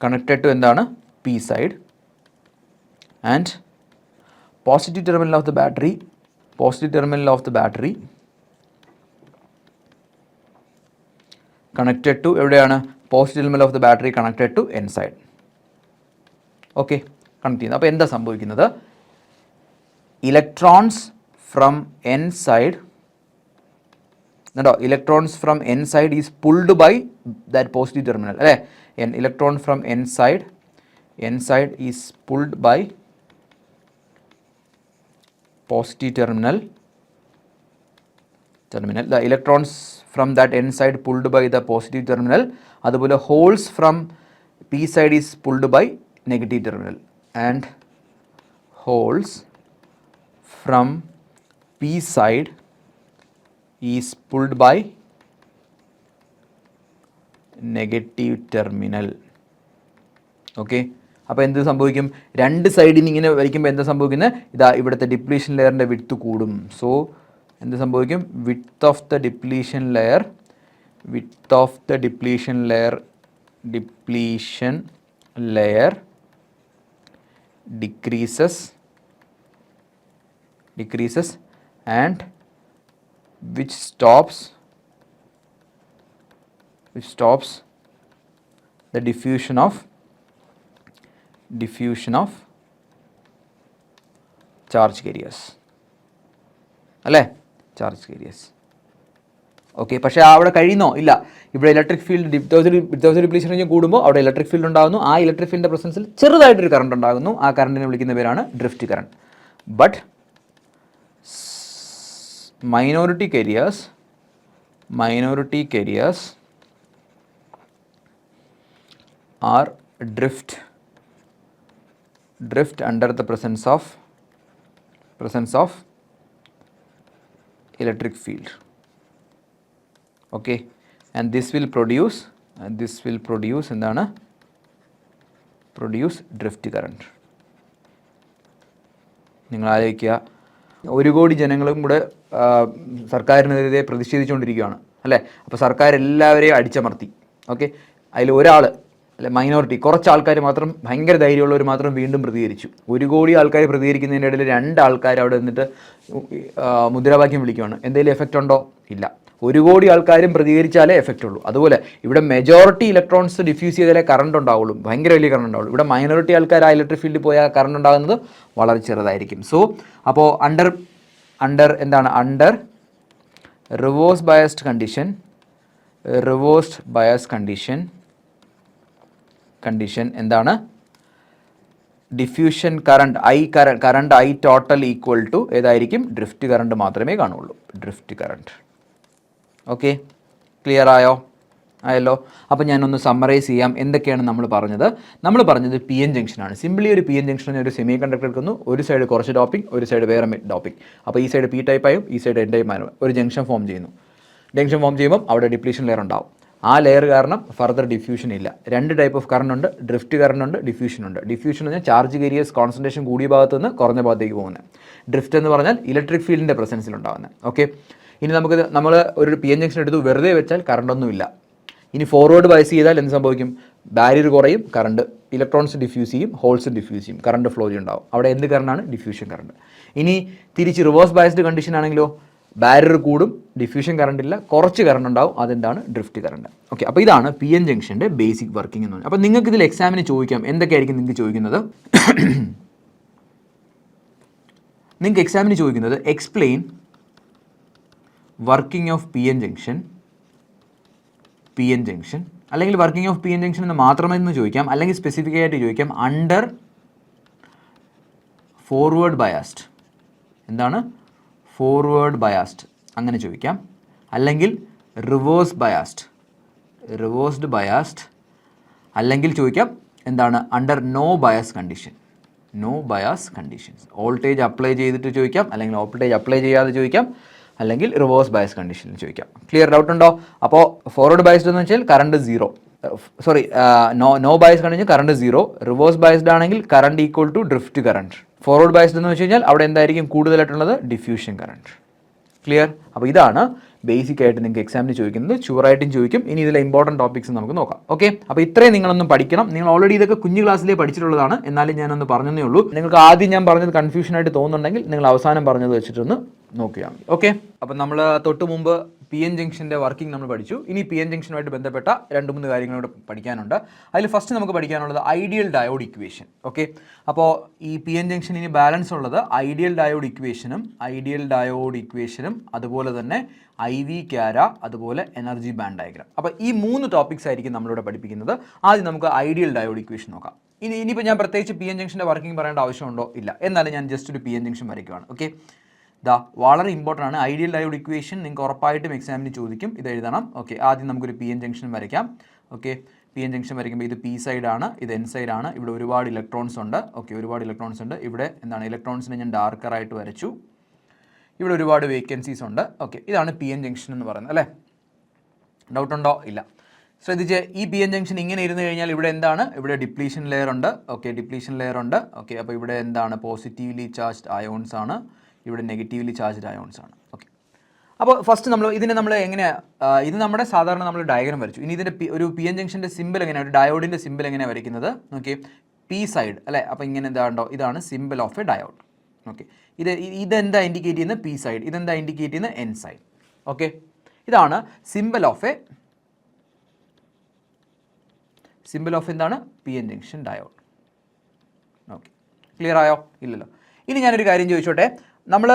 connected to എന്താണ്? P side. And positive terminal of the battery connected to എവിടെയാണ്? Positive terminal of the battery connected to N side. Okay, connect ചെയ്യുന്നത്. അപ്പോൾ എന്താ സംഭവിക്കുന്നത്? Electrons from N side, electrons from N side is pulled by that positive terminal, അല്ലേ? Electron from N side is pulled by positive terminal. The electrons from that n side pulled by the positive terminal. അതുപോലെ holes from p side is pulled by negative terminal, and holes from p side is pulled by negative terminal. Okay, അപ്പോൾ എന്ത് സംഭവിക്കും? രണ്ട് സൈഡിൽ നിന്ന് ഇങ്ങനെ വരയ്ക്കുമ്പോൾ എന്താ സംഭവിക്കുന്നത്? ഇതാ ഇവിടുത്തെ ഡിപ്ലീഷൻ ലെയറിൻ്റെ വിഡ്ത്ത് കൂടും. സോ എന്ത് സംഭവിക്കും? Width of the depletion layer decreases and which stops the diffusion of charge carriers, അല്ലേ? Charge carriers. ഓക്കെ, പക്ഷേ അവിടെ കഴിയുന്നോ? ഇല്ല. ഇവിടെ ഇലക്ട്രിക് ഫീൽഡ് വിത്ത് ഡിപ്ലീഷൻ റേഞ്ച് കൂടുമ്പോൾ അവിടെ ഇലക്ട്രിക് ഫീൽഡ് ഉണ്ടാകുന്നു. ആ ഇലക്ട്രിക് ഫീൽഡിൻ്റെ പ്രസൻസിൽ ചെറുതായിട്ടൊരു കറണ്ട് ഉണ്ടാകുന്നു. ആ കറണ്ടിനെ വിളിക്കുന്ന പേരാണ് drift current. But minority carriers are drift under the presence of electric field. Okay, and this will produce എന്താണ്? produce drift current. നിങ്ങൾ ആലോചിക്കുക, 1 കോടി ജനങ്ങളും കൂടെ സർക്കാരിനെതിരെ പ്രതിഷേധിച്ചുകൊണ്ടിരിക്കുകയാണ്, അല്ലേ? അപ്പോൾ സർക്കാർ എല്ലാവരെയും അടിച്ചമർത്തി. ഓക്കെ, അതിൽ ഒരാൾ, അല്ലെ മൈനോറിറ്റി, കുറച്ച് ആൾക്കാർ മാത്രം, ഭയങ്കര ധൈര്യമുള്ളവർ മാത്രം വീണ്ടും പ്രതികരിച്ചു. 1 കോടി ആൾക്കാർ പ്രതികരിക്കുന്നതിൻ്റെ ഇടയിൽ 2 ആൾക്കാർ അവിടെ നിന്നിട്ട് മുദ്രാവാക്യം വിളിക്കുകയാണ്. എന്തെങ്കിലും എഫക്റ്റ് ഉണ്ടോ? ഇല്ല. 1 കോടി ആൾക്കാരും പ്രതികരിച്ചാലേ എഫക്റ്റ് ഉള്ളൂ. അതുപോലെ ഇവിടെ മെജോറിറ്റി ഇലക്ട്രോൺസ് ഡിഫ്യൂസ് ചെയ്താലേ കറണ്ട് ഉണ്ടാവുള്ളൂ, ഭയങ്കര വലിയ കറണ്ട് ഉണ്ടാവുള്ളൂ. ഇവിടെ മൈനോറിറ്റി ആൾക്കാർ ആ ഇലക്ട്രിക് ഫീൽഡിൽ പോയാൽ കറണ്ട് ഉണ്ടാകുന്നത് വളരെ ചെറുതായിരിക്കും. സോ അപ്പോൾ അണ്ടർ റിവേഴ്സ് ബയസ്ഡ് കണ്ടീഷൻ എന്താണ്? Diffusion current I total equal to ഏതായിരിക്കും? ഡ്രിഫ്റ്റ് കറണ്ട് മാത്രമേ കാണുള്ളൂ, ഡ്രിഫ്റ്റ് കറണ്ട്. ഓക്കെ, ക്ലിയർ ആയല്ലോ? അപ്പോൾ ഞാനൊന്ന് സമ്മറൈസ് ചെയ്യാം. എന്തൊക്കെയാണ് നമ്മൾ പറഞ്ഞത്? പി എൻ ജംഗ്ഷനാണ്. സിംപ്ലി ഒരു പി എൻ ജംഗ്ഷൻ ഒരു സെമി കണ്ടക്ടർ എടുക്കുന്നു, ഒരു സൈഡ് കുറച്ച് ഡോപ്പിംഗ്, ഒരു സൈഡ് വേറെ ഡോപ്പിംഗ്. അപ്പോൾ ഈ സൈഡ് പി ടൈപ്പായും ഈ സൈഡ് എൻ ടൈപ്പായും ഒരു ജംഗ്ഷൻ ഫോം ചെയ്യുന്നു. ജംഗ്ഷൻ ഫോം ചെയ്യുമ്പോൾ അവിടെ ഡിപ്ലീഷൻ ലെയർ ഉണ്ടാവും. ആ ലെയർ കാരണം ഫർദർ ഡിഫ്യൂഷൻ ഇല്ല. 2 ടൈപ്പ് ഓഫ് കറണ്ട് ഉണ്ട്, ഡ്രിഫ്റ്റ് കറണ്ട് ഉണ്ട്, ഡിഫ്യൂഷൻ ഉണ്ട്. ഡിഫ്യൂഷൻ എന്ന് പറഞ്ഞാൽ ചാർജ് കേരിയേഴ്സ് കോൺസെൻട്രേഷൻ കൂടിയ ഭാഗത്ത് നിന്ന് കുറഞ്ഞ ഭാഗത്തേക്ക് പോകുന്നത്. ഡ്രിഫ്റ്റ് എന്ന് പറഞ്ഞാൽ ഇലക്ട്രിക് ഫീൽഡിൻ്റെ പ്രസൻസിൽ ഉണ്ടാകുന്നത്. ഓക്കെ, ഇനി നമ്മൾ ഒരു പി എൻ ജംഗ്ഷൻ എടുത്ത് വെറുതെ വെച്ചാൽ കറണ്ടൊന്നുമില്ല. ഇനി ഫോർവേഡ് ബയസ് ചെയ്താൽ എന്ത് സംഭവിക്കും? ബാരിയർ കുറയും, കറണ്ട് ഇലക്ട്രോൺസ് ഡിഫ്യൂസ് ചെയ്യും, ഹോൾസ് ഡിഫ്യൂസ് ചെയ്യും, കറണ്ട് ഫ്ലോ ഉണ്ടാവും. അവിടെ എന്ത് കറണ്ടാണ്? Diffusion current. ഇനി തിരിച്ച് റിവേഴ്സ് ബയസ്ഡ് കണ്ടീഷൻ ആണെങ്കിലോ ബാരിയർ കൂടും, ഡിഫ്യൂഷൻ കറണ്ട് ഇല്ല, കുറച്ച് കറണ്ട് ഉണ്ടാവും, അതെന്താണ്? Drift current. ഓക്കെ, അപ്പോൾ ഇതാണ് പി എൻ ജംഗ്ഷൻ്റെ ബേസിക് വർക്കിംഗ് എന്ന് പറയുന്നത്. അപ്പോൾ നിങ്ങൾക്ക് ഇതിൽ എക്സാമിന് ചോദിക്കാം, എന്തൊക്കെയായിരിക്കും നിങ്ങൾക്ക് ചോദിക്കുന്നത്? നിങ്ങൾക്ക് എക്സാമിന് ചോദിക്കുന്നത് explain working of P N junction, അല്ലെങ്കിൽ working of P N junction എന്ന് മാത്രമേ എന്ന് ചോദിക്കാം, അല്ലെങ്കിൽ സ്പെസിഫിക് ആയിട്ട് ചോദിക്കാം അണ്ടർ ഫോർവേഡ് ബയാസ്ഡ്. എന്താണ്? ഫോർവേഡ് ബയാസ്ഡ് അങ്ങനെ ചോദിക്കാം, അല്ലെങ്കിൽ റിവേഴ്സ്ഡ് ബയാസ്ഡ്, അല്ലെങ്കിൽ ചോദിക്കാം എന്താണ്? Under no bias conditions. Voltage apply ചെയ്തിട്ട് ചോദിക്കാം, അല്ലെങ്കിൽ വോൾട്ടേജ് അപ്ലൈ ചെയ്യാതെ ചോദിക്കാം, അല്ലെങ്കിൽ റിവേഴ്സ് ബയസ് കണ്ടീഷനിൽ ചോദിക്കാം. ക്ലിയർ? ഡൗട്ട് ഉണ്ടോ? അപ്പോൾ ഫോർവേഡ് ബയസ്ഡ് എന്ന് വെച്ചാൽ current zero, no bias condition current zero. Reverse biased ആണെങ്കിൽ current equal to drift current. Forward biased എന്ന് വെച്ച് കഴിഞ്ഞാൽ അവിടെ എന്തായിരിക്കും കൂടുതലായിട്ടുള്ളത്? Diffusion current. ക്ലിയർ? അപ്പോൾ ഇതാണ് ബേസിക് ആയിട്ട് നിങ്ങൾക്ക് എക്സാമിന് ചോദിക്കുന്നത്. ഷുവറായിട്ടും ചോദിക്കും. ഇനി ഇതിലെ ഇമ്പോർട്ടൻറ്റ് ടോപ്പിക്സ് നമുക്ക് നോക്കാം. ഓക്കെ, അപ്പോൾ ഇത്രയും നിങ്ങളൊന്നും പഠിക്കണം. നിങ്ങൾ ഓൾറെഡി ഇതൊക്കെ കുഞ്ഞു ക്ലാസ്സിലേ പഠിച്ചിട്ടുള്ളതാണ്, എന്നാലും ഞാനൊന്ന് പറഞ്ഞതേ ഉള്ളൂ. നിങ്ങൾക്ക് ആദ്യം ഞാൻ പറഞ്ഞത് കൺഫ്യൂഷനായിട്ട് തോന്നുന്നുണ്ടെങ്കിൽ നിങ്ങൾ അവസാനം പറഞ്ഞത് വെച്ചിട്ടൊന്ന് നോക്കിയാൽ മതി. ഓക്കെ, അപ്പം നമ്മൾ തൊട്ട് മുമ്പ് പി എൻ ജംഗ്ഷൻ്റെ വർക്കിംഗ് നമ്മൾ പഠിച്ചു. ഇനി പി എൻ ജംഗ്ഷനുമായിട്ട് ബന്ധപ്പെട്ട 2-3 കാര്യങ്ങളോട് പഠിക്കാനുണ്ട്. അതിൽ ഫസ്റ്റ് നമുക്ക് പഠിക്കാനുള്ളത് ഐഡിയൽ ഡയോഡ് ഇക്വേഷൻ. ഓക്കെ, അപ്പോൾ ഈ പി എൻ ജംഗ്ഷൻ ഇനി ബാലൻസ് ഉള്ളത് ഐഡിയൽ ഡയോഡ് ഇക്വേഷനും അതുപോലെ തന്നെ IV ക്യാര, അതുപോലെ എനർജി ബാൻഡ് ഡയഗ്രാം. അപ്പോൾ ഈ 3 ടോപ്പിക്സ് ആയിരിക്കും നമ്മളിവിടെ പഠിപ്പിക്കുന്നത്. ആദ്യം നമുക്ക് ഐഡിയൽ ഡയോഡ് ഇക്വേഷൻ നോക്കാം. ഇനിയിപ്പോൾ ഞാൻ പ്രത്യേകിച്ച് പി എൻ ജംഗ്ഷൻ്റെ വർക്കിംഗ് പറയേണ്ട ആവശ്യമുണ്ടോ? ഇല്ല. എന്നാലും ഞാൻ ജസ്റ്റ് ഒരു പി എൻ ജംഗ്ഷൻ വരയ്ക്കുകയാണ്. ഓക്കെ, വളരെ ഇമ്പോർട്ടൻ്റ് ആണ് ഐഡിയൽ ഡയോഡ് ഇക്വേഷൻ. നിങ്ങൾക്ക് ഉറപ്പായിട്ടും എക്സാമിന് ചോദിക്കും, ഇത് എഴുതണം. ഓക്കെ, ആദ്യം നമുക്കൊരു പി എൻ ജംഗ്ഷൻ വരയ്ക്കാം. ഓക്കെ, പി എൻ ജംഗ്ഷൻ വരയ്ക്കുമ്പോൾ ഇത് പി സൈഡാണ്, ഇത് എൻ സൈഡാണ്. ഇവിടെ ഒരുപാട് ഇലക്ട്രോൺസ് ഉണ്ട്. ഓക്കെ, ഒരുപാട് ഇലക്ട്രോൺസ് ഉണ്ട്. ഇവിടെ എന്താണ്? ഇലക്ട്രോൺസിനെ ഞാൻ ഡാർക്കറായിട്ട് വരച്ചു. ഇവിടെ ഒരുപാട് വേക്കൻസീസ് ഉണ്ട്. ഓക്കെ, ഇതാണ് പി എൻ ജംഗ്ഷൻ എന്ന് പറയുന്നത്, അല്ലേ? ഡൗട്ട് ഉണ്ടോ? ഇല്ല. ശ്രദ്ധിച്ച്, ഈ പി എൻ ജംഗ്ഷൻ ഇങ്ങനെ ഇരുന്ന് കഴിഞ്ഞാൽ ഇവിടെ എന്താണ്? ഇവിടെ ഡിപ്ലീഷൻ ലെയർ ഉണ്ട്. ഓക്കെ, ഡിപ്ലീഷൻ ലെയർ ഉണ്ട്. ഓക്കെ, അപ്പോൾ ഇവിടെ എന്താണ്? പോസിറ്റീവ്ലി ചാർജ്ഡ് അയോൺസ് ആണ്, ഇവിടെ നെഗറ്റീവ്ലി ചാർജ്ഡ് അയോൺസ് ആണ്. ഓക്കെ, അപ്പോൾ ഫസ്റ്റ് നമ്മൾ എങ്ങനെയാണ്? ഇത് നമ്മുടെ സാധാരണ നമ്മൾ ഡയഗ്രാം വരച്ചു. ഇനി ഇതിൻ്റെ ഒരു പി എൻ ജംഗ്ഷൻ്റെ സിമ്പിൾ എങ്ങനെയാണ്? ഒരു ഡയോഡിൻ്റെ സിമ്പിൾ എങ്ങനെയാണ് വരയ്ക്കുന്നത്? ഓക്കെ, പി സൈഡ് അല്ലേ? അപ്പോൾ ഇങ്ങനെ എന്താണ്ടോ? ഇതാണ് simple of A diode. Okay, ഇതെന്താ ഇൻഡിക്കേറ്റ് ചെയ്യുന്നത്? P side. ഇതെന്താ ഇൻഡിക്കേറ്റ് ചെയ്യുന്നത്? N side. ഓക്കെ, ഇതാണ് സിമ്പിൾ ഓഫ് എന്താണ്? P N junction diode. Okay, clear ആയോ? ഇല്ലല്ലോ. ഇനി ഞാനൊരു കാര്യം ചോദിച്ചോട്ടെ, നമ്മൾ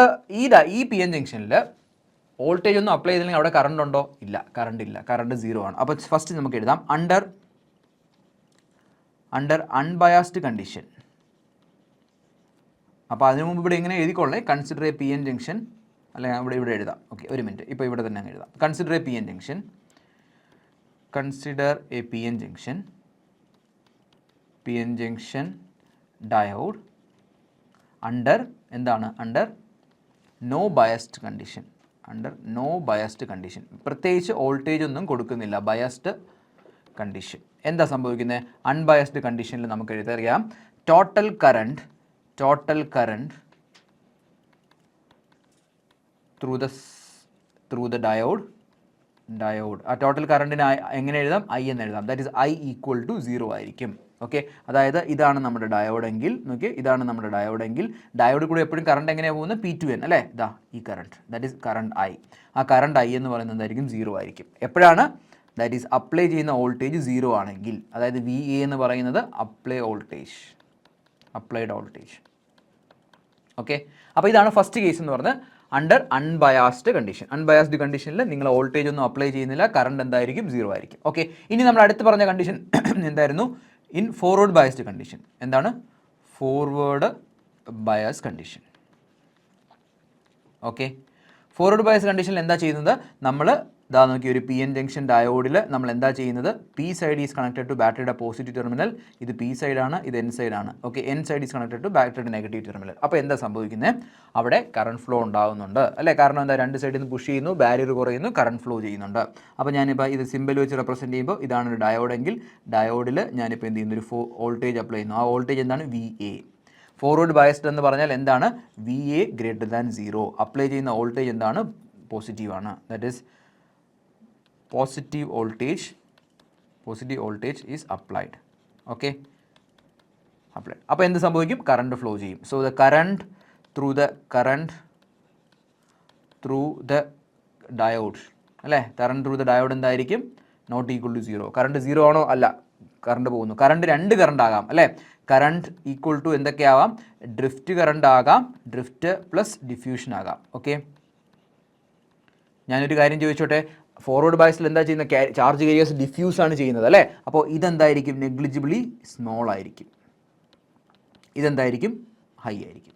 ഈ പി എൻ ജംഗ്ഷനിൽ വോൾട്ടേജ് ഒന്നും അപ്ലൈ ചെയ്തില്ലെങ്കിൽ അവിടെ കറണ്ട് ഉണ്ടോ? ഇല്ല, കറണ്ട് ഇല്ല, കറണ്ട് സീറോ ആണ്. അപ്പോൾ ഫസ്റ്റ് നമുക്ക് എഴുതാം അണ്ടർ അൺബയാസ്ഡ് കണ്ടീഷൻ. അപ്പോൾ അതിനു മുമ്പ് ഇവിടെ ഇങ്ങനെ എഴുതിക്കൊള്ളേ, consider a P N junction, അല്ലെങ്കിൽ ഇവിടെ എഴുതാം. ഓക്കെ, ഒരു മിനിറ്റ്, ഇപ്പോൾ ഇവിടെ തന്നെ അങ്ങ് എഴുതാം. Consider a P N junction diode under എന്താണ്? Under no biased condition. പ്രത്യേകിച്ച് വോൾട്ടേജ് ഒന്നും കൊടുക്കുന്നില്ല, ബയസ്ഡ് കണ്ടീഷൻ. എന്താ സംഭവിക്കുന്നത്? അൺബയസ്ഡ് കണ്ടീഷനിൽ നമുക്ക് എഴുതറിയാം total current through the diode. ആ ടോട്ടൽ കറണ്ടിന് എങ്ങനെ എഴുതാം? I എന്ന് എഴുതാം. That is I equal to 0 ആയിരിക്കും. ഓക്കെ, അതായത് ഇതാണ് നമ്മുടെ ഡയോഡെങ്കിൽ, നോക്കിയേ, ഇതാണ് നമ്മുടെ ഡയോഡെങ്കിൽ ഡയോഡ് കൂടെ എപ്പോഴും കറണ്ട് എങ്ങനെയാണ് പോകുന്നത്? P2N അല്ലേ? ഈ current, that is current I. ആ കറണ്ട് I എന്ന് പറയുന്നത് എന്തായിരിക്കും? 0 ആയിരിക്കും. എപ്പോഴാണ്? ദാറ്റ് ഈസ് അപ്ലൈ ചെയ്യുന്ന വോൾട്ടേജ് 0 ആണെങ്കിൽ, അതായത് VA എന്ന് പറയുന്നത് അപ്ലൈഡ് വോൾട്ടേജ്. ഓക്കെ, അപ്പോൾ ഇതാണ് ഫസ്റ്റ് കേസ് എന്ന് പറഞ്ഞത് അണ്ടർ അൺബയാസ്ഡ് കണ്ടീഷനിൽ നിങ്ങൾ വോൾട്ടേജ് ഒന്നും അപ്ലൈ ചെയ്യുന്നില്ല, കറണ്ട് എന്തായിരിക്കും? 0 ആയിരിക്കും. ഓക്കെ, ഇനി നമ്മൾ അടുത്ത് പറഞ്ഞ കണ്ടീഷൻ എന്തായിരുന്നു? In forward biased condition. എന്താണ്? Forward bias condition. Okay, forward bias കണ്ടീഷനിൽ എന്താ ചെയ്യുന്നത്? നമ്മൾ ഇതാ നോക്കി ഒരു പി എൻ ജംഗ്ഷൻ ഡയോഡിൽ നമ്മൾ എന്താ ചെയ്യുന്നത്, P side is connected to ബാറ്ററിയുടെ പോസിറ്റീവ് ടെർമിനൽ, ഇത് പി സൈഡാണ്, ഇത് എൻ സൈഡാണ്. Okay, N side is connected to ബാറ്ററിയുടെ നെഗറ്റീവ് ടെർമിനൽ. അപ്പോൾ എന്താ സംഭവിക്കുന്നത്, അവിടെ കറണ്ട് ഫ്ലോ ഉണ്ടാകുന്നുണ്ട് അല്ലേ. കാരണം എന്താ, രണ്ട് സൈഡിൽ നിന്ന് പുഷ് ചെയ്യുന്നു, ബാരിയർ കുറയുന്നു, കറണ്ട് ഫ്ലോ ചെയ്യുന്നുണ്ട്. അപ്പോൾ ഞാനിപ്പോൾ ഇത് സിമ്പിൾ വെച്ച് റെപ്രസെൻറ്റ് ചെയ്യുമ്പോൾ ഇതാണ് ഒരു ഡയോഡെങ്കിൽ ഡയോഡിൽ ഞാനിപ്പോൾ എന്ത് ചെയ്യുന്നു, ഒരു വോൾട്ടേജ് അപ്ലൈ ചെയ്യുന്നു. ആ വോൾട്ടേജ് എന്താണ്, വി എ. ഫോർവേഡ് ബയസ്ഡ് എന്ന് പറഞ്ഞാൽ എന്താണ്, V A greater than 0. Apply ചെയ്യുന്ന വോൾട്ടേജ് എന്താണ്, പോസിറ്റീവാണ്. That is positive voltage is applied. Okay, applied. അപ്പോൾ എന്ത് സംഭവിക്കും, കറണ്ട് ഫ്ലോ ചെയ്യും. So the current through the diode അല്ലേ, കറണ്ട് ത്രൂ ദ ഡയോഡ് എന്തായിരിക്കും, നോട്ട് ഈക്വൽ ടു 0. കറണ്ട് 0 ആണോ, അല്ല, കറണ്ട് പോകുന്നു. കറണ്ട് രണ്ട് കറണ്ട് ആകാം അല്ലേ. കറണ്ട് ഈക്വൽ ടു എന്തൊക്കെയാവാം, ഡ്രിഫ്റ്റ് കറണ്ട് ആകാം, ഡ്രിഫ്റ്റ് പ്ലസ് ഡിഫ്യൂഷൻ ആകാം. ഓക്കെ, ഞാനൊരു കാര്യം ചോദിച്ചോട്ടെ, ഫോർവേഡ് ബയസിൽ എന്താ ചെയ്യുന്നത്, ചാർജ് കാരിയേഴ്സ് ഡിഫ്യൂസ് ആണ് ചെയ്യുന്നത് അല്ലേ. അപ്പോൾ ഇതെന്തായിരിക്കും, നെഗ്ലിജിബിളി സ്മോൾ ആയിരിക്കും. ഇതെന്തായിരിക്കും, ഹൈ ആയിരിക്കും.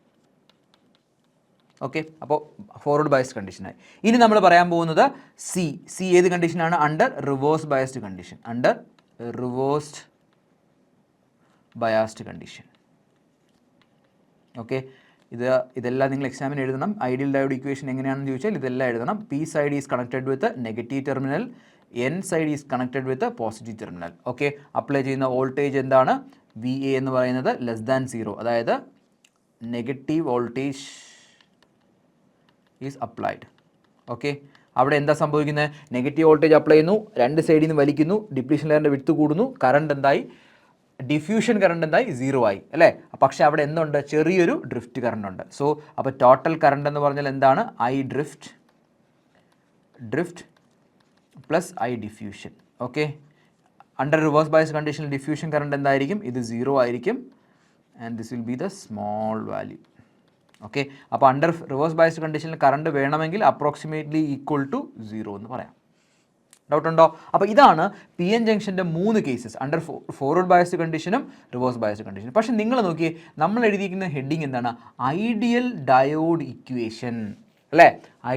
ഓക്കെ, അപ്പോൾ ഫോർവേഡ് ബയസ്ഡ് കണ്ടീഷനായി. ഇനി നമ്മൾ പറയാൻ പോകുന്നത് സി ഏത് കണ്ടീഷനാണ്, under reverse biased condition. Under reversed biased condition. Okay, ഇതെല്ലാം നിങ്ങൾ എക്സാമിന് എഴുതണം. ഐഡിയൽ ഡയോഡ് ഇക്വേഷൻ എങ്ങനെയാണെന്ന് ചോദിച്ചാൽ ഇതെല്ലാം എഴുതണം. P side is connected with negative terminal, N side is connected with positive terminal. Okay, apply ചെയ്യുന്ന വോൾട്ടേജ് എന്താണ്, വി എ എന്ന് പറയുന്നത് ലെസ് ദാൻ 0, അതായത് negative voltage is applied. Okay, അവിടെ എന്താ സംഭവിക്കുന്നത്, നെഗറ്റീവ് വോൾട്ടേജ് അപ്ലൈ ചെയ്യുന്നു, രണ്ട് സൈഡിൽ നിന്ന് വലിക്കുന്നു, ഡിപ്ലീഷൻ ലെയറിൻ്റെ വിഡ്ത്ത് കൂടുന്നു, കറണ്ട് എന്തായി, ഡിഫ്യൂഷൻ കറണ്ട് എന്തായി, 0 ആയി അല്ലേ. പക്ഷേ അവിടെ എന്തുണ്ട്, ചെറിയൊരു ഡ്രിഫ്റ്റ് കറണ്ട് ഉണ്ട്. സോ അപ്പോൾ ടോട്ടൽ കറണ്ട് എന്ന് പറഞ്ഞാൽ എന്താണ്, I drift plus I diffusion. Okay, under reverse bias കണ്ടീഷനിൽ ഡിഫ്യൂഷൻ കറണ്ട് എന്തായിരിക്കും, ഇത് 0 ആയിരിക്കും, and this will be the small value. Okay, അപ്പോൾ അണ്ടർ റിവേഴ്സ് ബയസ്ഡ് കണ്ടീഷനിൽ കറണ്ട് വേണമെങ്കിൽ അപ്രോക്സിമേറ്റ്ലി ഈക്വൽ ടു 0 എന്ന് പറയാം. ഡൗട്ട് ഉണ്ടോ? അപ്പോൾ ഇതാണ് പി എൻ ജംഗ്ഷൻ്റെ 3 കേസസ്, അണ്ടർ ഫോർവേഡ് ബയസ്ഡ് കണ്ടീഷനും റിവേഴ്സ് ബയസ്ഡ് കണ്ടീഷനും. പക്ഷേ നിങ്ങൾ നോക്കിയേ, നമ്മൾ എഴുതിയിരിക്കുന്ന ഹെഡിങ് എന്താണ്, ഐഡിയൽ ഡയോഡ് ഇക്വേഷൻ അല്ലേ,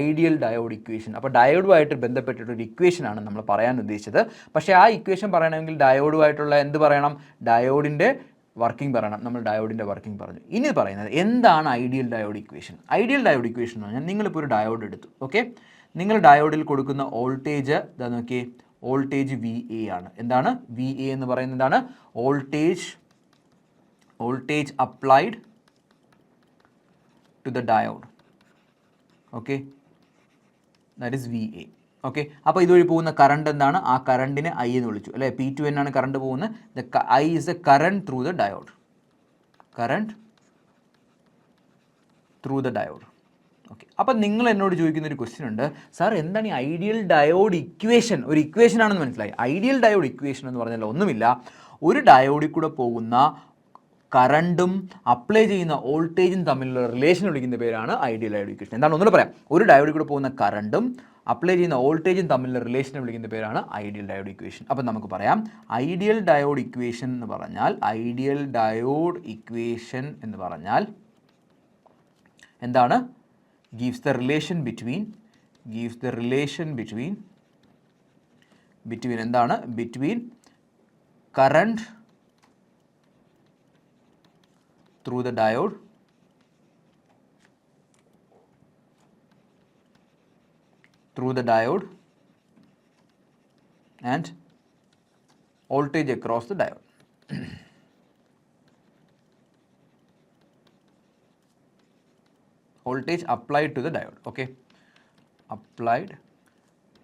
ഐഡിയൽ ഡയോഡ് ഇക്വേഷൻ. അപ്പോൾ ഡയോഡുമായിട്ട് ബന്ധപ്പെട്ടിട്ടൊരു ഇക്വേഷനാണ് നമ്മൾ പറയാൻ ഉദ്ദേശിച്ചത്. പക്ഷേ ആ ഇക്വേഷൻ പറയണമെങ്കിൽ ഡയോഡുമായിട്ടുള്ള എന്ത് പറയണം, ഡയോഡിൻ്റെ വർക്കിംഗ് പറയണം. നമ്മൾ ഡയോഡിൻ്റെ വർക്കിംഗ് പറഞ്ഞു. ഇനി പറയുന്നത് എന്താണ് ideal diode equation. Ideal diode equation എന്ന് പറഞ്ഞാൽ നിങ്ങളിപ്പോൾ ഒരു ഡയോഡ് എടുത്തു. ഓക്കെ, നിങ്ങൾ ഡയോഡിൽ കൊടുക്കുന്ന വോൾട്ടേജ് ഇതാ നോക്കിയേ, വോൾട്ടേജ് വി എ ആണ്. എന്താണ് വി എ എന്ന് പറയുന്നത്, എന്താണ് voltage applied to the diode. Okay, that is V A. Okay, അപ്പോൾ ഇതുവഴി പോകുന്ന കറണ്ട് എന്താണ്, ആ കറണ്ടിനെ ഐ എന്ന് വിളിച്ചു അല്ലേ. P2N ആണ് കറണ്ട് പോകുന്നത്. I is the current through the diode, okay. അപ്പം നിങ്ങൾ എന്നോട് ചോദിക്കുന്ന ഒരു ക്വസ്റ്റ്യൻ ഉണ്ട്, സാർ എന്താണ് ഈ ഐഡിയൽ ഡയോഡ് ഇക്വേഷൻ, ഒരു ഇക്വേഷൻ ആണെന്ന് മനസ്സിലായി. ഐഡിയൽ ഡയോഡ് ഇക്വേഷൻ എന്ന് പറഞ്ഞാൽ ഒന്നുമില്ല, ഒരു ഡയോഡിൽ കൂടെ പോകുന്ന കറണ്ടും അപ്ലൈ ചെയ്യുന്ന വോൾട്ടേജും തമ്മിലുള്ള റിലേഷൻ വിളിക്കുന്ന പേരാണ് ഐഡിയൽ ഡയോഡ് ഇക്വേഷൻ. എന്താണ് ഒന്നുകൂടെ പറയാം, ഒരു ഡയോഡിൽ കൂടെ പോകുന്ന കറണ്ടും അപ്ലൈ ചെയ്യുന്ന വോൾട്ടേജും തമ്മിലുള്ള റിലേഷനെ വിളിക്കുന്ന പേരാണ് ഐഡിയൽ ഡയോഡ് ഇക്വേഷൻ. അപ്പം നമുക്ക് പറയാം, ഐഡിയൽ ഡയോഡ് ഇക്വേഷൻ എന്ന് പറഞ്ഞാൽ എന്താണ്, gives the relation between എന്താണ്, between current through the diode and voltage across the diode. Voltage applied to the diode. Okay, applied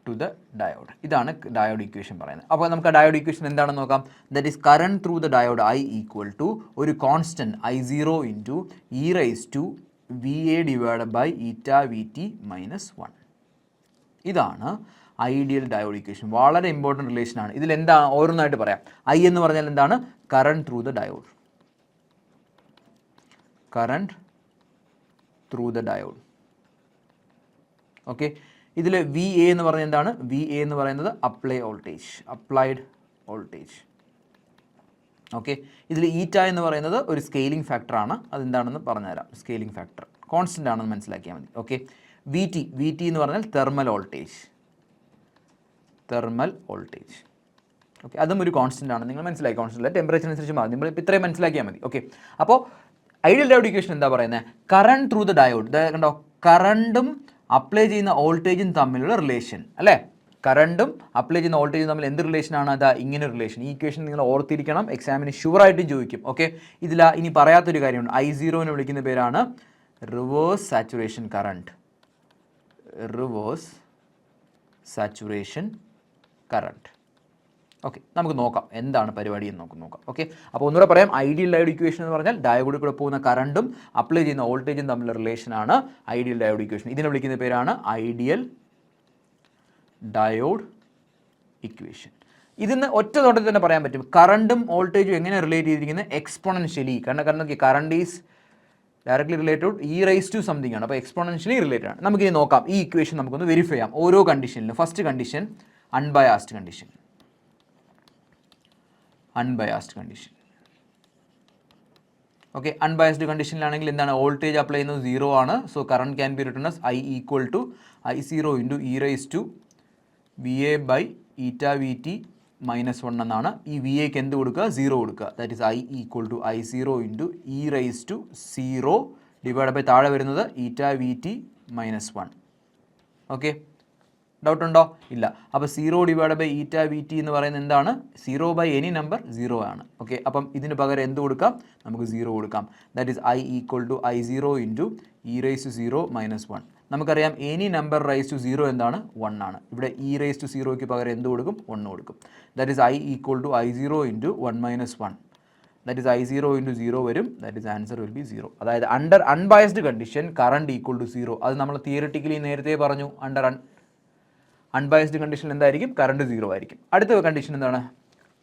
to the diode. ഇതാണ് ഡയോഡ് ഇക്വേഷൻ പറയുന്നത്. അപ്പോൾ നമുക്ക് ഡയോഡ് ഇക്വേഷൻ എന്താണെന്ന് നോക്കാം. That is current through the diode I equal to ഒരു constant I0 into E raise to V A divide by eta V T minus 1. ഇതാണ് ideal diode equation. വളരെ important റിലേഷനാണ്. ഇതിൽ എന്താണ് ഓരോന്നായിട്ട് പറയാം. ഐ എന്ന് പറഞ്ഞാൽ എന്താണ്, current through the diode, okay. ഇതിൽ വി എ എന്ന് പറഞ്ഞാൽ എന്താണ്, വി എ എന്ന് പറയുന്നത് അപ്ലൈഡ് വോൾട്ടേജ്, ഓക്കെ. ഇതിൽ ഈറ്റ എന്ന് പറയുന്നത് ഒരു സ്കെയിലിംഗ് ഫാക്ടറാണ്. അതെന്താണെന്ന് പറഞ്ഞുതരാം. സ്കെയിലിംഗ് ഫാക്ടർ കോൺസ്റ്റൻ്റ് ആണെന്ന് മനസ്സിലാക്കിയാൽ മതി. ഓക്കെ, വി ടി എന്ന് പറഞ്ഞാൽ thermal voltage, thermal voltage. Okay, അതും ഒരു കോൺസ്റ്റൻ്റ് ആണ്, നിങ്ങൾ മനസ്സിലാക്കി. കോൺസ്റ്റൻ്റ് ടെമ്പറേച്ചർ അനുസരിച്ച് മാറും, നിങ്ങൾ ഇത്രയും മനസ്സിലാക്കിയാൽ മതി. ഓക്കെ, അപ്പോൾ ഐഡിയൽ ഡയോഡ് ഇക്വേഷൻ എന്താ പറയുന്നത്? Current through the diode. കണ്ടോ, കറണ്ടും അപ്ലൈ ചെയ്യുന്ന വോൾട്ടേജും തമ്മിലുള്ള റിലേഷൻ അല്ലേ? കറണ്ടും അപ്ലൈ ചെയ്യുന്ന വോൾട്ടേജും തമ്മിൽ എന്ത് റിലേഷനാണ്? അതാ ഇങ്ങനെ റിലേഷൻ. ഈ ഇക്വേഷൻ നിങ്ങൾ ഓർത്തിരിക്കണം, എക്സാമിന് ഷുവറായിട്ടും ചോദിക്കും. ഓക്കെ, ഇതിൽ ഇനി പറയാത്തൊരു കാര്യമുണ്ട്. I0 വിളിക്കുന്ന പേരാണ് reverse saturation current. Reverse saturation current. Okay, നമുക്ക് നോക്കാം എന്താണ് പരിപാടി എന്ന് നോക്കാം. ഓക്കെ, അപ്പോൾ ഒന്നുകൂടെ പറയാം. ഐഡിയൽ ഡയോഡ് ഇക്വേഷൻ എന്ന് പറഞ്ഞാൽ ഡയോഡിൽ കൂടെ പോകുന്ന കറണ്ടും അപ്ലൈ ചെയ്യുന്ന വോൾട്ടേജും തമ്മിലുള്ള റിലേഷനാണ് ഐഡിയൽ ഡയോഡ് ഇക്വേഷൻ. ഇതിനെ വിളിക്കുന്ന പേരാണ് ഐഡിയൽ ഡയോഡ് ഇക്വേഷൻ. ഇതിന് ഒറ്റ നോട്ടത്തിൽ തന്നെ പറയാൻ പറ്റും കറണ്ടും വോൾട്ടേജും എങ്ങനെ റിലേറ്റ് ചെയ്തിരിക്കുന്നത്? എക്സ്പോണൻഷ്യലി. കാരണം current is directly related E raise to something ആണ്, അപ്പോൾ എക്സ്പോണൻഷ്യലി റിലേറ്റഡ് ആണ്. നമുക്കിനി നോക്കാം ഈ ഇക്വേഷൻ നമുക്കൊന്ന് വെരിഫൈ ചെയ്യാം ഓരോ കണ്ടീഷനിലും. First condition unbiased condition. Unbiased condition. Okay, unbiased കണ്ടീഷനിലാണെങ്കിൽ എന്താണ്? വോൾട്ടേജ് അപ്ലൈ ചെയ്യുന്നത് 0 ആണ്. So current can be written as I equal to I0 into E raise to VA by eta VT minus 1 എന്നാണ്. ഈ VAക്ക് എന്ത് കൊടുക്കുക? 0 കൊടുക്കുക. That is I equal to I0 into E raise to 0 divide by താഴെ വരുന്നത് ഈറ്റ VT minus 1. Okay, doubt ഉണ്ടോ? ഇല്ല. അപ്പോൾ 0 ഡിവൈഡ് ബൈ ഈറ്റ VT എന്ന് പറയുന്നത് എന്താണ്? 0 ബൈ എനി നമ്പർ 0 ആണ്. ഓക്കെ, അപ്പം ഇതിന് പകരം എന്ത് കൊടുക്കാം? നമുക്ക് 0 കൊടുക്കാം. That is I equal to I0 into E raise to 0 minus 1. നമുക്കറിയാം എനി നമ്പർ റൈസ് ടു 0 എന്താണ്? 1 ആണ്. ഇവിടെ ഇ റൈസ് ടു 0ക്ക് പകരം എന്ത് കൊടുക്കും? 1 കൊടുക്കും. That is I equal to I0 into 1 minus 1. That is I0 into 0 വരും. That is answer will be 0. അതായത് under unbiased condition current equal to 0. അത് നമ്മൾ തിയറിറ്റിക്കലി നേരത്തെ പറഞ്ഞു. അൺബയസ്ഡ് കണ്ടീഷൻ എന്തായിരിക്കും? കറണ്ട് 0 ആയിരിക്കും. അടുത്ത കണ്ടീഷൻ എന്താണ്?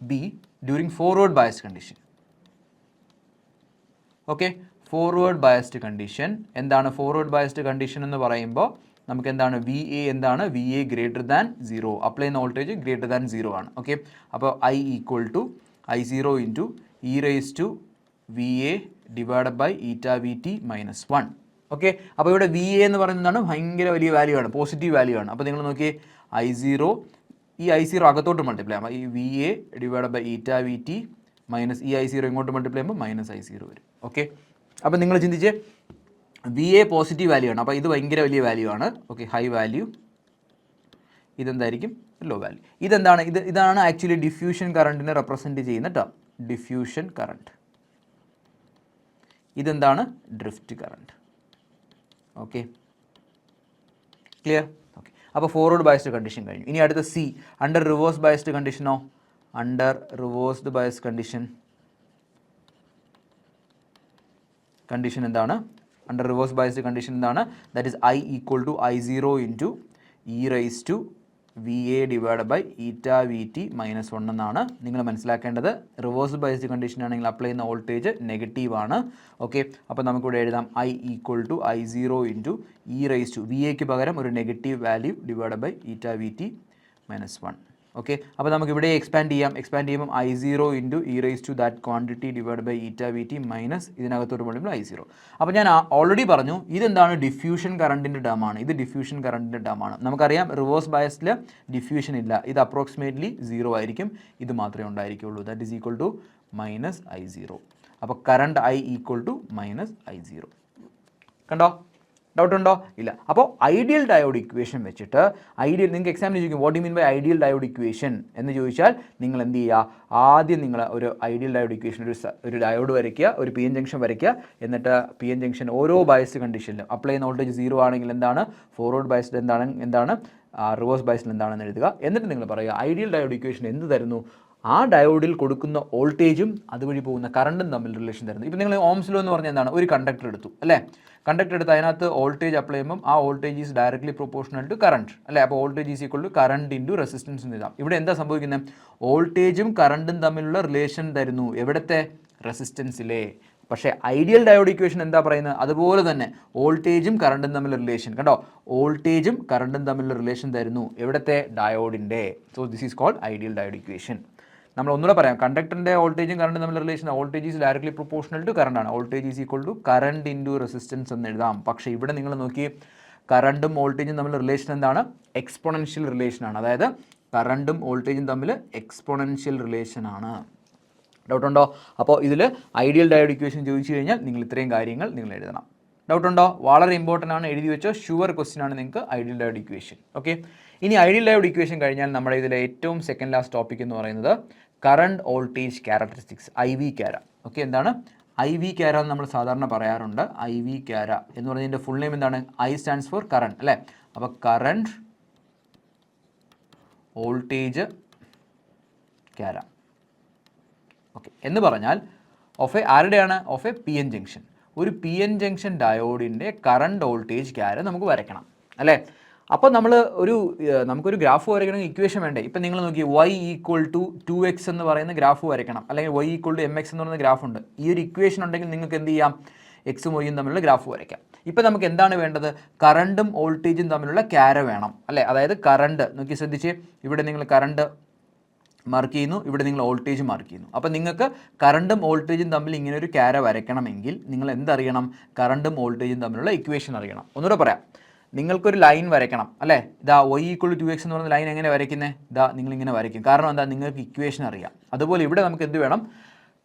B, during forward biased condition. Okay, forward biased condition എന്താണ്? ഫോർവേഡ് ബയസ്ഡ് കണ്ടീഷൻ എന്ന് പറയുമ്പോൾ നമുക്ക് എന്താണ്? VA എന്താണ്? VA greater than 0. അപ്ലൈ ചെയ്യുന്ന വോൾട്ടേജ് ഗ്രേറ്റർ ദാൻ 0 ആണ്. ഓക്കെ, അപ്പോൾ I equal to I0 into E raise to VA divide by eta VT minus 1. Okay, അപ്പോൾ ഇവിടെ VA എന്ന് പറയുന്നതാണ് ഭയങ്കര വലിയ വാല്യൂ ആണ്, പോസിറ്റീവ് വാല്യൂ ആണ്. അപ്പോൾ നിങ്ങൾ നോക്കിയേ I0, ഈ I0 അകത്തോട്ട് മൾട്ടിപ്ലൈ ആകുമ്പോൾ ഈ VA divide by eta VT minus ഈ I0 ഇങ്ങോട്ട് മൾട്ടിപ്ലൈ ചെയ്യുമ്പോൾ മൈനസ് I0 വരും. ഓക്കെ, അപ്പോൾ നിങ്ങൾ ചിന്തിച്ച് VA പോസിറ്റീവ് വാല്യൂ ആണ്, അപ്പോൾ ഇത് ഭയങ്കര വലിയ വാല്യൂ ആണ്. ഓക്കെ, ഹൈ വാല്യൂ. ഇതെന്തായിരിക്കും? Low value. ഇതെന്താണ്? ഇതാണ് ആക്ച്വലി ഡിഫ്യൂഷൻ കറണ്ടിനെ റെപ്രസെൻറ്റ് ചെയ്യുന്ന ടേം. Diffusion current. ഇതെന്താണ്? Drift current. Okay, clear? Okay, അപ്പോൾ ഫോർവേഡ് ബയസ്ഡ് കണ്ടീഷൻ കഴിഞ്ഞു. ഇനി അടുത്ത സി, അണ്ടർ റിവേഴ്സ് ബയസ്ഡ് കണ്ടീഷനോ? അണ്ടർ റിവേഴ്സ്ഡ് ബയസ്ഡ് കണ്ടീഷൻ എന്താണ്? അണ്ടർ റിവേഴ്സ് ബയസ്ഡ് കണ്ടീഷൻ എന്താണ്? That is I equal to I0 into E raise to VA divide by eta VT minus 1 എന്നാണ് നിങ്ങൾ മനസ്സിലാക്കേണ്ടത്. റിവേഴ്സ് ബയസ്ഡ് കണ്ടീഷൻ ആണെങ്കിൽ അപ്ലൈ ചെയ്യുന്ന voltage negative ആണ്. Okay, അപ്പോൾ നമുക്കിവിടെ എഴുതാം I equal to I0 into E raise to VAക്ക് പകരം ഒരു negative value divide by eta VT minus 1. Okay, അപ്പോൾ നമുക്ക് ഇവിടെ എക്സ്പാൻഡ് ചെയ്യുമ്പോൾ I0 into E raise to that quantity divide by eta VT minus ഇതിനകത്തോട്ട് പറയുമ്പോൾ I0. അപ്പോൾ ഞാൻ ഓൾറെഡി പറഞ്ഞു ഇതെന്താണ്? ഡിഫ്യൂഷൻ കറണ്ടിൻ്റെ ടേമാണ്. ഇത് ഡിഫ്യൂഷൻ കറണ്ടിൻ്റെ ടേമാണ്. നമുക്കറിയാം റിവേഴ്സ് ബയസിൽ ഡിഫ്യൂഷൻ ഇല്ല. ഇത് അപ്രോക്സിമേറ്റ്ലി 0 ആയിരിക്കും. ഇത് മാത്രമേ ഉണ്ടായിരിക്കുള്ളൂ. That is equal to minus I0. അപ്പോൾ current I equal to minus I0. കണ്ടോ? ഡൗട്ട് ഉണ്ടോ? ഇല്ല. അപ്പോൾ ഐഡിയൽ ഡയോഡ് ഇക്വേഷൻ വെച്ചിട്ട് നിങ്ങൾക്ക് എക്സാമിന് ചോദിക്കും what you mean by ideal diode equation എന്ന് ചോദിച്ചാൽ നിങ്ങൾ എന്ത് ചെയ്യുക? ആദ്യം നിങ്ങൾ ഒരു ഐഡിയൽ ഡയോഡ് ഇക്വേഷൻ ഒരു ഡയോഡ് വരയ്ക്കുക, ഒരു PN ജംഗ്ഷൻ വരയ്ക്കുക. എന്നിട്ട് PN ജംഗ്ഷൻ ഓരോ ബയസ്ഡ് കണ്ടീഷനിലും അപ്ലൈ ചെയ്യുന്ന വോൾട്ടേജ് 0 ആണെങ്കിൽ എന്താണ്? ഫോർവേഡ് ബയസ്ഡ് എന്താണ്? റിവേഴ്സ് ബയസ്ഡ് എന്താണെന്ന് എഴുതുക. എന്നിട്ട് നിങ്ങൾ പറയുക ഐഡിയൽ ഡയോഡ് ഇക്വേഷൻ എന്ത് തരുന്നു? ആ ഡയോഡിൽ കൊടുക്കുന്ന വോൾട്ടേജും അതുവഴി പോകുന്ന കറണ്ടും തമ്മിൽ റിലേഷൻ തരുന്നു. ഇപ്പോൾ നിങ്ങൾ ഓംസ് ലോ എന്ന് പറഞ്ഞാൽ എന്താണ്? ഒരു കണ്ടക്ടർ എടുത്തു അല്ലേ? കണ്ടക്ടർ എടുത്ത് അതിനകത്ത് വോൾട്ടേജ് അപ്ലൈ ചെയ്യുമ്പോൾ ആ voltage is directly proportional to current അല്ലേ? അപ്പോൾ voltage is equal to current into resistance എന്ന് എഴുതാം. ഇവിടെ എന്താ സംഭവിക്കുന്നത്? വോൾട്ടേജും കറണ്ടും തമ്മിലുള്ള റിലേഷൻ തരുന്നു. എവിടത്തെ? റെസിസ്റ്റൻസിലെ. പക്ഷേ ഐഡിയൽ ഡയോഡ് ഇക്വേഷൻ എന്താ പറയുന്നത്? അതുപോലെ തന്നെ വോൾട്ടേജും കറണ്ടും തമ്മിലുള്ള റിലേഷൻ. കണ്ടോ? വോൾട്ടേജും കറണ്ടും തമ്മിലുള്ള റിലേഷൻ തരുന്നു. എവിടത്തെ? ഡയോഡിൻ്റെ. So this is called ideal diode equation. നമ്മൾ ഒന്നുകൂടെ പറയാം. കണ്ടക്ടറിൻ്റെ വോൾട്ടേജും കറണ്ടും തമ്മിലുള്ള relation voltage is directly proportional to current ആണ്. Voltage is equal to current into resistance എന്ന് എഴുതാം. പക്ഷേ ഇവിടെ നിങ്ങൾ നോക്കി കറണ്ടും വോൾട്ടേജും തമ്മിലുള്ള റിലേഷൻ എന്താണ്? എക്സ്പോണൻഷ്യൽ റിലേഷനാണ്. അതായത് കറണ്ടും വോൾട്ടേജും തമ്മിൽ എക്സ്പോണൻഷ്യൽ റിലേഷൻ ആണ്. ഡൗട്ടുണ്ടോ? അപ്പോൾ ഇതിൽ ഐഡിയൽ ഡയോഡ് ഇക്വേഷൻ ചോദിച്ചു കഴിഞ്ഞാൽ നിങ്ങൾ ഇത്രയും കാര്യങ്ങൾ നിങ്ങൾ എഴുതണം. ഡൗട്ടുണ്ടോ? വളരെ ഇമ്പോർട്ടൻ്റ് ആണ്, എഴുതി വെച്ചോ. ഷുവർ ക്വസ്റ്റ്യൻ ആണ് നിങ്ങൾക്ക് ഐഡിയൽ ഡയോഡ് ഇക്വേഷൻ. ഓക്കെ, ഇനി ഐഡിയൽ ഡയോഡ് ഇക്വേഷൻ കഴിഞ്ഞാൽ നമ്മുടെ ഇതിലെ ഏറ്റവും സെക്കൻഡ് ലാസ്റ്റ് ടോപ്പിക് എന്ന് പറയുന്നത് കറണ്ട് വോൾട്ടേജ് ക്യാരക്ടറിസ്റ്റിക്സ്, IV ക്യാര. ഓക്കെ, എന്താണ് IV ക്യാര എന്ന് നമ്മൾ സാധാരണ പറയാറുണ്ട്. IV ക്യാര എന്ന് പറഞ്ഞതിൻ്റെ ഫുൾ നെയിം എന്താണ്? I സ്റ്റാൻഡ്സ് ഫോർ കറണ്ട് അല്ലേ? അപ്പോൾ കറണ്ട് വോൾട്ടേജ് ക്യാര. ഓക്കെ, എന്ന് പറഞ്ഞാൽ ആരുടെയാണ്? Of a PN junction. ഒരു PN ജംഗ്ഷൻ ഡയോഡിൻ്റെ കറണ്ട് വോൾട്ടേജ് ക്യാര നമുക്ക് വരയ്ക്കണം അല്ലേ? അപ്പോൾ നമുക്കൊരു ഗ്രാഫ് വരയ്ക്കണമെങ്കിൽ ഇക്വേഷൻ വേണ്ടേ? ഇപ്പം നിങ്ങൾ നോക്കി y = 2x എന്ന് പറയുന്ന ഗ്രാഫ് വരയ്ക്കണം, അല്ലെങ്കിൽ y = mx എന്ന് പറയുന്ന ഗ്രാഫ് ഉണ്ട്. ഈ ഒരു ഇക്വേഷൻ ഉണ്ടെങ്കിൽ നിങ്ങൾക്ക് എന്ത് ചെയ്യാം? എക്സും വൈയും തമ്മിലുള്ള ഗ്രാഫ് വരയ്ക്കാം. ഇപ്പം നമുക്ക് എന്താണ് വേണ്ടത്? കറണ്ടും വോൾട്ടേജും തമ്മിലുള്ള ക്യാര വേണം അല്ലേ? അതായത് കറണ്ട് നോക്കി ശ്രദ്ധിച്ച്, ഇവിടെ നിങ്ങൾ കറണ്ട് മാർക്ക് ചെയ്യുന്നു, ഇവിടെ നിങ്ങൾ വോൾട്ടേജ് മാർക്ക് ചെയ്യുന്നു. അപ്പോൾ നിങ്ങൾക്ക് കറണ്ടും വോൾട്ടേജും തമ്മിൽ ഇങ്ങനെ ഒരു ക്യാര വരയ്ക്കണമെങ്കിൽ നിങ്ങൾ എന്തറിയണം? കറണ്ടും വോൾട്ടേജും തമ്മിലുള്ള ഇക്വേഷൻ അറിയണം. ഒന്നുകൂടെ പറയാം, നിങ്ങൾക്കൊരു ലൈൻ വരയ്ക്കണം അല്ലേ? ഇതാ y = 2x എന്ന് പറയുന്ന ലൈൻ എങ്ങനെ വരയ്ക്കുന്നത്? ഇതാ നിങ്ങളിങ്ങനെ വരയ്ക്കും. കാരണം എന്താ? നിങ്ങൾക്ക് ഇക്വേഷൻ അറിയാം. അതുപോലെ ഇവിടെ നമുക്ക് എന്ത് വേണം?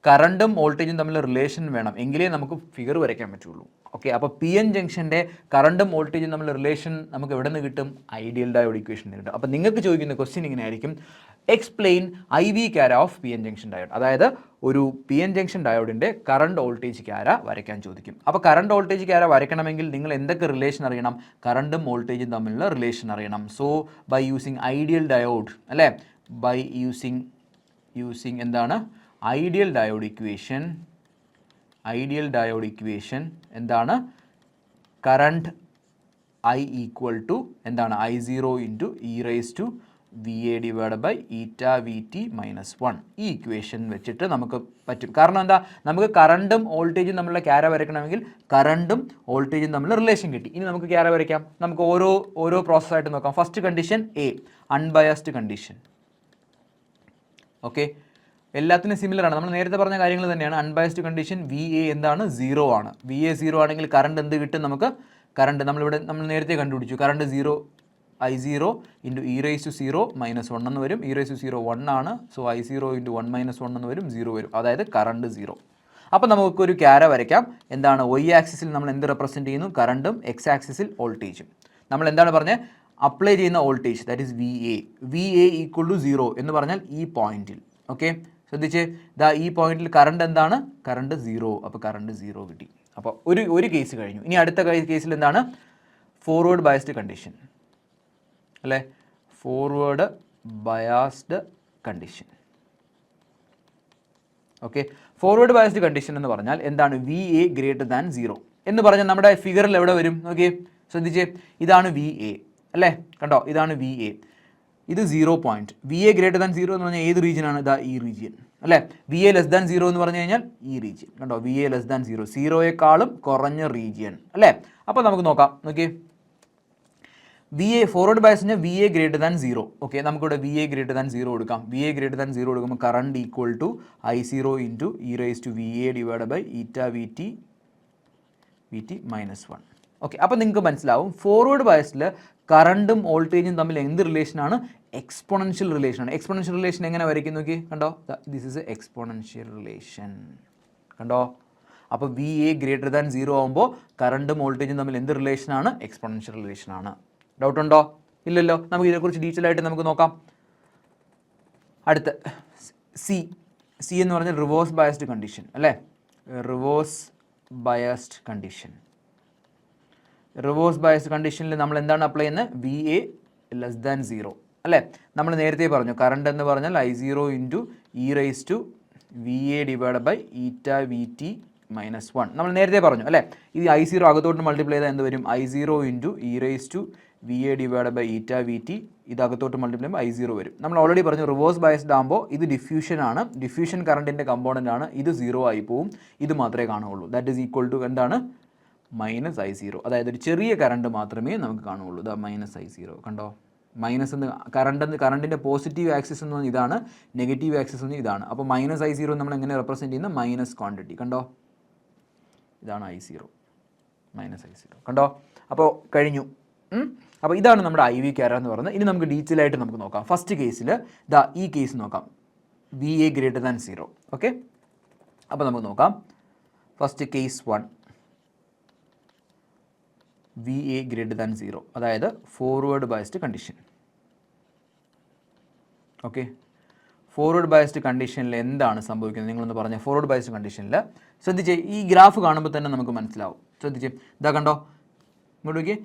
കറണ്ടും വോൾട്ടേജും തമ്മിലുള്ള റിലേഷൻ വേണം, എങ്കിലേ നമുക്ക് ഫിഗർ വരയ്ക്കാൻ പറ്റുള്ളൂ. ഓക്കെ, അപ്പോൾ PN ജംഗ്ഷൻ്റെ കറണ്ടും വോൾട്ടേജും തമ്മിലുള്ള റിലേഷൻ നമുക്ക് എവിടെ നിന്ന് കിട്ടും? ഐഡിയൽ ഡയോഡ് ഇക്വേഷൻ കിട്ടും. അപ്പോൾ നിങ്ങൾക്ക് ചോദിക്കുന്ന ക്വസ്റ്റ്യൻ ഇങ്ങനെ ആയിരിക്കും, എക്സ്പ്ലെയിൻ IV ക്യാര ഓഫ് PN ജംഗ്ഷൻ ഡയോഡ്. അതായത് ഒരു PN ജംഗ്ഷൻ ഡയോഡിൻ്റെ കറണ്ട് വോൾട്ടേജ് ക്യാര വരയ്ക്കാൻ ചോദിക്കും. അപ്പോൾ കറണ്ട് വോൾട്ടേജ് ക്യാര വരയ്ക്കണമെങ്കിൽ നിങ്ങൾ എന്തൊക്കെ റിലേഷൻ അറിയണം? കറണ്ടും വോൾട്ടേജും തമ്മിലുള്ള റിലേഷൻ അറിയണം. So by using ideal diode അല്ലേ? ബൈ യൂസിങ് എന്താണ്? ഐഡിയൽ ഡയോഡ് ഇക്വേഷൻ എന്താണ്? കറണ്ട് I = എന്താണ്? I0 × e⁻⁸VA/ηVT−1. ഈ ഇക്വേഷൻ വെച്ചിട്ട് നമുക്ക് പറ്റും. കാരണം എന്താ? നമുക്ക് കറണ്ടും വോൾട്ടേജും തമ്മിലുള്ള ക്യാര വരയ്ക്കണമെങ്കിൽ കറണ്ടും വോൾട്ടേജും തമ്മിലുള്ള റിലേഷൻ കിട്ടി. ഇനി നമുക്ക് ക്യാര വരയ്ക്കാം. നമുക്ക് ഓരോ പ്രോസസ്സായിട്ട് നോക്കാം. First condition A, unbiased condition. Okay, എല്ലാത്തിനും സിമിലർ ആണ്, നമ്മൾ നേരത്തെ പറഞ്ഞ കാര്യങ്ങൾ തന്നെയാണ്. അൺബയസ്ഡ് കണ്ടീഷൻ VA എന്താണ്? 0 ആണ്. VA 0 ആണെങ്കിൽ കറണ്ട് എന്ത് കിട്ടും നമുക്ക്? കറണ്ട് നമ്മൾ നേരത്തെ കണ്ടുപിടിച്ചു. കറണ്ട് I0 × e⁻⁻0−1 എന്ന് വരും. e⁻⁻0 1 ആണ്. സോ I0 × 1 - 1 എന്ന് വരും, 0 വരും. അതായത് കറണ്ട് 0. അപ്പോൾ നമുക്കൊരു ക്യാര വരയ്ക്കാം. എന്താണ്? Y ആക്സിസിൽ നമ്മൾ എന്ത് റെപ്രസെൻറ്റ് ചെയ്യുന്നു? കറണ്ടും. X ആക്സിസിൽ വോൾട്ടേജും. നമ്മൾ എന്താണ് പറഞ്ഞത്? അപ്ലൈ ചെയ്യുന്ന വോൾട്ടേജ്, ദാറ്റ് ഈസ് VA = 0 എന്ന് പറഞ്ഞാൽ ഈ പോയിന്റിൽ. ഓക്കെ, ശ്രദ്ധിച്ച്, ഇതാ ഈ പോയിന്റിൽ കറണ്ട് എന്താണ്? കറണ്ട് 0. അപ്പോൾ കറണ്ട് 0 കിട്ടി. അപ്പോൾ ഒരു കേസ് കഴിഞ്ഞു. ഇനി അടുത്ത കേസിൽ എന്താണ്? ഫോർവേഡ് ബയസ്ഡ് കണ്ടീഷൻ അല്ലേ? Forward biased condition. Okay, forward biased condition എന്ന് പറഞ്ഞാൽ എന്താണ്? VA > 0 എന്ന് പറഞ്ഞാൽ നമ്മുടെ ഫിഗറിൽ എവിടെ വരും? നോക്കിയേ, ശ്രദ്ധിച്ചേ, ഇതാണ് VA അല്ലേ? കണ്ടോ, ഇതാണ് VA. ഇത് 0 പോയിന്റ്. VA > 0 എന്ന് പറഞ്ഞാൽ ഏത് റീജിയനാണ്? ഇതാ ഈ റീജിയൻ അല്ലേ? VA <0 എന്ന് പറഞ്ഞു കഴിഞ്ഞാൽ ഈ റീജിയൻ. കണ്ടോ, VA <0, 0യേക്കാളും കുറഞ്ഞ റീജിയൻ അല്ലേ? അപ്പോൾ നമുക്ക് നോക്കാം. നോക്കിയേ, VA ഫോർവേഡ് ബയസിന് VA > 0. ഓക്കെ, നമുക്കിവിടെ VA > 0 കൊടുക്കാം. VA > 0 കൊടുക്കുമ്പോൾ കറണ്ട് = I0 × e⁻⁻VT−1. ഓക്കെ, അപ്പോൾ നിങ്ങൾക്ക് മനസ്സിലാവും ഫോർവേഡ് ബയസിൽ കറണ്ടും വോൾട്ടേജും തമ്മിൽ എന്ത് റിലേഷനാണ്? എക്സ്പോണൻഷ്യൽ റിലേഷനാണ്. എക്സ്പോണൻഷ്യൽ റിലേഷൻ എങ്ങനെ വരയ്ക്കും നോക്കി? കണ്ടോ, this is A exponential relation. കണ്ടോ, അപ്പോൾ VA > 0 ആകുമ്പോൾ കറണ്ടും വോൾട്ടേജും തമ്മിൽ എന്ത് റിലേഷനാണ്? എക്സ്പോണൻഷ്യൽ റിലേഷനാണ്. ഡൗട്ട് ഉണ്ടോ? ഇല്ലല്ലോ. നമുക്ക് ഇതിനെക്കുറിച്ച് ഡീറ്റെയിൽ ആയിട്ട് നമുക്ക് നോക്കാം. അടുത്ത സി എന്ന് പറഞ്ഞാൽ റിവേഴ്സ് ബയസ്ഡ് കണ്ടീഷൻ അല്ലേ? Reverse biased condition. Reverse biased കണ്ടീഷനിൽ നമ്മൾ എന്താണ് അപ്ലൈ ചെയ്യുന്നത്? VA < 0 അല്ലേ? നമ്മൾ നേരത്തെ പറഞ്ഞു കറണ്ട് എന്ന് പറഞ്ഞാൽ I0 × e⁻⁻VA/ηVT−1 നമ്മൾ നേരത്തെ പറഞ്ഞു അല്ലേ? ഈ I0 അകത്തോട്ട് മൾട്ടിപ്ലൈ ചെയ്താൽ എന്ത് വരും? I0 × e⁻⁻VA/ηVT. ഇത് അകത്തോട്ട് മൾട്ടിപ്ലൈ ചെയ്യുമ്പോൾ I0 വരും. നമ്മൾ ഓൾറെഡി പറഞ്ഞു റിവേഴ്സ് ബയസ്ഡ് ആകുമ്പോൾ ഇത് ഡിഫ്യൂഷൻ ആണ്. ഡിഫ്യൂഷൻ കറണ്ടിൻ്റെ കമ്പോണൻ്റ് ആണ്. ഇത് 0 ആയി പോവും. ഇത് മാത്രമേ കാണുകയുള്ളൂ. ദാറ്റ് ഈസ് ഈക്വൽ ടു എന്താണ്? -I0. അതായത് ഒരു ചെറിയ കറണ്ട് മാത്രമേ നമുക്ക് കാണുകയുള്ളൂ. ഇതാ -I0. കണ്ടോ, മൈനസ് എന്ന് കറണ്ടിൻ്റെ പോസിറ്റീവ് ആക്സിസ് എന്ന് പറഞ്ഞാൽ ഇതാണ്, നെഗറ്റീവ് ആക്സിസ് എന്ന് ഇതാണ്. അപ്പോൾ -I0 നമ്മൾ എങ്ങനെ റെപ്രസെൻറ്റ് ചെയ്യുന്ന? Minus quantity. കണ്ടോ, ഇതാണ് I0 -I0. കണ്ടോ, അപ്പോൾ കഴിഞ്ഞു. അപ്പോൾ ഇതാണ് നമ്മുടെ ഐ വി ക്യാര എന്ന് പറയുന്നത്. ഇനി നമുക്ക് ഡീറ്റെയിൽ ആയിട്ട് നമുക്ക് നോക്കാം. ഫസ്റ്റ് കേസിൽ ഈ കേസ് നോക്കാം, V A greater than 0. Okay, അപ്പോൾ നമുക്ക് നോക്കാം. First case 1, V A greater than 0, അതായത് forward biased condition. Okay, forward biased കണ്ടീഷനിൽ എന്താണ് സംഭവിക്കുന്നത് നിങ്ങളൊന്ന് പറഞ്ഞാൽ. ഫോർവേഡ് ബയസ്ഡ് കണ്ടീഷനിൽ ശ്രദ്ധിച്ചേ, ഈ ഗ്രാഫ് കാണുമ്പോൾ തന്നെ നമുക്ക് മനസ്സിലാവും. ശ്രദ്ധിച്ചേ, ഇതാ കണ്ടോ, ഇങ്ങോട്ട് നോക്കിയേ,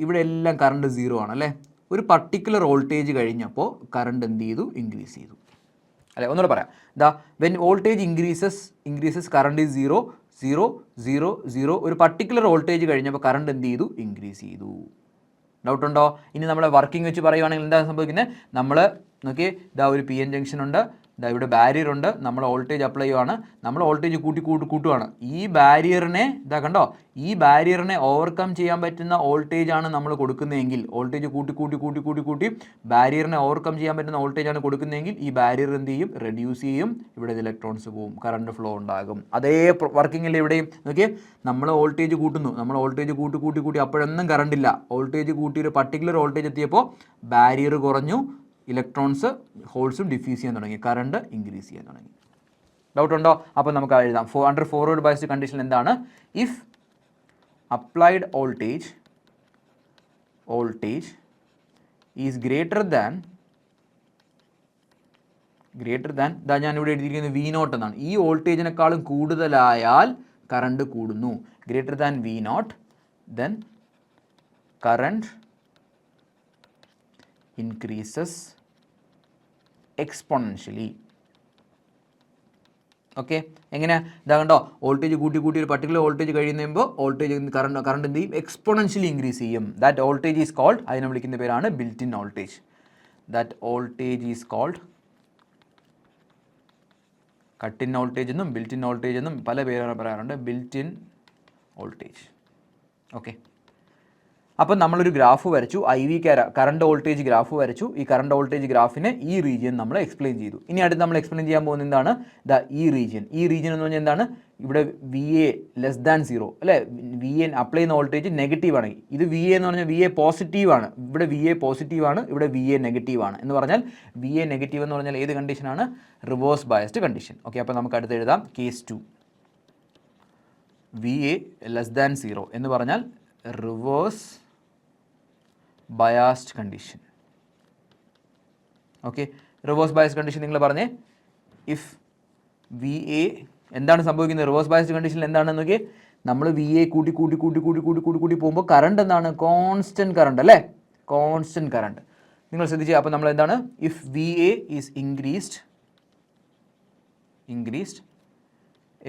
ഇവിടെ എല്ലാം കറണ്ട് 0 ആണ് അല്ലേ. ഒരു പർട്ടിക്കുലർ വോൾട്ടേജ് കഴിഞ്ഞപ്പോൾ കറണ്ട് എന്ത് ചെയ്തു, ഇൻക്രീസ് ചെയ്തു അല്ലേ. ഒന്നുകൂടെ പറയാം, when voltage increases current is 0 0 0 0. ഒരു പർട്ടിക്കുലർ വോൾട്ടേജ് കഴിഞ്ഞപ്പോൾ കറണ്ട് എന്ത് ചെയ്തു, ഇൻക്രീസ് ചെയ്തു. ഡൗട്ട് ഉണ്ടോ? ഇനി നമ്മൾ വർക്കിംഗ് വെച്ച് പറയുവാണെങ്കിൽ എന്താ സംഭവിക്കുന്നത്, നമ്മൾ നോക്കിയേ, ഒരു പി എൻ ജംഗ്ഷൻ ഉണ്ട്, ഇവിടെ ബാരിയർ ഉണ്ട്, നമ്മൾ വോൾട്ടേജ് അപ്ലൈ ചെയ്യുവാണ്, നമ്മൾ വോൾട്ടേജ് കൂട്ടുവാണ്. ഈ ബാരിയറിനെ കണ്ടോ, ഈ ബാരിയറിനെ ഓവർകം ചെയ്യാൻ പറ്റുന്ന വോൾട്ടേജ് ആണ് നമ്മൾ കൊടുക്കുന്നതെങ്കിൽ, വോൾട്ടേജ് കൂട്ടി ബാരിയറിനെ ഓവർകം ചെയ്യാൻ പറ്റുന്ന വോൾട്ടേജ് ആണ് കൊടുക്കുന്നതെങ്കിൽ ഈ ബാരിയർ എന്ത് ചെയ്യും, റെഡ്യൂസ് ചെയ്യും, ഇവിടെ ഇലക്ട്രോൺസ് പോവും, കറണ്ട് ഫ്ലോ ഉണ്ടാകും. അതേ വർക്കിങ്ങിൽ ഇവിടെയും നോക്കിയേ, നമ്മൾ വോൾട്ടേജ് കൂട്ടുന്നു, നമ്മൾ വോൾട്ടേജ് കൂട്ടി അപ്പോഴൊന്നും കറണ്ട് ഇല്ല. വോൾട്ടേജ് കൂട്ടി ഒരു പർട്ടിക്കുലർ വോൾട്ടേജ് എത്തിയപ്പോൾ ബാരിയർ കുറഞ്ഞു, ഇലക്ട്രോൺസ് ഹോൾസും ഡിഫ്യൂസ് ചെയ്യാൻ തുടങ്ങി, കറണ്ട് ഇൻക്രീസ് ചെയ്യാൻ തുടങ്ങി. ഡൗട്ട് ഉണ്ടോ? അപ്പോൾ നമുക്ക് എഴുതാം. അണ്ടർ ഫോർവേഡ് ബയസ്ഡ് കണ്ടീഷൻ എന്താണ്, if applied voltage is greater than ഞാൻ ഇവിടെ എഴുതിയിരിക്കുന്നത് V0 എന്നാണ്. ഈ വോൾട്ടേജിനേക്കാളും കൂടുതലായാൽ കറണ്ട് കൂടുന്നു. Greater than V0, then current increases exponentially. Okay, എങ്ങനെ, കണ്ടോ, വോൾട്ടേജ് കൂട്ടി ഒരു പർട്ടിക്കുലർ വോൾട്ടേജ് കഴിയുമ്പോൾ വോൾട്ടേജ് കറണ്ട് എന്ത് ചെയ്യും, എക്സ്പോണൻഷ്യലി ഇൻക്രീസ് ചെയ്യും. ദാറ്റ് വോൾട്ടേജ് ഈസ് കോൾഡ്, അതിനെ വിളിക്കുന്ന പേരാണ് built in voltage. That voltage is called cut in voltage എന്നും ബിൽറ്റ് ഇൻ വോൾട്ടേജ് എന്നും പല പേരാണ് പറയാറുണ്ട്. Built in voltage. ഓക്കെ, അപ്പം നമ്മളൊരു ഗ്രാഫ് വരച്ചു, I V current voltage graph വരച്ചു. ഈ കറണ്ട് വോൾട്ടേജ് ഗ്രാഫിനെ ഈ റീജിയൻ നമ്മൾ എക്സ്പ്ലെയിൻ ചെയ്തു. ഇനി അടുത്ത് നമ്മൾ എക്സ്പ്ലെയിൻ ചെയ്യാൻ പോകുന്നത് എന്താണ്, ഈ റീജിയൻ എന്ന് പറഞ്ഞാൽ എന്താണ്, ഇവിടെ വി എ ലെസ് ദാൻ 0 അല്ലേ. വി എ അപ്ലൈ ചെയ്യുന്ന വോൾട്ടേജ് നെഗറ്റീവ് ആണ്. ഇത് വി എ എന്ന് പറഞ്ഞാൽ വി എ പോസിറ്റീവ് ആണ്. ഇവിടെ വി എ പോസിറ്റീവ് ആണ്, ഇവിടെ വി എ നെഗറ്റീവ് ആണ്. എന്ന് പറഞ്ഞാൽ വി എ നെഗറ്റീവ് എന്ന് പറഞ്ഞാൽ ഏത് കണ്ടീഷനാണ്, റിവേഴ്സ് ബയസ്ഡ് കണ്ടീഷൻ. ഓക്കെ, അപ്പോൾ നമുക്ക് അടുത്ത് എഴുതാം case 2, V A less than 0 എന്ന് പറഞ്ഞാൽ reverse biased condition. Okay, reverse biased condition നിങ്ങൾ പറഞ്ഞേ, ഇഫ് വി എ എന്താണ് സംഭവിക്കുന്നത്, റിവേഴ്സ് ബയസ്ഡ് കണ്ടീഷനിൽ എന്താണെന്ന് നോക്കിയേ, നമ്മൾ വി എ കൂട്ടി പോകുമ്പോൾ കറണ്ട് എന്താണ്, കോൺസ്റ്റൻറ്റ് കറണ്ട് അല്ലേ, കോൺസ്റ്റൻറ്റ് കറണ്ട്. നിങ്ങൾ ശ്രദ്ധിച്ചേ, അപ്പോൾ നമ്മൾ എന്താണ്, if we A is increased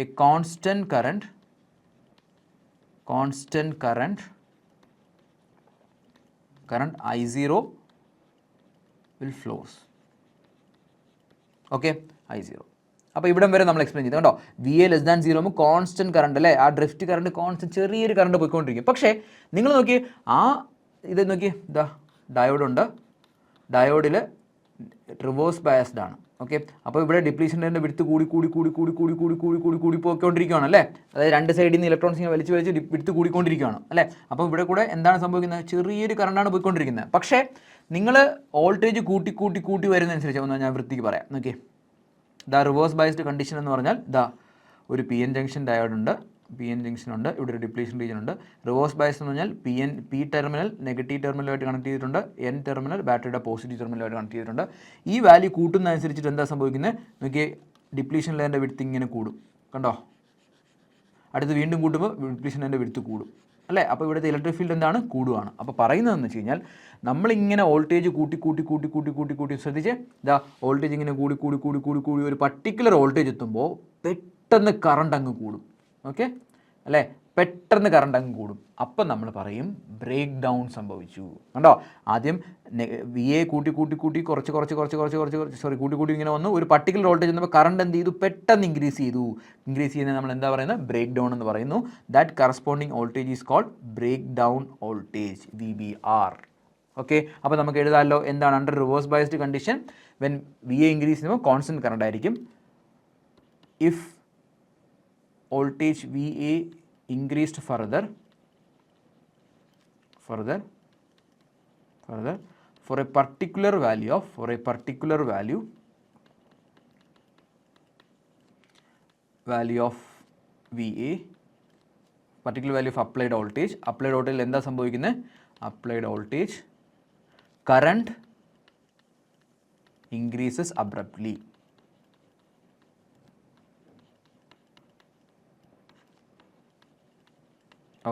A constant current current I0 will flows. Okay, I0. അപ്പോൾ ഇവിടം വരെ നമ്മൾ എക്സ്പ്ലെയിൻ ചെയ്തു. കണ്ടോ, വി എ ലെസ് ദാൻ 0 ആകുമ്പോൾ കോൺസ്റ്റൻറ്റ് കറണ്ട് അല്ലേ, ആ ഡ്രിഫ്റ്റ് കറണ്ട് കോൺസ്റ്റൻറ്റ് ചെറിയൊരു കറണ്ട് പോയിക്കൊണ്ടിരിക്കും. പക്ഷേ നിങ്ങൾ നോക്കിയേ, ഇത് നോക്കിയേ, ഡയോഡുണ്ട്, ഡയോഡിൽ റിവേഴ്സ് ബയസ്ഡ് ആണ്. ഓക്കെ, അപ്പോൾ ഇവിടെ ഡിപ്ലീഷൻ്റെ വിഡ്ത്ത് കൂടി പോയിക്കൊണ്ടിരിക്കുകയാണ് അല്ലേ. അതായത് രണ്ട് സൈഡിൽ നിന്ന് ഇലക്ട്രോൺസ് വലിച്ച് വിഡ്ത്ത് കൂടിക്കൊണ്ടിരിക്കുകയാണ് അല്ലേ. അപ്പോൾ ഇവിടെ കൂടെ എന്താണ് സംഭവിക്കുന്നത്, ചെറിയൊരു കറണ്ടാണ് പോയിക്കൊണ്ടിരിക്കുന്നത്. പക്ഷേ നിങ്ങൾ വോൾട്ടേജ് കൂട്ടി വരുന്നതനുസരിച്ച് ഒന്ന് ഞാൻ വൃത്തിക്ക് പറയാം. നോക്കിയേ, റിവേഴ്സ് ബയസ്ഡ് കണ്ടീഷൻ എന്ന് പറഞ്ഞാൽ ഒരു പി എൻ ജംഗ്ഷൻ ഡയോഡ് ഉണ്ട്, ഇവിടെ ഒരു ഡിപ്ലീഷൻ റീജിയൻ ഉണ്ട്. റിവേഴ്സ് ബയസ് എന്ന് പറഞ്ഞാൽ പി ടെർമിനൽ നെഗറ്റീവ് ടെർമിനലുമായിട്ട് കണക്ട് ചെയ്തിട്ടുണ്ട്, എൻ ടെർമിനൽ ബാറ്ററിയുടെ പോസിറ്റീവ് ടെർമിനലുമായിട്ട് കണക്ട് ചെയ്തിട്ടുണ്ട്. ഈ വാല്യൂ കൂട്ടുന്നതനുസരിച്ചിട്ട് എന്താ സംഭവിക്കുന്നത്, നോക്കിയേ, ഡിപ്ലീഷൻ ലെയറിൻ്റെ വിഡ്ത്ത് ഇങ്ങനെ കൂടും. കണ്ടോ, അടുത്ത് വീണ്ടും കൂട്ടുമ്പോൾ ഡിപ്ലീഷൻ ലെയറിൻ്റെ വിഡ്ത്ത് കൂടും അല്ലേ. അപ്പോൾ ഇവിടുത്തെ ഇലക്ട്രിക് ഫീൽഡ് എന്താണ്, കൂടുകയാണ്. അപ്പോൾ പറയുന്നതെന്ന് വെച്ച് കഴിഞ്ഞാൽ നമ്മളിങ്ങനെ വോൾട്ടേജ് കൂട്ടി ശ്രദ്ധിച്ച് വോൾട്ടേജ് ഇങ്ങനെ കൂടി ഒരു പർട്ടിക്കുലർ വോൾട്ടേജ് എത്തുമ്പോൾ പെട്ടെന്ന് കറണ്ട് അങ്ങ് കൂടും. ഓക്കെ അല്ലേ, പെട്ടെന്ന് കറണ്ട് അങ്ങ് കൂടും. അപ്പം നമ്മൾ പറയും ബ്രേക്ക് ഡൗൺ സംഭവിച്ചു. കണ്ടോ, ആദ്യം വി എ കൂട്ടി കൂട്ടി ഇങ്ങനെ വന്നു, ഒരു പർട്ടിക്കുലർ വോൾട്ടേജ് വന്നപ്പോൾ കറണ്ട് എന്ത് ചെയ്തു, പെട്ടെന്ന് ഇൻക്രീസ് ചെയ്യുന്നത് നമ്മൾ എന്താ പറയുന്നത്, ബ്രേക്ക് ഡൗൺ എന്ന് പറയുന്നു. That corresponding voltage is called breakdown voltage, VBR. Okay, അപ്പോൾ നമുക്ക് എഴുതാമല്ലോ, എന്താണ്, under reverse biased condition when V A increase ചെയ്യുമ്പോൾ കോൺസ്റ്റൻറ്റ് കറണ്ട് ആയിരിക്കും. If voltage VA increased further further for a particular value of VA, particular value of applied voltage എന്താ സംഭവിക്കുന്നത്? applied voltage current increases abruptly.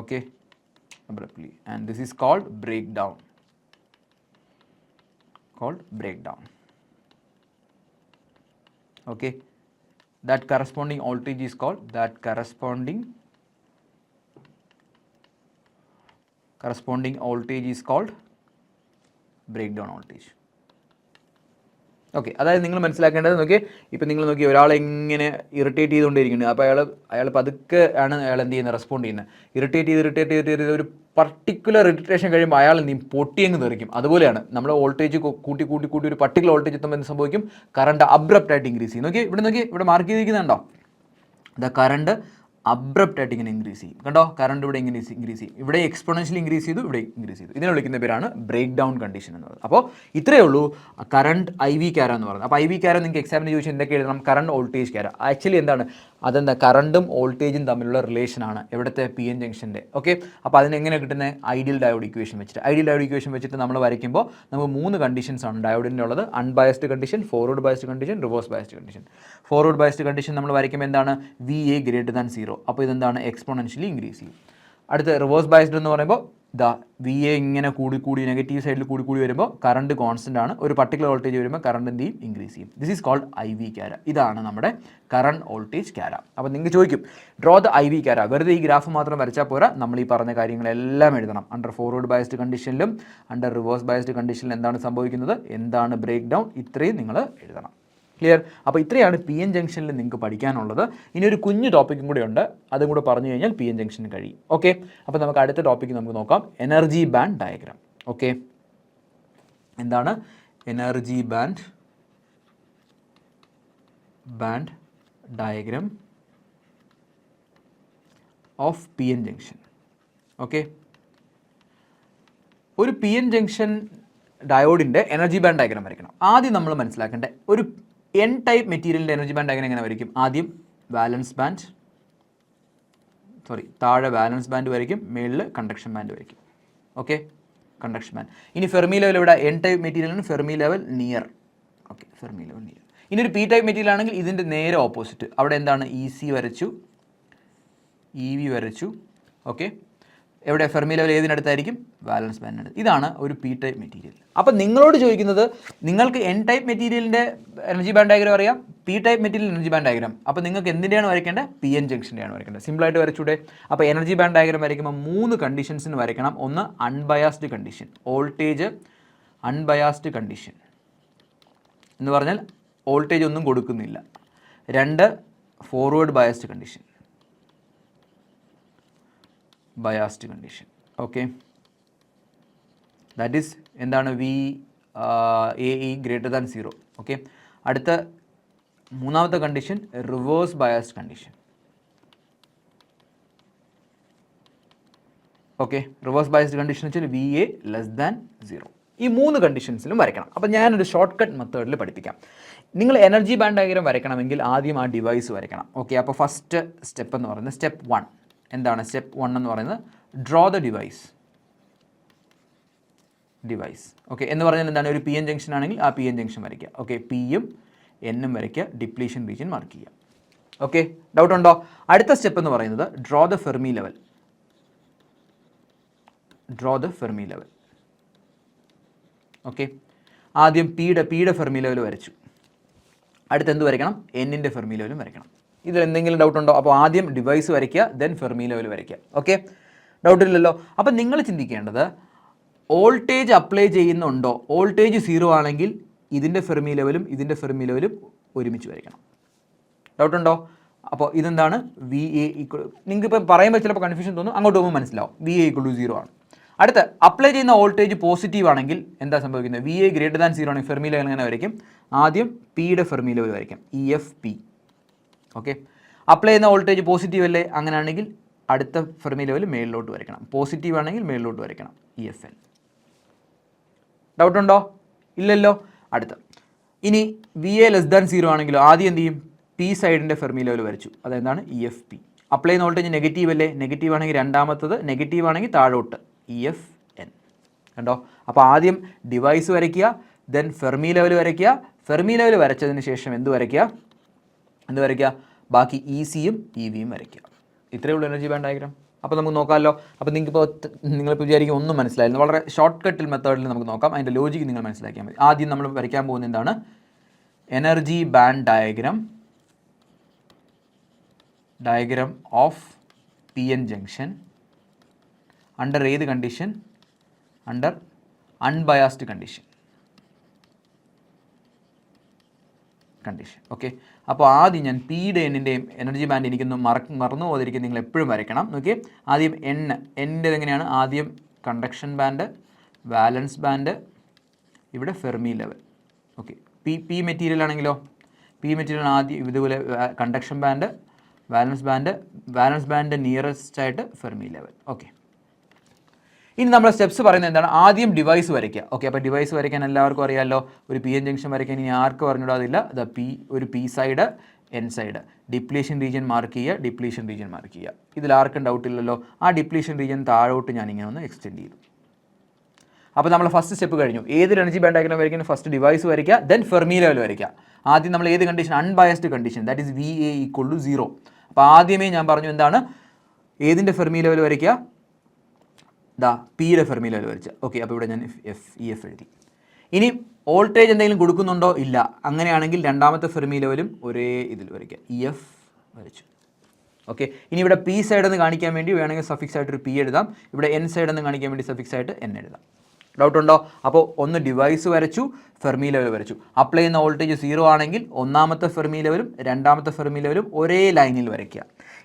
Okay, abruptly, and this is called breakdown. Okay, that corresponding voltage is called breakdown voltage. Okay, അതായത് നിങ്ങൾ മനസ്സിലാക്കേണ്ടത് നോക്കിയേ, ഇപ്പം നിങ്ങൾ നോക്കി ഒരാളെ ഇങ്ങനെ ഇറിറ്റേറ്റ് ചെയ്തുകൊണ്ടിരിക്കുന്നത്, അപ്പോൾ അയാൾ പതുക്കെ ആണ് അയാൾ എന്ത് ചെയ്യുന്നത്, റെസ്പോണ്ട് ചെയ്യുന്നത്. ഇറിറ്റേറ്റ് ചെയ്ത് ഒരു പർട്ടിക്കുലർ ഇറിറ്റേഷൻ കഴിയുമ്പോൾ അയാൾ എന്ത് ചെയ്യും, പൊട്ടിയങ്ങ് തെറിക്കും. അതുപോലെയാണ് നമ്മൾ വോൾട്ടേജ് കൂട്ടി ഒരു പർട്ടിക്കുലർ വോൾട്ടേജ് എത്തുമ്പോൾ എന്ത് സംഭവിക്കും, കറണ്ട് അബ്രപ്റ്റ് ആയിട്ട് ഇൻക്രീസ് ചെയ്യും. ഇവിടെ മാർക്ക് ചെയ്തിരിക്കുന്നുണ്ടോ, ദ കറണ്ട് അബ്രപ്റ്റ് ആയിട്ട് ഇങ്ങനെ ഇൻക്രീസ് ചെയ്യും. കണ്ടോ, കറണ്ട് ഇവിടെ ഇങ്ങനെ ഇൻക്രീസ് ചെയ്യും, ഇവിടെ എക്സ്പോണൻഷ്യലി ഇൻക്രീസ് ചെയ്തു, ഇവിടെ ഇൻക്രീസ് ചെയ്തു. ഇതിനെ വിളിക്കുന്ന പേരാണ് ബ്രേക്ക് ഡൗൺ കണ്ടീഷൻ എന്ന് പറയുന്നത്. അപ്പോൾ ഇത്രയേ ഉള്ളൂ കറണ്ട് IV ക്യാര എന്ന് പറയുന്നത്. അപ്പോൾ IV ക്യാര നിങ്ങൾക്ക് എക്സാമിന് ചോദിച്ചാൽ എന്തൊക്കെ എഴുതണം, കറണ്ട് വോൾട്ടേജ് ക്യാര. ആക്ച്വലി എന്താണ്, അതെന്താ, കറണ്ടും വോൾട്ടേജും തമ്മിലുള്ള റിലേഷനാണ് എവിടുത്തെ PN ജംഗ്ഷൻ്റെ. ഓക്കെ, അപ്പോൾ അതിനെങ്ങനെ കിട്ടുന്നത്, ഐഡിയൽ ഡയോഡ് ഇക്വേഷൻ വെച്ചിട്ട് നമ്മൾ വരയ്ക്കുമ്പോൾ നമുക്ക് 3 കണ്ടീഷൻസ് ആണ് ഡയോഡിൻ്റെ ഉള്ളത്. Unbiased condition, forward biased condition, reverse biased condition. Forward biased condition നമ്മൾ വരയ്ക്കുമ്പോൾ എന്താണ്, VA ഗ്രേറ്റർ ദാൻ 0. അപ്പോൾ ഇതെന്താണ്, എക്സ്പോണൻഷ്യലി ഇൻക്രീസ് ചെയ്യും. അടുത്ത റിവേഴ്സ് ബയസ്ഡ് എന്ന് പറയുമ്പോൾ VA ഇങ്ങനെ കൂടി നെഗറ്റീവ് സൈഡിൽ കൂടി വരുമ്പോൾ കറണ്ട് കോൺസ്റ്റൻ്റ് ആണ്. ഒരു പർട്ടിക്കുലർ വോൾട്ടേജ് വരുമ്പോൾ കറണ്ട് എന്ത് ചെയ്യും, ഇൻക്രീസ് ചെയ്യും. ദിസ് ഈസ് കോൾഡ് IV ക്യാര. ഇതാണ് നമ്മുടെ കറണ്ട് വോൾട്ടേജ് ക്യാര. അപ്പോൾ നിങ്ങൾക്ക് ചോദിക്കും, ഡ്രോ ദ IV ക്യാര. വെറുതെ ഈ ഗ്രാഫ് മാത്രം വരച്ചാൽ പോരാ, നമ്മൾ ഈ പറഞ്ഞ കാര്യങ്ങളെല്ലാം എഴുതണം. അണ്ടർ ഫോർവേഡ് ബയസ്ഡ് കണ്ടീഷനിലും അണ്ടർ റിവേഴ്സ് ബയസ്ഡ് കണ്ടീഷനിലും എന്താണ് സംഭവിക്കുന്നത്, എന്താണ് ബ്രേക്ക് ഡൗൺ, ഇത്രയും നിങ്ങൾ എഴുതണം. ക്ലിയർ? അപ്പോൾ ഇത്രയാണ് PN ജംഗ്ഷനിൽ നിങ്ങൾക്ക് പഠിക്കാനുള്ളത്. ഇനി ഒരു കുഞ്ഞു ടോപ്പിക്കും കൂടെ ഉണ്ട്, അതും കൂടെ പറഞ്ഞു കഴിഞ്ഞാൽ PN ജംഗ്ഷന് കഴിയും. ഓക്കെ, അപ്പോൾ നമുക്ക് അടുത്ത ടോപ്പിക്ക് നമുക്ക് നോക്കാം, എനർജി ബാൻഡ് ഡയഗ്രാം. ഓക്കെ, എന്താണ് energy band diagram of PN junction. Okay, ഒരു PN ജംഗ്ഷൻ ഡയോഡിൻ്റെ എനർജി ബാൻഡ് ഡയഗ്രാം വരയ്ക്കണം. ആദ്യം നമ്മൾ മനസ്സിലാക്കേണ്ട ഒരു N ടൈപ്പ് മെറ്റീരിയലിൻ്റെ എനർജി ബാൻഡ് ഡയഗ്രാം എങ്ങനെ വരയ്ക്കും, ആദ്യം താഴെ വാലൻസ് ബാൻഡ് വരയ്ക്കും, മേളിൽ കണ്ടക്ഷൻ ബാൻഡ് വരയ്ക്കും. Okay, conduction band. ഇനി ഫെർമി ലെവൽ ഇവിടെ N ടൈപ്പ് മെറ്റീരിയലിന് Fermi level near. Okay, Fermi level near. ഇനി ഒരു P ടൈപ്പ് മെറ്റീരിയൽ ആണെങ്കിൽ ഇതിൻ്റെ നേരെ ഓപ്പോസിറ്റ്, അവിടെ എന്താണ്, EC വരച്ചു, EV വരച്ചു. ഓക്കെ, എവിടെ ഫെർമി ലെവൽ ഏതിനടുത്തായിരിക്കും, വാലൻസ് ബാൻഡിനടുത്ത്. ഇതാണ് ഒരു P ടൈപ്പ് മെറ്റീരിയൽ. അപ്പോൾ നിങ്ങളോട് ചോദിക്കുന്നത്, നിങ്ങൾക്ക് N ടൈപ്പ് മെറ്റീരിയലിൻ്റെ എനർജി ബാൻഡ് ഡയഗ്രാം അറിയാം, P type material energy band diagram. അപ്പോൾ നിങ്ങൾക്ക് എന്തിൻ്റെയാണ് വരയ്ക്കേണ്ടത്, PN ജംഗ്ഷൻ്റെയാണ് വരയ്ക്കേണ്ടത്. സിമ്പിളായിട്ട് വരച്ചൂടെ? അപ്പോൾ എനർജി ബാൻഡ് ഡയഗ്രാം വരയ്ക്കുമ്പോൾ 3 കണ്ടീഷൻസിന് വരയ്ക്കണം. ഒന്ന് unbiased condition, voltage unbiased condition എന്ന് പറഞ്ഞാൽ വോൾട്ടേജ് ഒന്നും കൊടുക്കുന്നില്ല. 2 forward biased condition, okay, that is എന്താണ്, VAE ഗ്രേറ്റർ ദാൻ 0. ഓക്കെ, അടുത്ത മൂന്നാമത്തെ condition reverse biased condition. Okay, reverse biased condition വെച്ചാൽ VA ലെസ് ദാൻ 0. ഈ 3 കണ്ടീഷൻസിലും വരയ്ക്കണം. അപ്പോൾ ഞാനൊരു ഷോർട്ട് കട്ട് മെത്തേഡിൽ പഠിപ്പിക്കാം. നിങ്ങൾ എനർജി ബാൻഡ് ഡയഗ്രാം വരയ്ക്കണമെങ്കിൽ ആദ്യം ആ ഡിവൈസ് വരയ്ക്കണം. ഓക്കെ, അപ്പോൾ ഫസ്റ്റ് സ്റ്റെപ്പ് എന്ന് പറയുന്നത് സ്റ്റെപ്പ് 1. എന്താണ് സ്റ്റെപ്പ് 1 എന്ന് പറയുന്നത്, ഡ്രോ ദ ഡിവൈസ്. ഓക്കെ, എന്ന് പറഞ്ഞാൽ എന്താണ്, ഒരു PN ജംഗ്ഷൻ ആണെങ്കിൽ ആ PN ജംഗ്ഷൻ വരയ്ക്കുക. ഓക്കെ, Pയും Nഉം വരയ്ക്കുക, ഡിപ്ലീഷൻ റീജിയൻ മാർക്ക് ചെയ്യുക. ഓക്കെ, ഡൗട്ട് ഉണ്ടോ? അടുത്ത സ്റ്റെപ്പ് എന്ന് പറയുന്നത് draw the Fermi level. Okay, ആദ്യം പിയുടെ ഫെർമി ലെവൽ വരച്ചു. അടുത്ത് എന്ത് വരയ്ക്കണം, Nൻ്റെ ഫെർമി ലെവലും വരയ്ക്കണം. ഇതിൽ എന്തെങ്കിലും ഡൗട്ട് ഉണ്ടോ? അപ്പോൾ ആദ്യം ഡിവൈസ് വരയ്ക്കുക, ദെൻ ഫെർമി ലെവൽ വരയ്ക്കുക. ഓക്കെ, ഡൗട്ടില്ലല്ലോ? അപ്പോൾ നിങ്ങൾ ചിന്തിക്കേണ്ടത്, വോൾട്ടേജ് അപ്ലൈ ചെയ്യുന്നുണ്ടോ? വോൾട്ടേജ് 0 ആണെങ്കിൽ ഇതിൻ്റെ ഫെർമി ലെവലും ഇതിൻ്റെ ഫെർമി ലെവലും ഒരുമിച്ച് വരയ്ക്കണം. ഡൗട്ടുണ്ടോ? അപ്പോൾ ഇതെന്താണ്, VA ഈക്വൽ, നിങ്ങൾക്ക് ഇപ്പോൾ പറയുമ്പോൾ ചിലപ്പോൾ കൺഫ്യൂഷൻ തോന്നും, അങ്ങോട്ട് പോകുമ്പോൾ മനസ്സിലാവും. VA = 0 ആണ്. അടുത്ത അപ്ലൈ ചെയ്യുന്ന വോൾട്ടേജ് പോസിറ്റീവ് ആണെങ്കിൽ എന്താ സംഭവിക്കുന്നത്, VA ഗ്രേറ്റർ ദാൻ 0 ആണെങ്കിൽ ഫെർമി ലെവൽ എങ്ങനെ വരയ്ക്കും, ആദ്യം Pയുടെ ഫെർമി ലെവൽ വരയ്ക്കാം, EFP. ഓക്കെ, അപ്ലൈ ചെയ്യുന്ന വോൾട്ടേജ് പോസിറ്റീവ് അല്ലേ, അങ്ങനെയാണെങ്കിൽ അടുത്ത ഫെർമി ലെവൽ മേളിലോട്ട് വരയ്ക്കണം. പോസിറ്റീവ് ആണെങ്കിൽ മേളിലോട്ട് വരയ്ക്കണം, EFN. ഡൗട്ട് ഉണ്ടോ? ഇല്ലല്ലോ. അടുത്ത ഇനി VA<0 ആണെങ്കിലോ ആദ്യം എന്ത് ചെയ്യും? പി സൈഡിൻ്റെ ഫെർമി ലെവൽ വരച്ചു, അതെന്താണ്? EFP. അപ്ലൈ ചെയ്യുന്ന വോൾട്ടേജ് നെഗറ്റീവ് അല്ലേ? നെഗറ്റീവ് ആണെങ്കിൽ രണ്ടാമത്തത്, നെഗറ്റീവ് ആണെങ്കിൽ താഴോട്ട് EFN. കണ്ടോ? അപ്പോൾ ആദ്യം ഡിവൈസ് വരയ്ക്കുക, ദെൻ ഫെർമി ലെവൽ വരയ്ക്കുക, ഫെർമി ലെവൽ വരച്ചതിന് ശേഷം എന്ത് വരയ്ക്കുക? ബാക്കി ECയും EVയും വരയ്ക്കുക. ഇത്രയേ ഉള്ളൂ എനർജി ബാൻഡ് ഡയഗ്രാം. അപ്പോൾ നമുക്ക് നോക്കാമല്ലോ. അപ്പോൾ നിങ്ങളിപ്പോൾ വിചാരിക്കും ഒന്നും മനസ്സിലായിരുന്നു. വളരെ ഷോർട്ട് കട്ടിൽ മെത്തേഡിൽ നമുക്ക് നോക്കാം. അതിൻ്റെ ലോജിക്ക് നിങ്ങൾ മനസ്സിലാക്കിയാൽ മതി. ആദ്യം നമ്മൾ വരയ്ക്കാൻ പോകുന്നത് എന്താണ്? Energy band diagram of PN junction under ഏത് condition? Under unbiased condition. Okay. അപ്പോൾ ആദ്യം ഞാൻ പിയുടെ എന്നിൻ്റെയും എനർജി ബാൻഡ് എനിക്കൊന്നും മറന്നു പോകാതിരിക്കും, നിങ്ങൾ എപ്പോഴും വരയ്ക്കണം. ഓക്കെ. ആദ്യം എൻ്റെ എങ്ങനെയാണ്? ആദ്യം കണ്ടക്ഷൻ ബാൻഡ്, വാലൻസ് ബാൻഡ്, ഇവിടെ Fermi level. Okay. P material ആണെങ്കിലോ? പി മെറ്റീരിയൽ ആദ്യം ഇതുപോലെ conduction band, valence band nearest ആയിട്ട് ഫെർമി ലെവൽ. ഓക്കെ. ഇനി നമ്മൾ സ്റ്റെപ്സ് പറയുന്നത് എന്താണ്? ആദ്യം ഡിവൈസ് വരയ്ക്കുക. ഓക്കെ. അപ്പോൾ ഡിവൈസ് വരയ്ക്കാൻ എല്ലാവർക്കും അറിയാമല്ലോ. ഒരു PN ജംഗ്ഷൻ വരയ്ക്കാൻ ഇനി ആർക്കും അറിഞ്ഞിടാതില്ല. ഒരു P side, N side, depletion region mark ചെയ്യുക. ഇതിൽ ആർക്കും ഡൗട്ടില്ലല്ലോ. ആ ഡിപ്ലീഷൻ റീജിയൻ താഴോട്ട് ഞാനിങ്ങനെ ഒന്ന് എക്സ്റ്റെൻഡ് ചെയ്തു. അപ്പോൾ നമ്മൾ ഫസ്റ്റ് സ്റ്റെപ്പ് കഴിഞ്ഞു. ഏത് എനർജി ബാൻഡ് ഡയഗ്രാം വരയ്ക്കുന്നത്? ഫസ്റ്റ് ഡിവൈസ് വരയ്ക്കുക, ദെൻ ഫെർമി ലെവൽ വരയ്ക്കുക. ആദ്യം നമ്മൾ ഏത് condition? Unbiased condition, that is VA = 0. അപ്പോൾ ആദ്യമേ ഞാൻ പറഞ്ഞു എന്താണ്? ഏതിൻ്റെ ഫെർമി ലെവൽ വരയ്ക്കുക? പിയുടെ ഫെർമി ലെവൽ വരച്ച. ഓക്കെ. അപ്പോൾ ഇവിടെ ഞാൻ EF എഴുതി. ഇനി വോൾട്ടേജ് എന്തെങ്കിലും കൊടുക്കുന്നുണ്ടോ? ഇല്ല. അങ്ങനെയാണെങ്കിൽ രണ്ടാമത്തെ ഫെർമി ലെവലും ഒരേ ഇതിൽ വരയ്ക്കുക, EF വരച്ചു. ഓക്കെ. ഇനി ഇവിടെ P സൈഡ് എന്ന് കാണിക്കാൻ വേണ്ടി വേണമെങ്കിൽ സഫിക്സ് ആയിട്ടൊരു P എഴുതാം. ഇവിടെ N സൈഡ് എന്ന് കാണിക്കാൻ വേണ്ടി സഫിക്സ് ആയിട്ട് N എഴുതാം. ഡൗട്ട് ഉണ്ടോ? അപ്പോൾ ഒന്ന് ഡിവൈസ് വരച്ചു, ഫെർമി ലെവൽ വരച്ചു. അപ്ലൈ ചെയ്യുന്ന വോൾട്ടേജ് 0 ആണെങ്കിൽ ഒന്നാമത്തെ ഫെർമി ലെവലും രണ്ടാമത്തെ ഫെർമി ലെവലും ഒരേ ലൈനിൽ വരയ്ക്കുക.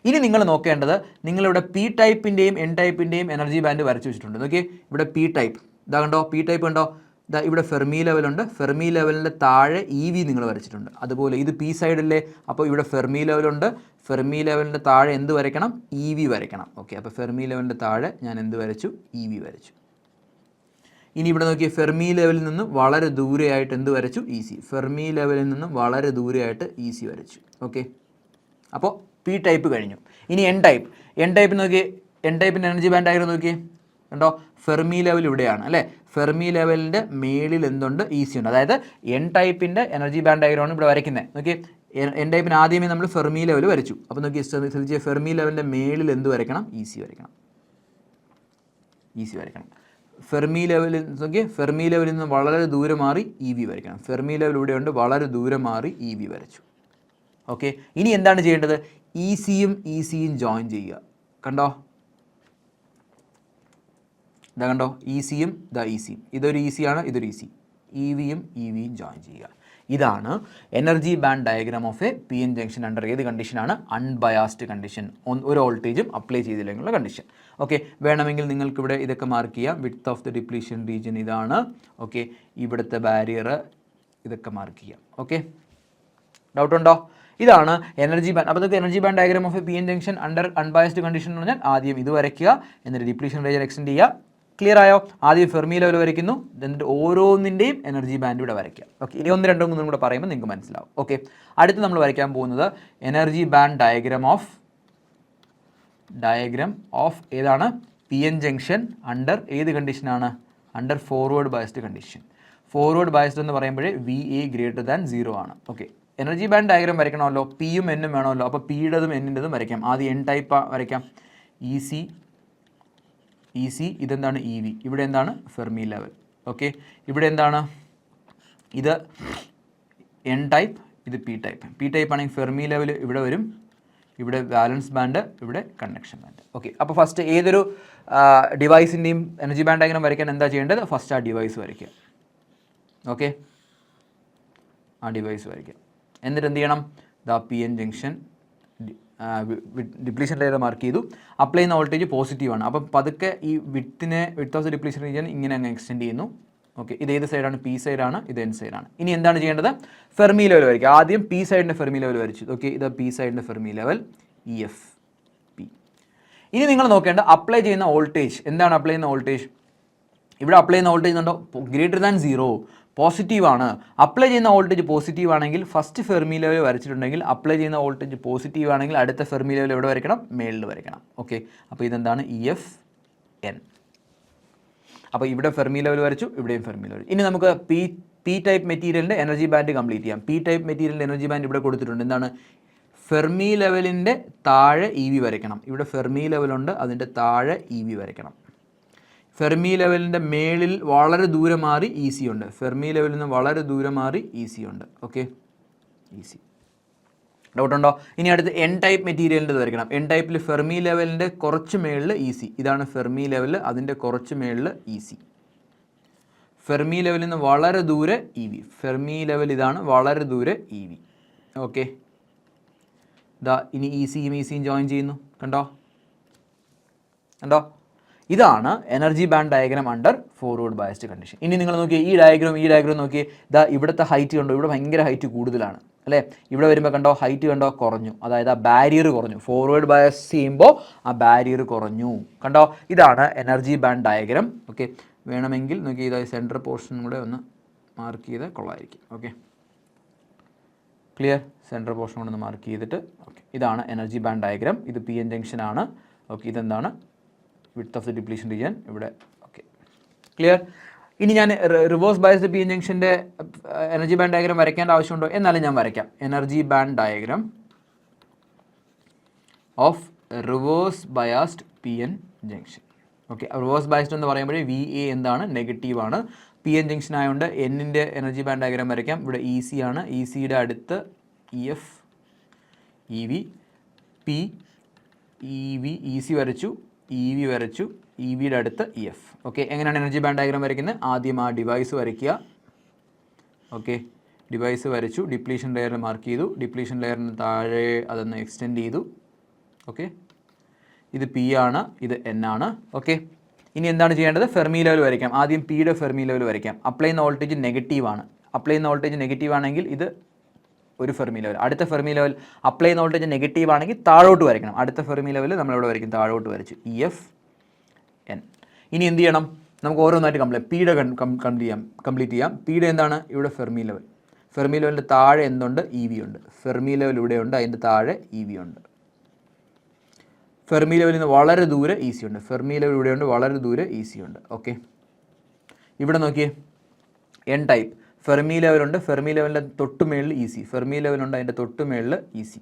ഇനി നിങ്ങൾ നോക്കേണ്ടത്, നിങ്ങളിവിടെ P ടൈപ്പിൻ്റെയും N ടൈപ്പിൻ്റെയും എനർജി ബാൻഡ് വരച്ചു വെച്ചിട്ടുണ്ട്. നോക്കി, ഇവിടെ P ടൈപ്പ് ഇതാ കണ്ടോ? P ടൈപ്പ് കണ്ടോ? ഇതാ ഇവിടെ ഫെർമി ലെവലുണ്ട്. ഫെർമി ലെവലിൻ്റെ താഴെ EV നിങ്ങൾ വരച്ചിട്ടുണ്ട്. അതുപോലെ ഇത് P സൈഡല്ലേ, അപ്പോൾ ഇവിടെ ഫെർമി ലെവലുണ്ട്. ഫെർമി ലെവലിൻ്റെ താഴെ എന്ത് വരയ്ക്കണം? EV വരയ്ക്കണം. ഓക്കെ. അപ്പോൾ ഫെർമി ലെവലിൻ്റെ താഴെ ഞാൻ എന്ത് വരച്ചു? EV വരച്ചു. ഇനി ഇവിടെ നോക്കിയ ഫെർമി ലെവലിൽ നിന്ന് വളരെ ദൂരെയായിട്ട് എന്ത് വരച്ചു? EC. ഫെർമി ലെവലിൽ നിന്നും വളരെ ദൂരെയായിട്ട് EC വരച്ചു. ഓക്കെ. അപ്പോൾ P ടൈപ്പ് കഴിഞ്ഞു. ഇനി N ടൈപ്പ് നോക്കിയേ. N ടൈപ്പിൻ്റെ എനർജി ബാൻഡ് ഡയഗ്രാം നോക്കിയേ. കണ്ടോ? ഫെർമി ലെവൽ ഇവിടെയാണ് അല്ലേ? ഫെർമി ലെവലിൻ്റെ മേളിൽ എന്തുണ്ട്? EC ഉണ്ട്. അതായത് N ടൈപ്പിൻ്റെ എനർജി ബാൻഡ് ഡയഗ്രാമാണ് ഇവിടെ വരയ്ക്കുന്നത്. നോക്കിയേ, N ടൈപ്പിന് ആദ്യമേ നമ്മൾ ഫെർമി ലെവൽ വരച്ചു. അപ്പോൾ നോക്കിയേ, ശ്രദ്ധിച്ച് ഫെർമി ലെവലിൻ്റെ മേളിൽ എന്ത് വരയ്ക്കണം? EC വരയ്ക്കണം. ഫെർമി ലെവലിൽ നോക്കിയേ, ഫെർമി ലെവലിൽ നിന്ന് വളരെ ദൂരെ മാറി EV വരയ്ക്കണം. ഫെർമി ലെവൽ ഇവിടെയുണ്ട്, വളരെ ദൂരെ മാറി EV വരച്ചു. ഓക്കെ. ഇനി എന്താണ് ചെയ്യേണ്ടത്? ECയും ECയും ജോയിൻ ചെയ്യുക. കണ്ടോ? ഇതാ കണ്ടോ? ECയും ECയും. ഇതൊരു EC ആണ്, ഇതൊരു EC. EVയും EVയും ജോയിൻ ചെയ്യുക. ഇതാണ് energy band diagram of a PN junction under ഏത് കണ്ടീഷനാണ്? Unbiased condition. ഒരു വോൾട്ടേജും അപ്ലൈ ചെയ്തില്ലെങ്കിലുള്ള കണ്ടീഷൻ. ഓക്കെ. വേണമെങ്കിൽ നിങ്ങൾക്കിവിടെ ഇതൊക്കെ മാർക്ക് ചെയ്യാം. Width of the depletion region ഇതാണ്. ഓക്കെ. ഇവിടുത്തെ ബാരിയർ ഇതൊക്കെ മാർക്ക് ചെയ്യാം. ഓക്കെ. ഡൗട്ട് ഉണ്ടോ? ഇതാണ് എനർജി ബാൻഡ്. അപ്പോൾ നിങ്ങൾക്ക് energy band diagram of a PN junction under unbiased condition എന്ന് പറഞ്ഞാൽ ആദ്യം ഇത് വരയ്ക്കുക, എന്നിട്ട് ഡിപ്ലീഷൻ റീജിയൻ എക്സ്റ്റെൻഡ് ചെയ്യുക. ക്ലിയർ ആയോ? ആദ്യം ഫെർമി ലെവൽ വരയ്ക്കുന്നു, എന്നിട്ട് ഓരോന്നിൻ്റെയും എനർജി ബാൻഡ് ഇവിടെ വരയ്ക്കുക. ഓക്കെ. ഇനി 1, 2, 3 കൂടെ പറയുമ്പോൾ നിങ്ങൾക്ക് മനസ്സിലാവും. ഓക്കെ. അടുത്ത് നമ്മൾ വരയ്ക്കാൻ പോകുന്നത് എനർജി ബാൻഡ് ഡയഗ്രാം ഓഫ് ഏതാണ്? PN ജംഗ്ഷൻ അണ്ടർ ഏത് കണ്ടീഷനാണ്? Under forward biased condition. Forward biased എന്ന് പറയുമ്പോഴേ VA > 0 ആണ്. ഓക്കെ. എനർജി ബാൻഡ് ഡയഗ്രാം വരയ്ക്കണമല്ലോ. Pയും Nനും വേണമല്ലോ. അപ്പോൾ Pയുടേതും Nൻ്റെതും വരയ്ക്കാം. ആദ്യം N ടൈപ്പ് വരയ്ക്കാം. EC ഇതെന്താണ്? EV. ഇവിടെ എന്താണ്? Fermi level. ഓക്കെ. ഇവിടെ എന്താണ്? ഇത് N ടൈപ്പ്, ഇത് P ടൈപ്പ്. P ടൈപ്പ് ആണെങ്കിൽ ഫെർമി ലെവൽ ഇവിടെ വരും, ഇവിടെ വാലൻസ് ബാൻഡ്, ഇവിടെ കണ്ടക്ഷൻ ബാൻഡ്. ഓക്കെ. അപ്പോൾ ഫസ്റ്റ് ഏതൊരു ഡിവൈസിൻ്റെയും എനർജി ബാൻഡ് ഡയഗ്രാം വരയ്ക്കാൻ എന്താ ചെയ്യേണ്ടത്? ഫസ്റ്റ് ആ ഡിവൈസ് വരയ്ക്കുക. ഓക്കെ. ആ ഡിവൈസ് വരയ്ക്കുക. എന്നിട്ട് എന്ത് ചെയ്യണം? PN junction depletion layer mark ചെയ്തു. അപ്ലൈ ചെയ്യുന്ന വോൾട്ടേജ് പോസിറ്റീവാണ്. അപ്പം പതുക്കെ ഈ width of the depletion region ഇങ്ങനെ അങ്ങ് എക്സ്റ്റെൻഡ് ചെയ്യുന്നു. ഓക്കെ. ഇത് ഏത് സൈഡാണ്? P സൈഡാണ്, ഇത് N സൈഡാണ്. ഇനി എന്താണ് ചെയ്യേണ്ടത്? ഫെർമി ലെവൽ വരയ്ക്കുക. ആദ്യം P സൈഡിൻ്റെ ഫെർമി ലെവൽ വരച്ചു. ഓക്കെ. ഇത് P സൈഡിൻ്റെ ഫെർമി ലെവൽ EFP. ഇനി നിങ്ങൾ നോക്കേണ്ട അപ്ലൈ ചെയ്യുന്ന വോൾട്ടേജ് എന്താണ്? അപ്ലൈ ചെയ്യുന്ന വോൾട്ടേജ് ഇവിടെ അപ്ലൈ ചെയ്യുന്ന വോൾട്ടേജ് ഉണ്ടോ ഗ്രേറ്റർ ദാൻ 0 പോസിറ്റീവാണ്. അപ്ലൈ ചെയ്യുന്ന വോൾട്ടേജ് പോസിറ്റീവ് ആണെങ്കിൽ ഫസ്റ്റ് ഫെർമി ലെവൽ വരച്ചിട്ടുണ്ടെങ്കിൽ അപ്ലൈ ചെയ്യുന്ന വോൾട്ടേജ് പോസിറ്റീവ് ആണെങ്കിൽ അടുത്ത ഫെർമി ലെവൽ എവിടെ വരയ്ക്കണം? മേളിൽ വരയ്ക്കണം. ഓക്കെ, അപ്പോൾ ഇതെന്താണ്? EFN. അപ്പോൾ ഇവിടെ ഫെർമി ലെവൽ വരച്ചു, ഇവിടെയും ഫെർമി ലെവൽ. ഇനി നമുക്ക് പി ടൈപ്പ് മെറ്റീരിയലിൻ്റെ എനർജി ബാൻഡ് കംപ്ലീറ്റ് ചെയ്യാം. പി ടൈപ്പ് മെറ്റീരിയലിൻ്റെ എനർജി ബാൻഡ് ഇവിടെ കൊടുത്തിട്ടുണ്ട്. എന്താണ്? ഫെർമി ലെവലിൻ്റെ താഴെ EV വരയ്ക്കണം. ഇവിടെ ഫെർമി ലെവലുണ്ട്, അതിൻ്റെ താഴെ EV വരയ്ക്കണം. ഫെർമി ലെവലിൻ്റെ മേളിൽ വളരെ ദൂരെ മാറി EC ഉണ്ട്. ഫെർമി ലെവലിൽ നിന്ന് വളരെ ദൂരെ മാറി EC ഉണ്ട്. Okay, EC. ഡൗട്ടുണ്ടോ? ഇനി അടുത്ത് എൻ ടൈപ്പ് മെറ്റീരിയലിൻ്റെ വരയ്ക്കണം. എൻ ടൈപ്പിൽ ഫെർമി ലെവലിൻ്റെ കുറച്ച് മേളിൽ EC. ഇതാണ് ഫെർമി ലെവൽ, അതിൻ്റെ കുറച്ച് മേളിൽ EC. ഫെർമി ലെവലിൽ നിന്ന് വളരെ ദൂരെ EV. ഫെർമി ലെവൽ ഇതാണ്, വളരെ ദൂരെ EV. ഓക്കെ, ഇതാ ഇനി ECയും ECയും ജോയിൻ ചെയ്യുന്നു. കണ്ടോ? ഇതാണ് energy band diagram under forward biased condition. ഇനി നിങ്ങൾ നോക്കിയേ ഈ ഡയഗ്രാം നോക്കിയേ. ഇതാ ഇവിടുത്തെ ഹൈറ്റ് കണ്ടോ? ഇവിടെ ഭയങ്കര ഹൈറ്റ് കൂടുതലാണ് അല്ലേ? ഇവിടെ വരുമ്പോൾ കണ്ടോ ഹൈറ്റ് കണ്ടോ കുറഞ്ഞു, അതായത് ആ ബാരിയർ കുറഞ്ഞു. ഫോർവേഡ് ബയസ് ചെയ്യുമ്പോൾ ആ ബാരിയർ കുറഞ്ഞു. കണ്ടോ? ഇതാണ് എനർജി ബാൻഡ് ഡയഗ്രാം. ഓക്കെ, വേണമെങ്കിൽ നോക്കി ഇതായി സെൻറ്റർ പോർഷൻ കൂടെ ഒന്ന് മാർക്ക് ചെയ്ത് കൊള്ളായിരിക്കും. Okay, clear? സെൻറ്റർ പോർഷൻ കൂടെ ഒന്ന് മാർക്ക് ചെയ്തിട്ട് ഓക്കെ, ഇതാണ് എനർജി ബാൻഡ് ഡയഗ്രാം. ഇത് PN ജംഗ്ഷൻ ആണ്. ഓക്കെ, ഇതെന്താണ്? Width of the depletion region ഇവിടെ. Okay, clear? ഇനി ഞാൻ റിവേഴ്സ് ബയസ്ഡ് PN ജംഗ്ഷൻ്റെ എനർജി ബാൻഡ് ഡയഗ്രാം വരയ്ക്കേണ്ട ആവശ്യമുണ്ടോ? എന്നാലും ഞാൻ വരയ്ക്കാം. Energy band diagram of reverse biased PN junction. Okay, reverse biased എന്ന് പറയുമ്പോൾ VA എന്താണ്? നെഗറ്റീവാണ്. PN ജംഗ്ഷൻ ആയതുകൊണ്ട് എന്നിൻ്റെ എനർജി ബാൻഡ് ഡയഗ്രാം വരയ്ക്കാം. ഇവിടെ EC ആണ്. ECയുടെ അടുത്ത് EF, EV, P, EV, EC വരച്ചു, EV വരച്ചു, EVയുടെ അടുത്ത് EF. ഓക്കെ, എങ്ങനെയാണ് എനർജി ബാൻഡ് ഡയഗ്രാം വരയ്ക്കുന്നത്? ആദ്യം ആ ഡിവൈസ് വരയ്ക്കുക. ഓക്കെ, ഡിവൈസ് വരച്ചു, ഡിപ്ലീഷൻ ലെയർ മാർക്ക് ചെയ്തു, ഡിപ്ലീഷൻ ലെയറിന് താഴെ അതൊന്ന് എക്സ്റ്റെൻഡ് ചെയ്തു. ഓക്കെ, ഇത് P ആണ്, ഇത് N ആണ്. ഓക്കെ, ഇനി എന്താണ് ചെയ്യേണ്ടത്? ഫെർമി ലെവൽ വരയ്ക്കാം. ആദ്യം Pയുടെ ഫെർമി ലെവൽ വരയ്ക്കാം. അപ്ലൈ ചെയ്യുന്ന വോൾട്ടേജ് നെഗറ്റീവാണ്. അപ്ലൈ ചെയ്യുന്ന വോൾട്ടേജ് നെഗറ്റീവ് ആണെങ്കിൽ ഇത് ഒരു ഫെർമി ലെവൽ. അടുത്ത ഫെർമി ലെവൽ അപ്ലൈ ചെയ്യുന്ന വോൾട്ടേജ് നെഗറ്റീവ് ആണെങ്കിൽ താഴോട്ട് വരയ്ക്കണം. അടുത്ത ഫെർമി ലെവൽ നമ്മളിവിടെ വരയ്ക്കും, താഴോട്ട് വരച്ചു. EFN. ഇനി എന്ത് ചെയ്യണം? നമുക്ക് ഓരോന്നായിട്ട് Pയുടെ കംപ്ലീറ്റ് ചെയ്യാം. Pയുടെ എന്താണ്? ഇവിടെ ഫെർമി ലെവൽ. ഫെർമി ലെവലിൻ്റെ താഴെ എന്തുണ്ട്? EV ഉണ്ട്. ഫെർമി ലെവൽ ഇവിടെ ഉണ്ട്, അതിൻ്റെ താഴെ EV ഉണ്ട്. ഫെർമി ലെവലിൽ നിന്ന് വളരെ ദൂരെ EC ഉണ്ട്. ഫെർമി ലെവൽ ഇവിടെ ഉണ്ട്, വളരെ ദൂരെ EC ഉണ്ട്. ഓക്കെ, ഇവിടെ നോക്കിയേ എൻ ടൈപ്പ്. ഫെർമി ലെവലുണ്ട്, ഫെർമി ലെവലിൻ്റെ തൊട്ട് മേളിൽ EC. ഫെർമി ലെവലുണ്ട്, അതിൻ്റെ തൊട്ട് മേളിൽ EC.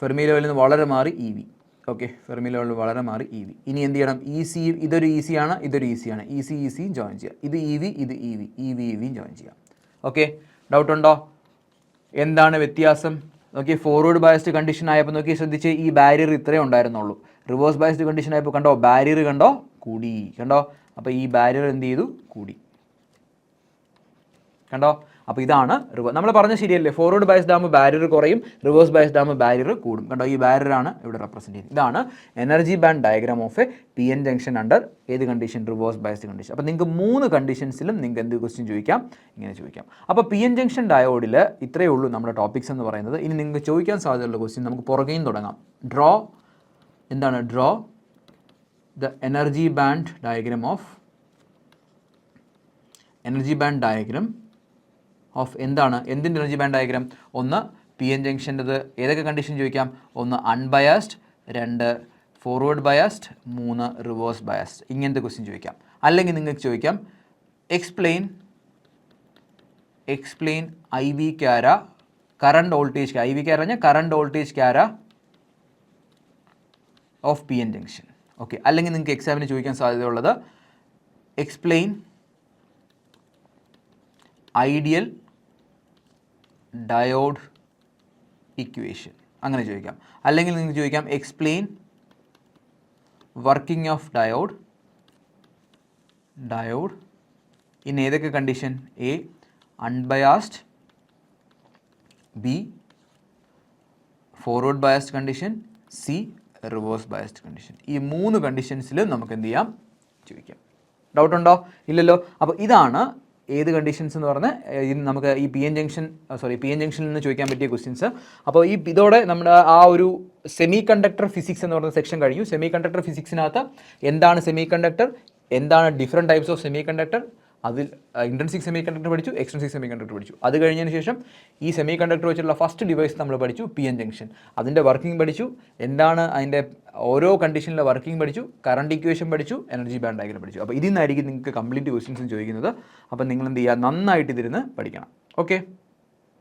ഫെർമി ലെവലിൽ നിന്ന് വളരെ മാറി EV. ഓക്കെ, ഫെർമി ലെവലിൽ വളരെ മാറി EV. ഇനി എന്ത് ചെയ്യണം? EC, ഇതൊരു EC ആണ്, ഇതൊരു EC ആണ്. ECയും ജോയിൻ ചെയ്യാം. ഇത് EV, ഇത് EVയും ജോയിൻ ചെയ്യാം. ഓക്കെ, ഡൗട്ടുണ്ടോ? എന്താണ് വ്യത്യാസം? നോക്കി, ഫോർവേഡ് ബയസ്ഡ് കണ്ടീഷൻ ആയപ്പോൾ നോക്കി ശ്രദ്ധിച്ച്, ഈ ബാരിയർ ഇത്രയേ ഉണ്ടായിരുന്നുള്ളൂ. റിവേഴ്സ് ബയസ്ഡ് കണ്ടീഷൻ ആയപ്പോൾ കണ്ടോ ബാരിയർ കണ്ടോ കൂടി. കണ്ടോ? അപ്പോൾ ഈ ബാരിയർ എന്ത് ചെയ്തു? കൂടി. കണ്ടോ? അപ്പോൾ ഇതാണ് നമ്മൾ പറഞ്ഞ ശരിയല്ലേ? ഫോർവേഡ് ബയസ്ഡ് ആകുമ്പോൾ ബാരിയർ കുറയും, റിവേഴ്സ് ബയസ്ഡ് ആകുമ്പോൾ ബാരിയർ കൂടും. കണ്ടോ? ഈ ബാരിയറാണ് ഇവിടെ റെപ്രസെൻറ്റ് ചെയ്യുന്നത്. ഇതാണ് energy band diagram of a PN junction under ഏത് കണ്ടീഷൻ? Reverse biased condition. അപ്പോൾ നിങ്ങൾക്ക് 3 കണ്ടീഷൻസിലും നിങ്ങൾക്ക് എന്ത് ക്വസ്റ്റ്യൻ ചോദിക്കാം? ഇങ്ങനെ ചോദിക്കാം. അപ്പോൾ PN ജംഗ്ഷൻ ഡയോഡിൽ ഇത്രയേ ഉള്ളൂ നമ്മുടെ ടോപ്പിക്സ് എന്ന് പറയുന്നത്. ഇനി നിങ്ങൾക്ക് ചോദിക്കാൻ സാധ്യതയുള്ള ക്വസ്റ്റ്യൻ നമുക്ക് പുറകെയും തുടങ്ങാം. എന്താണ് draw the energy band diagram of എന്താണ്? എന്തിൻ്റെ എനർജി ബാൻഡ് ഡയഗ്രാം? ഒന്ന് PN ജംഗ്ഷൻ്റെത് ഏതൊക്കെ കണ്ടീഷൻ ചോദിക്കാം? ഒന്ന് unbiased, 2 forward biased, 3 reverse biased. ഇങ്ങനത്തെ ക്വസ്റ്റ്യൻ ചോദിക്കാം. അല്ലെങ്കിൽ നിങ്ങൾക്ക് ചോദിക്കാം എക്സ്പ്ലെയിൻ IV ക്യാര കറണ്ട് വോൾട്ടേജ്. IV ക്യാര പറഞ്ഞാൽ കറണ്ട് വോൾട്ടേജ് ക്യാര ഓഫ് PN ജംഗ്ഷൻ. ഓക്കെ, അല്ലെങ്കിൽ നിങ്ങൾക്ക് എക്സാമിന് ചോദിക്കാൻ സാധ്യതയുള്ളത് എക്സ്പ്ലെയിൻ ഐഡിയൽ ഡയോഡ് ഇക്വേഷൻ. അങ്ങനെ ചോദിക്കാം. അല്ലെങ്കിൽ നിങ്ങൾക്ക് ചോദിക്കാം explain working of diode in ഏതൊക്കെ condition? A unbiased, B forward biased condition, C reverse biased condition. ഈ 3 കണ്ടീഷൻസിലും നമുക്ക് എന്ത് ചെയ്യാം? ചോദിക്കാം. ഡൗട്ടുണ്ടോ? ഇല്ലല്ലോ. അപ്പോൾ ഇതാണ് ഏത് കണ്ടീഷൻസ് എന്ന് പറഞ്ഞാൽ നമുക്ക് ഈ PN ജംഗ്ഷനിൽ നിന്ന് ചോദിക്കാൻ പറ്റിയ ക്വസ്റ്റ്യൻസ്. അപ്പോൾ ഇതോടെ നമ്മുടെ ആ ഒരു സെമി കണ്ടക്ടർ ഫിസിക്സ് എന്ന് പറയുന്ന സെക്ഷൻ കഴിഞ്ഞു. സെമി കണ്ടക്ടർ ഫിസിക്സിനകത്ത് എന്താണ് സെമി കണ്ടക്ടർ, എന്താണ് different types of semi conductor, അതിൽ ഇൻട്രിൻസിക് സെമി കണ്ടക്ടർ പഠിച്ചു, എക്സ്ട്രിൻസിക് സെമി കണ്ടക്ടർ പഠിച്ചു. അത് കഴിഞ്ഞതിന് ശേഷം ഈ സെമി കണ്ടക്ടർ വെച്ചുള്ള ഫസ്റ്റ് ഡിവൈസ് നമ്മൾ പഠിച്ചു PN ജംഗ്ഷൻ. അതിൻ്റെ വർക്കിംഗ് പഠിച്ചു, എന്താണ് അതിൻ്റെ ഓരോ കണ്ടീഷനിലെ വർക്കിംഗ് പഠിച്ചു, കറണ്ട് ഇക്വേഷൻ പഠിച്ചു, എനർജി ബാൻഡ് ഡയഗ്രം പഠിച്ചു. അപ്പോൾ ഇതിൽ നിന്നായിരിക്കും നിങ്ങൾക്ക് കംപ്ലീറ്റ് ക്വസ്റ്റ്യൻസും ചോദിക്കുന്നത്. അപ്പോൾ നിങ്ങൾ എന്ത് ചെയ്യുക, നന്നായിട്ട് ഇതിരുന്ന് പഠിക്കണം. ഓക്കെ.